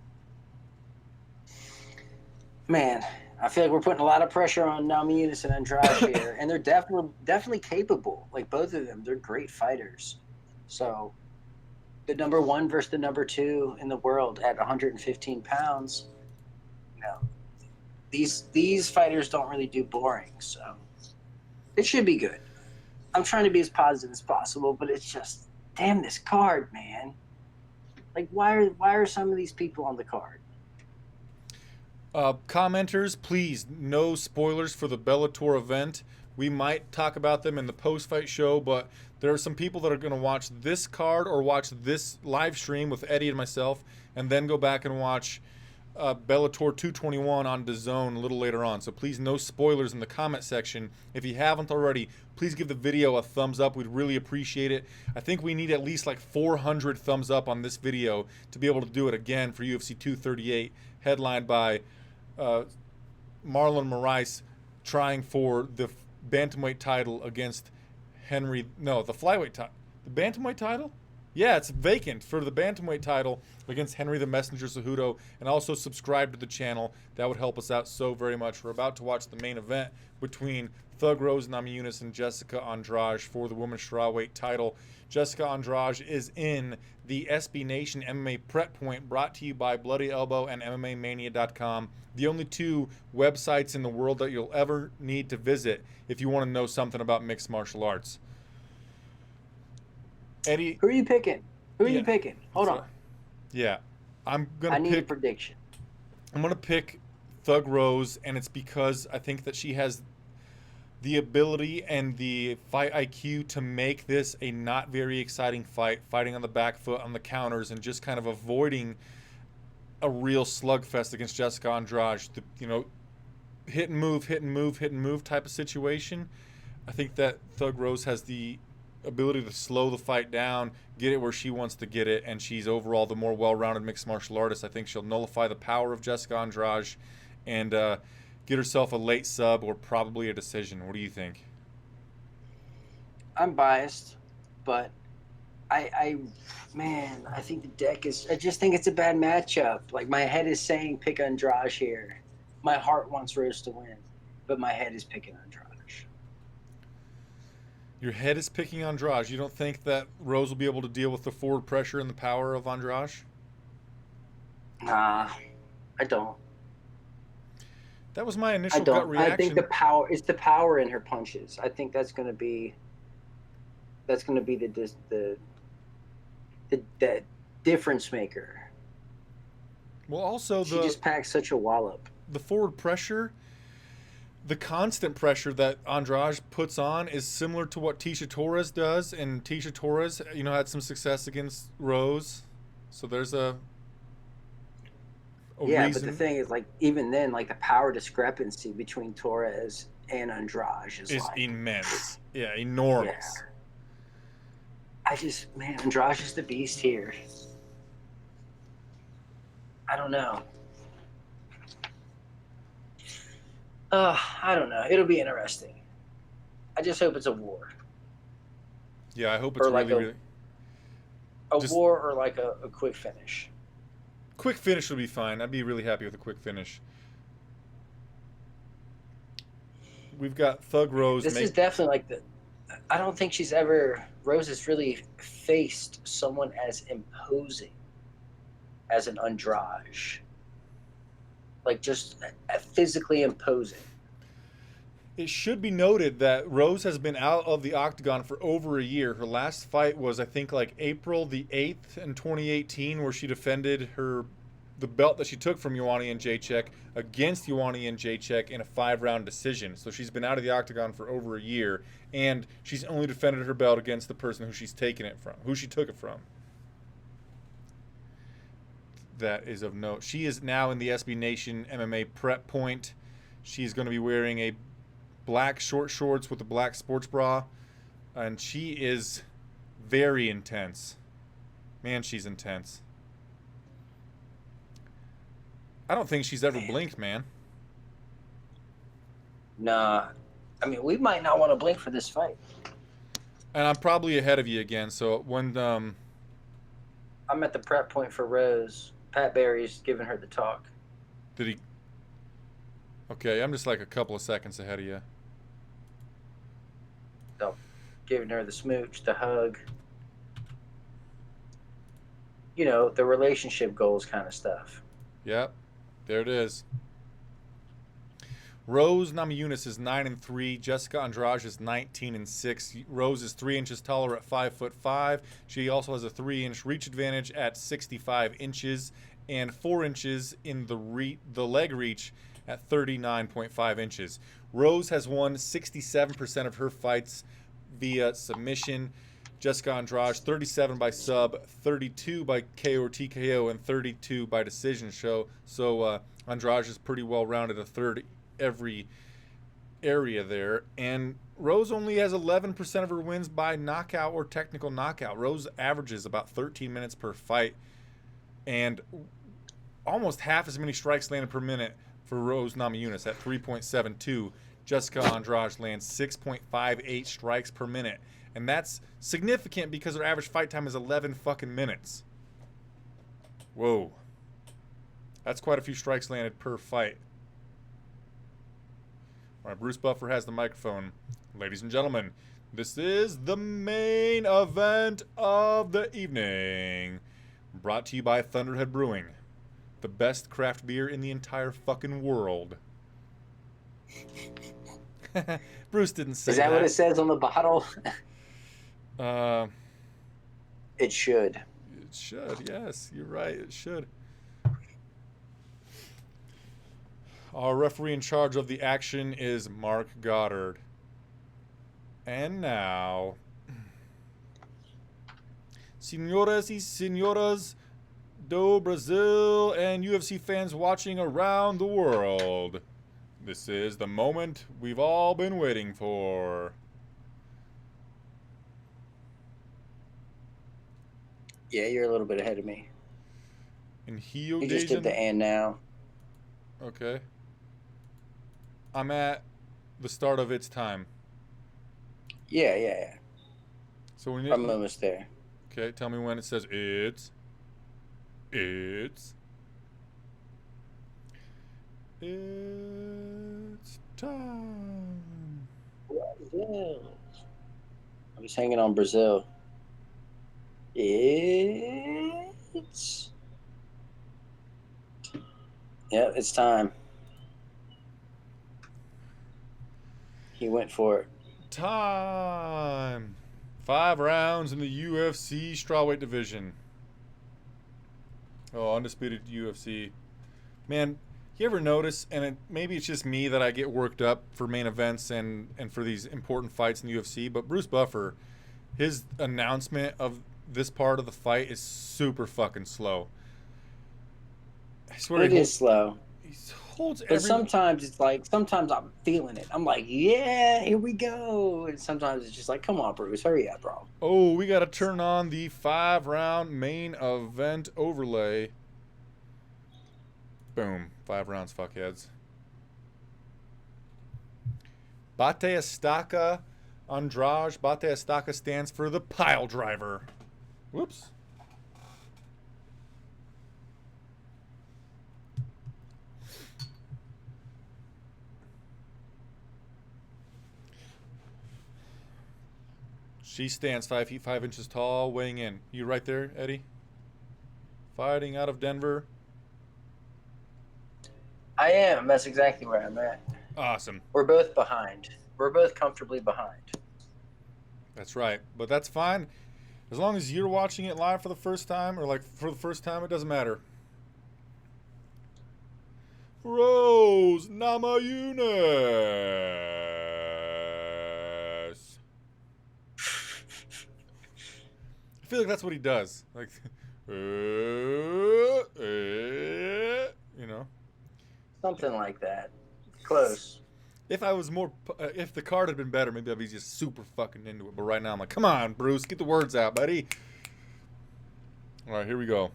Man, I feel like we're putting a lot of pressure on Namajunas and Andrade here, and they're definitely capable. Like, both of them, they're great fighters. So the number one versus the number two in the world at 115 pounds, these fighters don't really do boring, so it should be good. I'm trying to be as positive as possible, but it's just, damn, this card, man. Like, why are some of these people on the card? Commenters, please, no spoilers for the Bellator event. We might talk about them in the post-fight show, but there are some people that are going to watch this card or watch this live stream with Eddie and myself and then go back and watch Bellator 221 on DAZN a little later on. So please, no spoilers in the comment section. If you haven't already, please give the video a thumbs up. We'd really appreciate it. I think we need at least like 400 thumbs up on this video to be able to do it again for UFC 238, headlined by Marlon Moraes trying for the bantamweight title against the flyweight title. The bantamweight title? Yeah, it's vacant for the bantamweight title against Henry the Messenger Cejudo. And also subscribe to the channel. That would help us out so very much. We're about to watch the main event between Thug Rose Namajunas and Jéssica Andrade for the women's strawweight title. Jéssica Andrade is in the SB Nation MMA Prep Point, brought to you by Bloody Elbow and MMAmania.com. The only two websites in the world that you'll ever need to visit if you want to know something about mixed martial arts. Eddie, who are you picking? Who are you picking? Hold on. Yeah, I need a prediction. I'm gonna pick Thug Rose, and it's because I think that she has the ability and the fight IQ to make this a not very exciting fight, fighting on the back foot, on the counters, and just kind of avoiding a real slugfest against Jéssica Andrade. Hit and move, hit and move, hit and move type of situation. I think that Thug Rose has the ability to slow the fight down, get it where she wants to get it, and she's overall the more well-rounded mixed martial artist. I think she'll nullify the power of Jéssica Andrade and get herself a late sub or probably a decision. What do you think? I'm biased, but I think the deck is. I just think it's a bad matchup. Like, my head is saying pick Andrade here. My heart wants Rose to win, but my head is picking Andrade. Your head is picking Andrade. You don't think that Rose will be able to deal with the forward pressure and the power of Andrade? Nah, I don't. That was my initial gut reaction. I think it's the power in her punches. I think that's going to be the difference maker. Well, also she just packs such a wallop. The forward pressure, the constant pressure that Andrade puts on is similar to what Tecia Torres does, and Tecia Torres, had some success against Rose. So there's a reason. But the thing is, like, even then, like, the power discrepancy between Torres and Andrade is like, immense. Yeah, enormous. Yeah. Andrade is the beast here. I don't know. I don't know. It'll be interesting. I just hope it's a war. Yeah, I hope it's really a war or like a quick finish. Quick finish will be fine. I'd be really happy with a quick finish. We've got Thug Rose. This is definitely like I don't think Rose has really faced someone as imposing as an Andrade. Like, just physically imposing. It should be noted that Rose has been out of the octagon for over a year. Her last fight was, I think, like April the 8th in 2018, where she defended the belt that she took from Joanna Jedrzejczyk against Joanna Jedrzejczyk in a 5-round decision. So she's been out of the octagon for over a year, and she's only defended her belt against the person who she took it from. That is of note. She is now in the SB Nation MMA Prep Point. She's going to be wearing a black short shorts with a black sports bra, and she is very intense. Man, she's intense. I don't think she's ever blinked, man. Nah. I mean, we might not want to blink for this fight. And I'm probably ahead of you again, so when I'm at the prep point for Rose. Pat Barry's giving her the talk. Did he? Okay, I'm just like a couple of seconds ahead of you. So, giving her the smooch, the hug. The relationship goals kind of stuff. Yep, there it is. Rose Namajunas is 9-3. Jéssica Andrade is 19-6. Rose is 3 inches taller at 5'5". She also has a 3-inch reach advantage at 65 inches and 4 inches in the leg reach at 39.5 inches. Rose has won 67% of her fights via submission. Jéssica Andrade, 37 by sub, 32 by KO or TKO, and 32 by decision. So Andrade is pretty well rounded, a third every area there. And Rose only has 11% of her wins by knockout or technical knockout. Rose averages about 13 minutes per fight and almost half as many strikes landed per minute for Rose Namajunas at 3.72. Jéssica Andrade lands 6.58 strikes per minute. And that's significant because her average fight time is 11 fucking minutes. Whoa. That's quite a few strikes landed per fight. All right, Bruce Buffer has the microphone. Ladies and gentlemen, this is the main event of the evening. Brought to you by Thunderhead Brewing. The best craft beer in the entire fucking world. Bruce didn't say that. Is that what it says on the bottle? It should. It should, yes. You're right, it should. Our referee in charge of the action is Mark Goddard. And now, Senhoras y Senhoras do Brazil and UFC fans watching around the world, this is the moment we've all been waiting for. Yeah, you're a little bit ahead of me. In Rio You de just did the Janeiro. and now. Okay. I'm at the start of its time. Yeah. So when I'm almost there. Okay, tell me when it says it's time. Brazil. I was hanging on Brazil. It's time. He went for it. Time. 5 rounds in the UFC strawweight division. Oh, undisputed UFC. Man, you ever notice, and maybe it's just me that I get worked up for main events and for these important fights in the UFC, but Bruce Buffer, his announcement of this part of the fight is super fucking slow. I swear It is slow. He holds But sometimes it's like, sometimes I'm feeling it. I'm like, yeah, here we go. And sometimes it's just like, come on, Bruce, hurry up, bro. Oh, we got to turn on the 5-round main event overlay. Boom. 5 rounds, fuckheads. Bate Estaca, Andrade. Bate Estaca stands for the pile driver. Whoops. She stands 5 feet 5 inches tall, weighing in. You right there, Eddie? Fighting out of Denver. I am. That's exactly where I'm at. Awesome. We're both behind. We're both comfortably behind. That's right. But that's fine. As long as you're watching it live for the first time, or like for the first time, it doesn't matter. Rose Namajunas. I feel like that's what he does. Like, you know. Something like that. Close. If I was more, if the card had been better, maybe I'd be just super fucking into it. But right now, I'm like, come on, Bruce, get the words out, buddy. All right, here we go.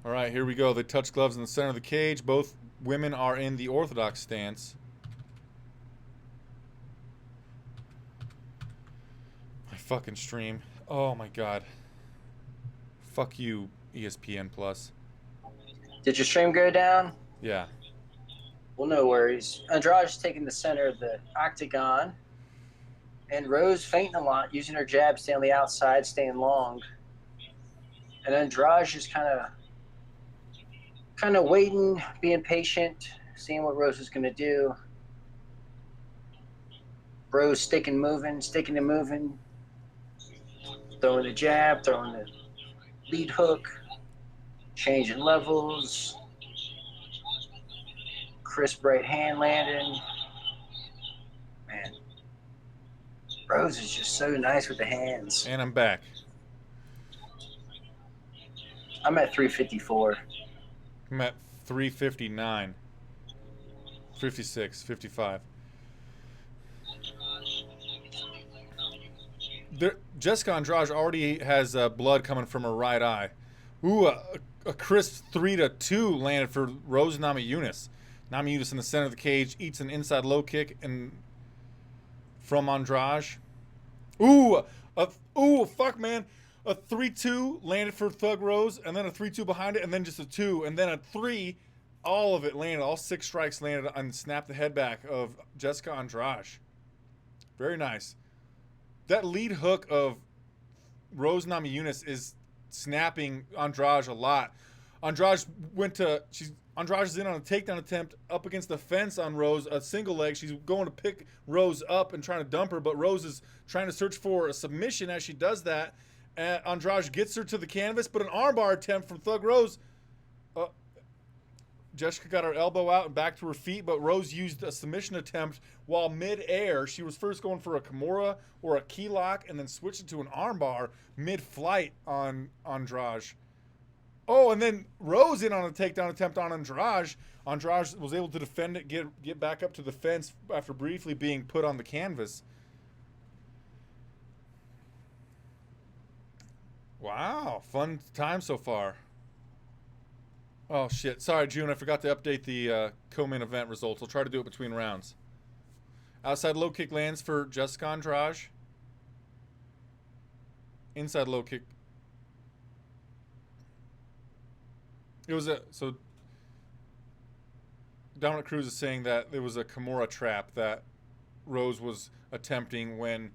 All right, here we go. They touch gloves in the center of the cage. Both women are in the orthodox stance. My fucking stream. Oh my god. Fuck you, ESPN Plus. Did your stream go down? Yeah. Well, no worries. Andrade's taking the center of the octagon. And Rose fainting a lot, using her jab, staying on the outside, staying long. And Andrade is kind of waiting, being patient, seeing what Rose is going to do. Rose sticking and moving, throwing the jab, throwing the lead hook, changing levels, crisp right hand landing. Man, Rose is just so nice with the hands. And I'm back. I'm at 354. I'm at 359. 56, 55. Jéssica Andrade already has blood coming from her right eye. Ooh, a crisp 3-2 landed for Rose Namajunas. Namajunas in the center of the cage eats an inside low kick and from Andrade. Ooh, fuck, man. A 3-2 landed for Thug Rose, and then a 3-2 behind it, and then just a 2, and then a 3. All of it landed. All 6 strikes landed and snapped the head back of Jéssica Andrade. Very nice. That lead hook of Rose Namajunas is snapping Andrade a lot. Andrade is in on a takedown attempt up against the fence on Rose, a single leg. She's going to pick Rose up and trying to dump her, but Rose is trying to search for a submission as she does that. And Andrade gets her to the canvas, but an armbar attempt from Thug Rose. Jéssica got her elbow out and back to her feet, but Rose used a submission attempt while mid-air. She was first going for a Kimura or a key lock and then switched it to an armbar mid-flight on Andrade. Oh, and then Rose in on a takedown attempt on Andrade. Andrade was able to defend it, get back up to the fence after briefly being put on the canvas. Wow, fun time so far. Oh, shit. Sorry, June. I forgot to update the co-main event results. I'll try to do it between rounds. Outside low kick lands for Jéssica Andrade. Inside low kick. It was so Dominic Cruz is saying that there was a Kimura trap that Rose was attempting when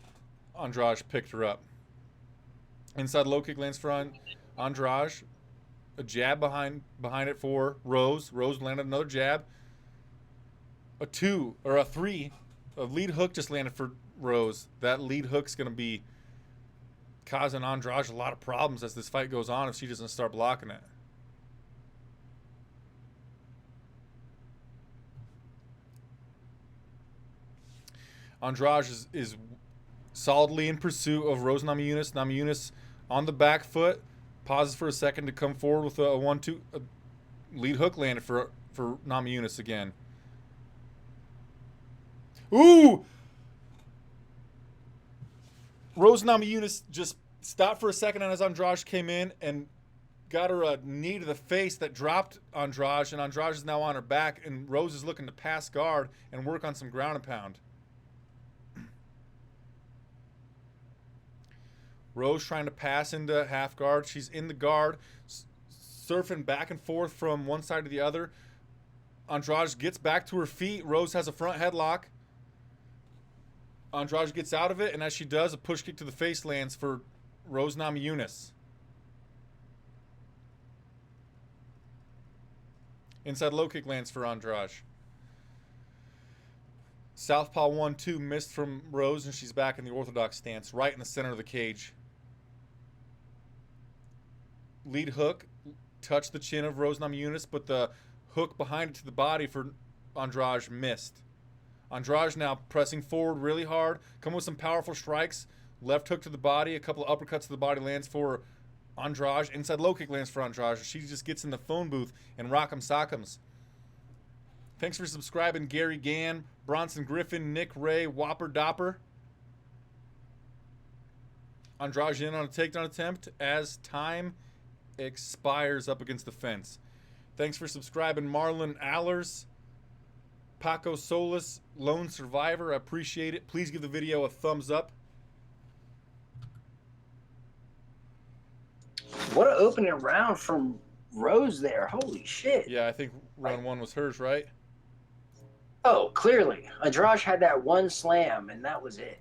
Andrade picked her up. Inside low kick lands for Andrade. A jab behind it for Rose. Rose landed another jab. A 2 or a 3. A lead hook just landed for Rose. That lead hook's going to be causing Andrade a lot of problems as this fight goes on if she doesn't start blocking it. Andrade is solidly in pursuit of Rose Namajunas. Namajunas on the back foot. Pauses for a second to come forward with a 1-2. A lead hook landed for Namajunas again. Ooh! Rose Namajunas just stopped for a second as Andrade came in and got her a knee to the face that dropped Andrade, and Andrade is now on her back, and Rose is looking to pass guard and work on some ground and pound. Rose trying to pass into half guard. She's in the guard, surfing back and forth from one side to the other. Andrade gets back to her feet. Rose has a front headlock. Andrade gets out of it, and as she does, a push kick to the face lands for Rose Namajunas. Inside low kick lands for Andrade. Southpaw 1-2 missed from Rose, and she's back in the orthodox stance, right in the center of the cage. Lead hook touched the chin of Rose Namajunas, but the hook behind it to the body for Andrade missed. Andrade now pressing forward really hard, coming with some powerful strikes. Left hook to the body, a couple of uppercuts to the body lands for Andrade. Inside low kick lands for Andrade. She just gets in the phone booth and rock'em sock'ems. Thanks for subscribing, Gary Gann, Bronson Griffin, Nick Ray, Whopper Dopper. Andrade in on a takedown attempt as time expires up against the fence. Thanks for subscribing, Marlon Allers, Paco Solis, Lone Survivor. I appreciate it. Please give the video a thumbs up. What an opening round from Rose there. Holy shit. Yeah, I think round 1 was hers, right? Oh, clearly. Andrade had that one slam, and that was it.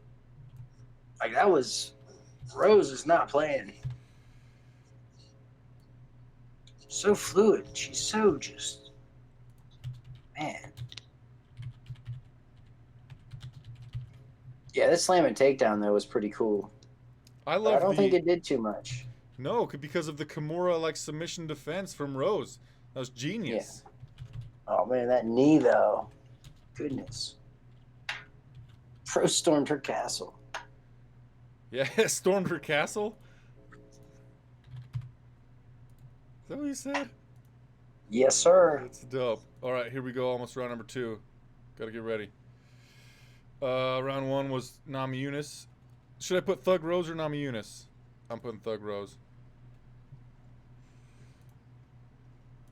Like, that was... Rose is not playing. So fluid. She's so just... Man. Yeah, this slam and takedown, though, was pretty cool. I don't think it did too much. No, because of the Kimura submission defense from Rose. That was genius. Yeah. Oh, man, that knee, though. Goodness. Rose stormed her castle. Yeah, stormed her castle? Is that what you said? Yes, sir. That's dope. All right, here we go. Almost round number 2. Got to get ready. Round 1 was Namajunas. Should I put Thug Rose or Namajunas? I'm putting Thug Rose.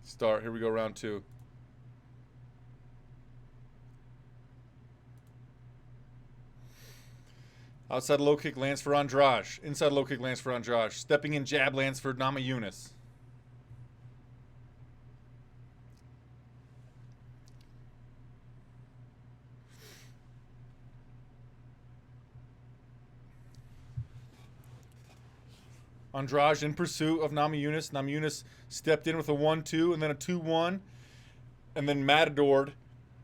Start. Here we go, round 2. Outside low kick lands for Andrade. Inside low kick lands for Andrade. Stepping in jab lands for Namajunas. Andrade in pursuit of Namajunas. Namajunas stepped in with a 1-2 and then a 2-1. And then Matador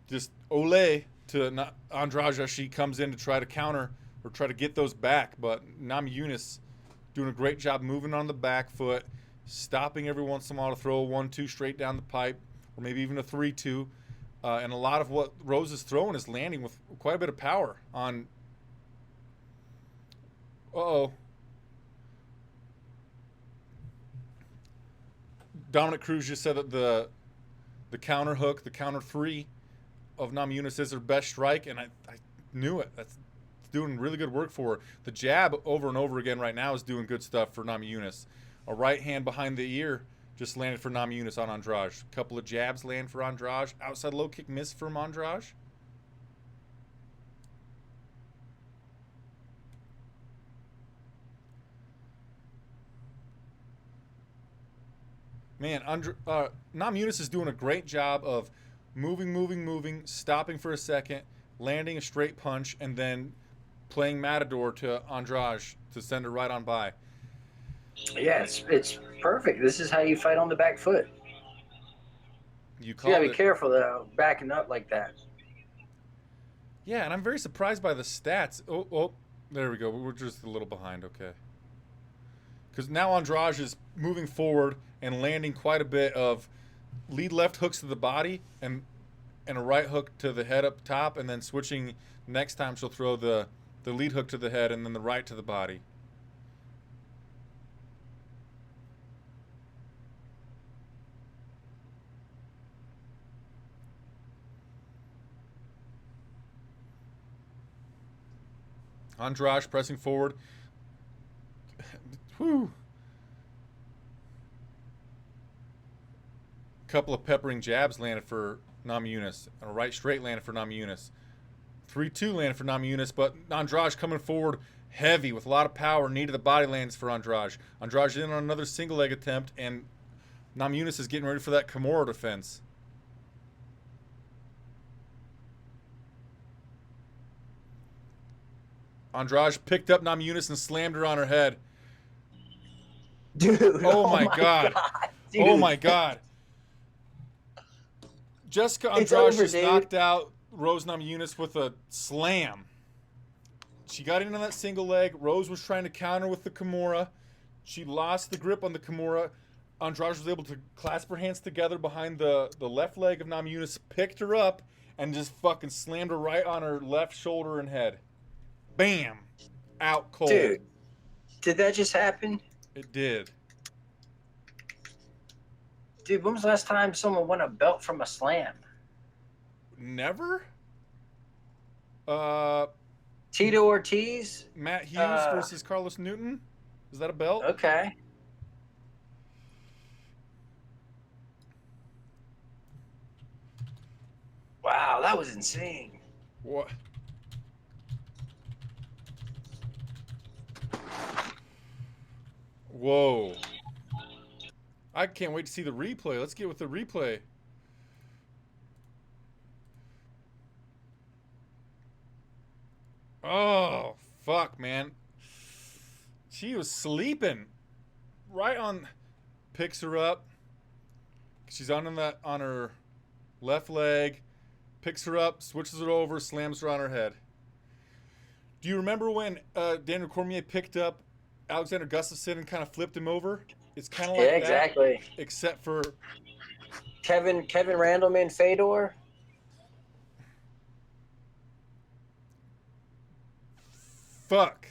just ole to Andrade as she comes in to try to counter or try to get those back. But Namajunas doing a great job moving on the back foot, stopping every once in a while to throw a 1-2 straight down the pipe, or maybe even a 3-2. And a lot of what Rose is throwing is landing with quite a bit of power on... Uh-oh. Dominic Cruz just said that the counter hook, the counter 3 of Namajunas is her best strike, and I knew it. That's doing really good work for her. The jab over and over again right now is doing good stuff for Namajunas. A right hand behind the ear just landed for Namajunas on Andrade. A couple of jabs land for Andrade. Outside low kick miss from Andrade. Man, Namajunas is doing a great job of moving, stopping for a second, landing a straight punch, and then playing Matador to Andrade to send her right on by. Yeah, it's perfect. This is how you fight on the back foot. You gotta be careful though, backing up like that. Yeah, and I'm very surprised by the stats. Oh, there we go. We're just a little behind. Okay. Because now Andrade is moving forward and landing quite a bit of lead left hooks to the body and a right hook to the head up top, and then switching next time she'll throw the lead hook to the head and then the right to the body. Andrade pressing forward. Whew. Couple of peppering jabs landed for Namajunas. A right straight landed for Namajunas. 3-2 landed for Namajunas, but Andrade coming forward heavy with a lot of power. Knee to the body lands for Andrade. Andrade in on another single leg attempt, and Namajunas is getting ready for that Kimura defense. Andrade picked up Namajunas and slammed her on her head. Dude, oh my god. Dude. Oh my god. Jéssica Andrade just knocked out Rose Namajunas with a slam. She got into that single leg. Rose was trying to counter with the Kimura. She lost the grip on the Kimura. Andrade was able to clasp her hands together behind the left leg of Namajunas, picked her up, and just fucking slammed her right on her left shoulder and head. Bam! Out cold. Dude, did that just happen? It did. Dude, when was the last time someone won a belt from a slam? Never? Tito Ortiz? Matt Hughes versus Carlos Newton? Is that a belt? Okay. Wow, that was insane. What? Whoa. I can't wait to see the replay. Let's get with the replay. Oh, fuck, man. She was sleeping. Right on. Picks her up. She's on her left leg. Picks her up, switches it over, slams her on her head. Do you remember when Daniel Cormier picked up Alexander Gustafsson and kind of flipped him over? It's kind of like that, exactly. Except for Kevin Randleman Fedor. Fuck.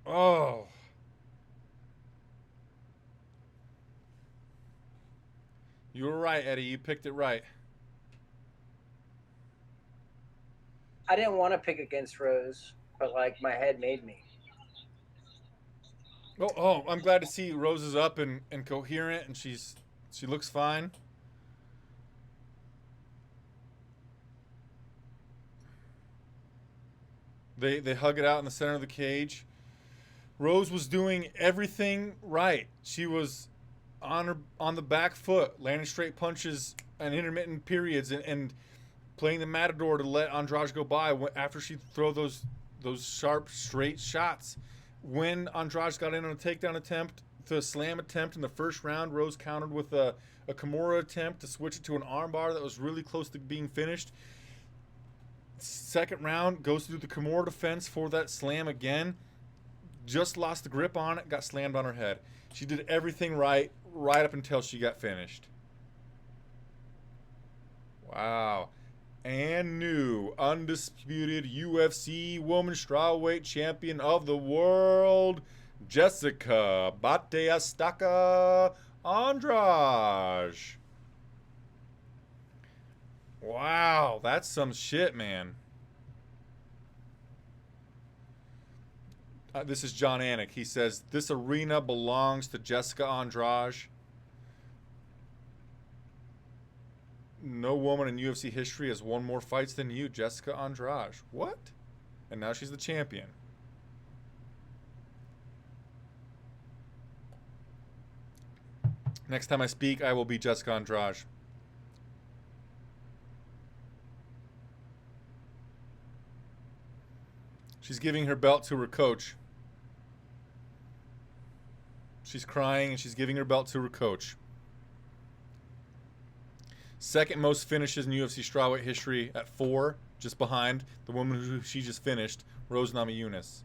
Oh. You were right, Eddie. You picked it right. I didn't want to pick against Rose, but like my head made me. Oh, I'm glad to see Rose is up and coherent, and she looks fine. They hug it out in the center of the cage. Rose was doing everything right. She was on the back foot, landing straight punches and intermittent periods, and playing the matador to let Andrade go by after she throw those sharp straight shots. When Andrade got in on a takedown attempt, the slam attempt in the first round, Rose countered with a Kimura attempt to switch it to an armbar that was really close to being finished. Second round, goes through the Kimura defense for that slam again. Just lost the grip on it, got slammed on her head. She did everything right up until she got finished. Wow. And new undisputed UFC Women's Strawweight Champion of the World, Jéssica Bate Estaca Andrade. Wow, that's some shit, man. This is John Anik. He says, this arena belongs to Jéssica Andrade. No woman in UFC history has won more fights than you, Jéssica Andrade. What? And now she's the champion. Next time I speak, I will be Jéssica Andrade. She's giving her belt to her coach. She's crying and she's giving her belt to her coach. Second most finishes in UFC strawweight history at 4, just behind the woman who she just finished, Rose Namajunas.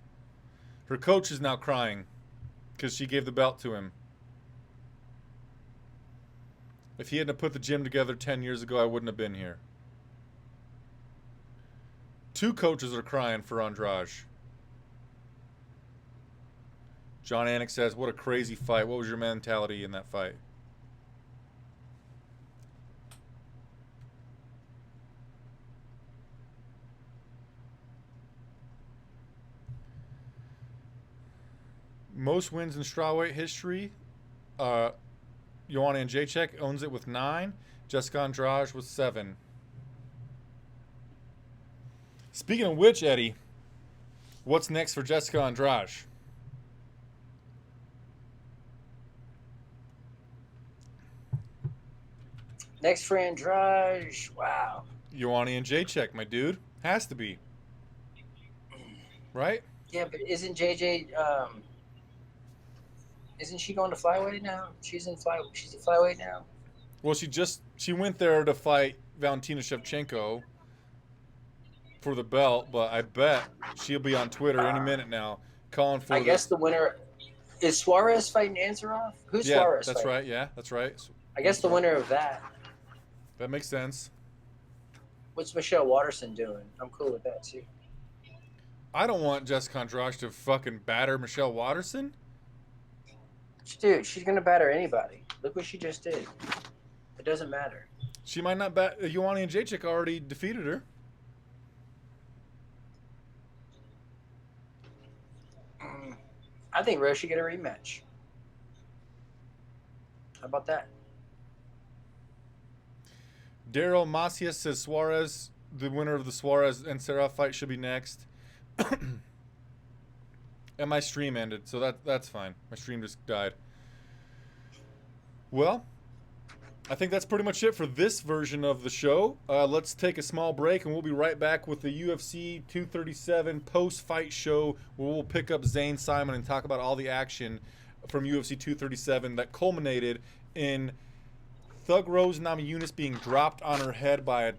Her coach is now crying because she gave the belt to him. If he hadn't put the gym together 10 years ago, I wouldn't have been here. 2 coaches are crying for Andrade. John Anik says, what a crazy fight. What was your mentality in that fight? Most wins in strawweight history. Joanna Jedrzejczyk owns it with 9. Jéssica Andrade with 7. Speaking of which, Eddie, what's next for Jéssica Andrade? Next for Andrade, wow. Joanna Jedrzejczyk, my dude. Has to be. Right? Yeah, but isn't JJ, isn't she going to flyweight now? She's a flyweight now. Well, she went there to fight Valentina Shevchenko for the belt, but I bet she'll be on Twitter any minute now calling for. I guess the winner is Suarez fighting Ansaroff. Who's Suarez? That's fighting? right. Yeah, that's right. I guess the winner of that. That makes sense. What's Michelle Waterson doing? I'm cool with that too. I don't want Jéssica Andrade to fucking batter Michelle Waterson. Dude, she's gonna batter anybody. Look what she just did. It doesn't matter. She might not bat. Joanna Jedrzejczyk already defeated her. I think Rose should get a rematch. How about that? Daryl Macias says Suarez, the winner of the Suarez and Serra fight, should be next. And my stream ended, so that's fine. My stream just died. Well, I think that's pretty much it for this version of the show. Let's take a small break, and we'll be right back with the UFC 237 post-fight show, where we'll pick up Zane Simon and talk about all the action from UFC 237 that culminated in Thug Rose Namajunas being dropped on her head by a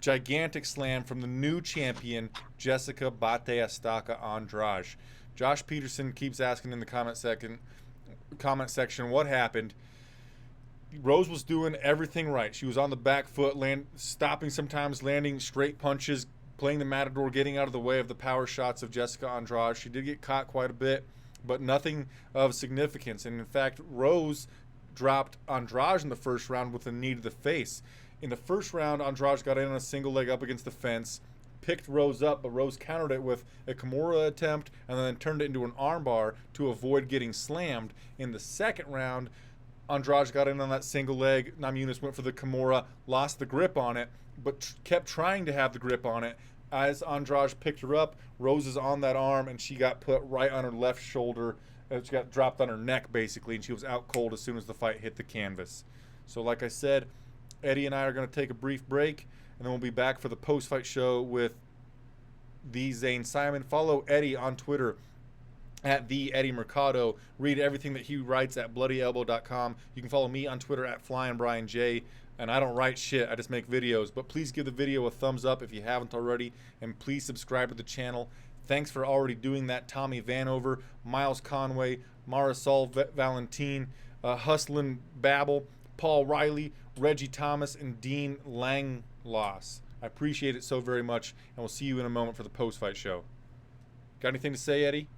gigantic slam from the new champion, Jéssica Bate Estaca Andrade. Josh Peterson keeps asking in the comment section what happened. Rose was doing everything right. She was on the back foot, stopping sometimes, landing straight punches, playing the matador, getting out of the way of the power shots of Jéssica Andrade. She did get caught quite a bit, but nothing of significance. And in fact, Rose dropped Andrade in the first round with a knee to the face. In the first round, Andrade got in on a single leg up against the fence, picked Rose up, but Rose countered it with a Kimura attempt and then turned it into an armbar to avoid getting slammed. In the second round, Andrade got in on that single leg. Namajunas went for the Kimura, lost the grip on it, but kept trying to have the grip on it. As Andrade picked her up, Rose is on that arm, and she got put right on her left shoulder. She got dropped on her neck, basically, and she was out cold as soon as the fight hit the canvas. So like I said, Eddie and I are going to take a brief break, and then we'll be back for the post-fight show with the Zane Simon. Follow Eddie on Twitter at the Eddie Mercado. Read everything that he writes at bloodyelbow.com. You can follow me on Twitter at FlyingBrianJ. And I don't write shit, I just make videos. But please give the video a thumbs up if you haven't already, and please subscribe to the channel. Thanks for already doing that, Tommy Vanover, Miles Conway, Marisol Valentin, Hustlin Babel, Paul Riley, Reggie Thomas, and Dean Langloss. I appreciate it so very much, and we'll see you in a moment for the post-fight show. Got anything to say, Eddie?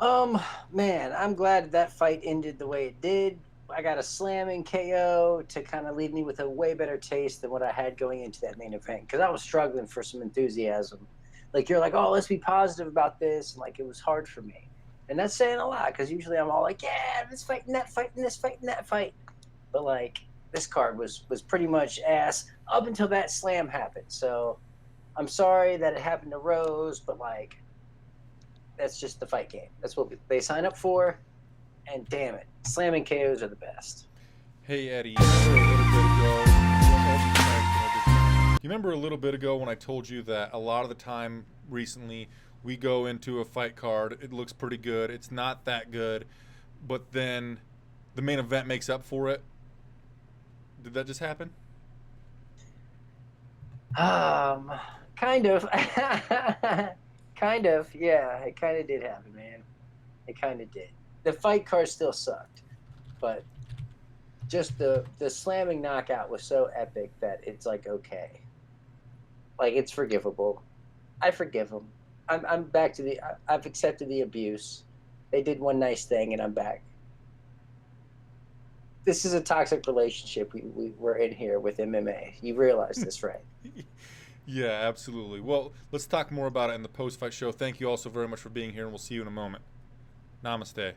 Man, I'm glad that fight ended the way it did. I got a slamming KO to kind of leave me with a way better taste than what I had going into that main event, because I was struggling for some enthusiasm. Like, you're like, oh, let's be positive about this, and like, it was hard for me. And that's saying a lot, because usually I'm all like, yeah, this fight and that fight and this fight and that fight. But like, this card was pretty much ass up until that slam happened. So I'm sorry that it happened to Rose, but like, that's just the fight game. That's what they sign up for. And damn it, slamming KOs are the best. Hey, Eddie, you remember a little bit ago when I told you that a lot of the time recently we go into a fight card, it looks pretty good, it's not that good, but then the main event makes up for it? Did that just happen? Kind of. Kind of, yeah, it kind of did happen, man. It kind of did. The fight card still sucked, but just the slamming knockout was so epic that it's like, okay, like, it's forgivable. I forgive them. I'm back to I've accepted the abuse. They did one nice thing and I'm back. This is a toxic relationship we're in here with MMA. You realize this, right? Yeah, absolutely. Well, let's talk more about it in the post-fight show. Thank you all so very much for being here, and we'll see you in a moment. Namaste.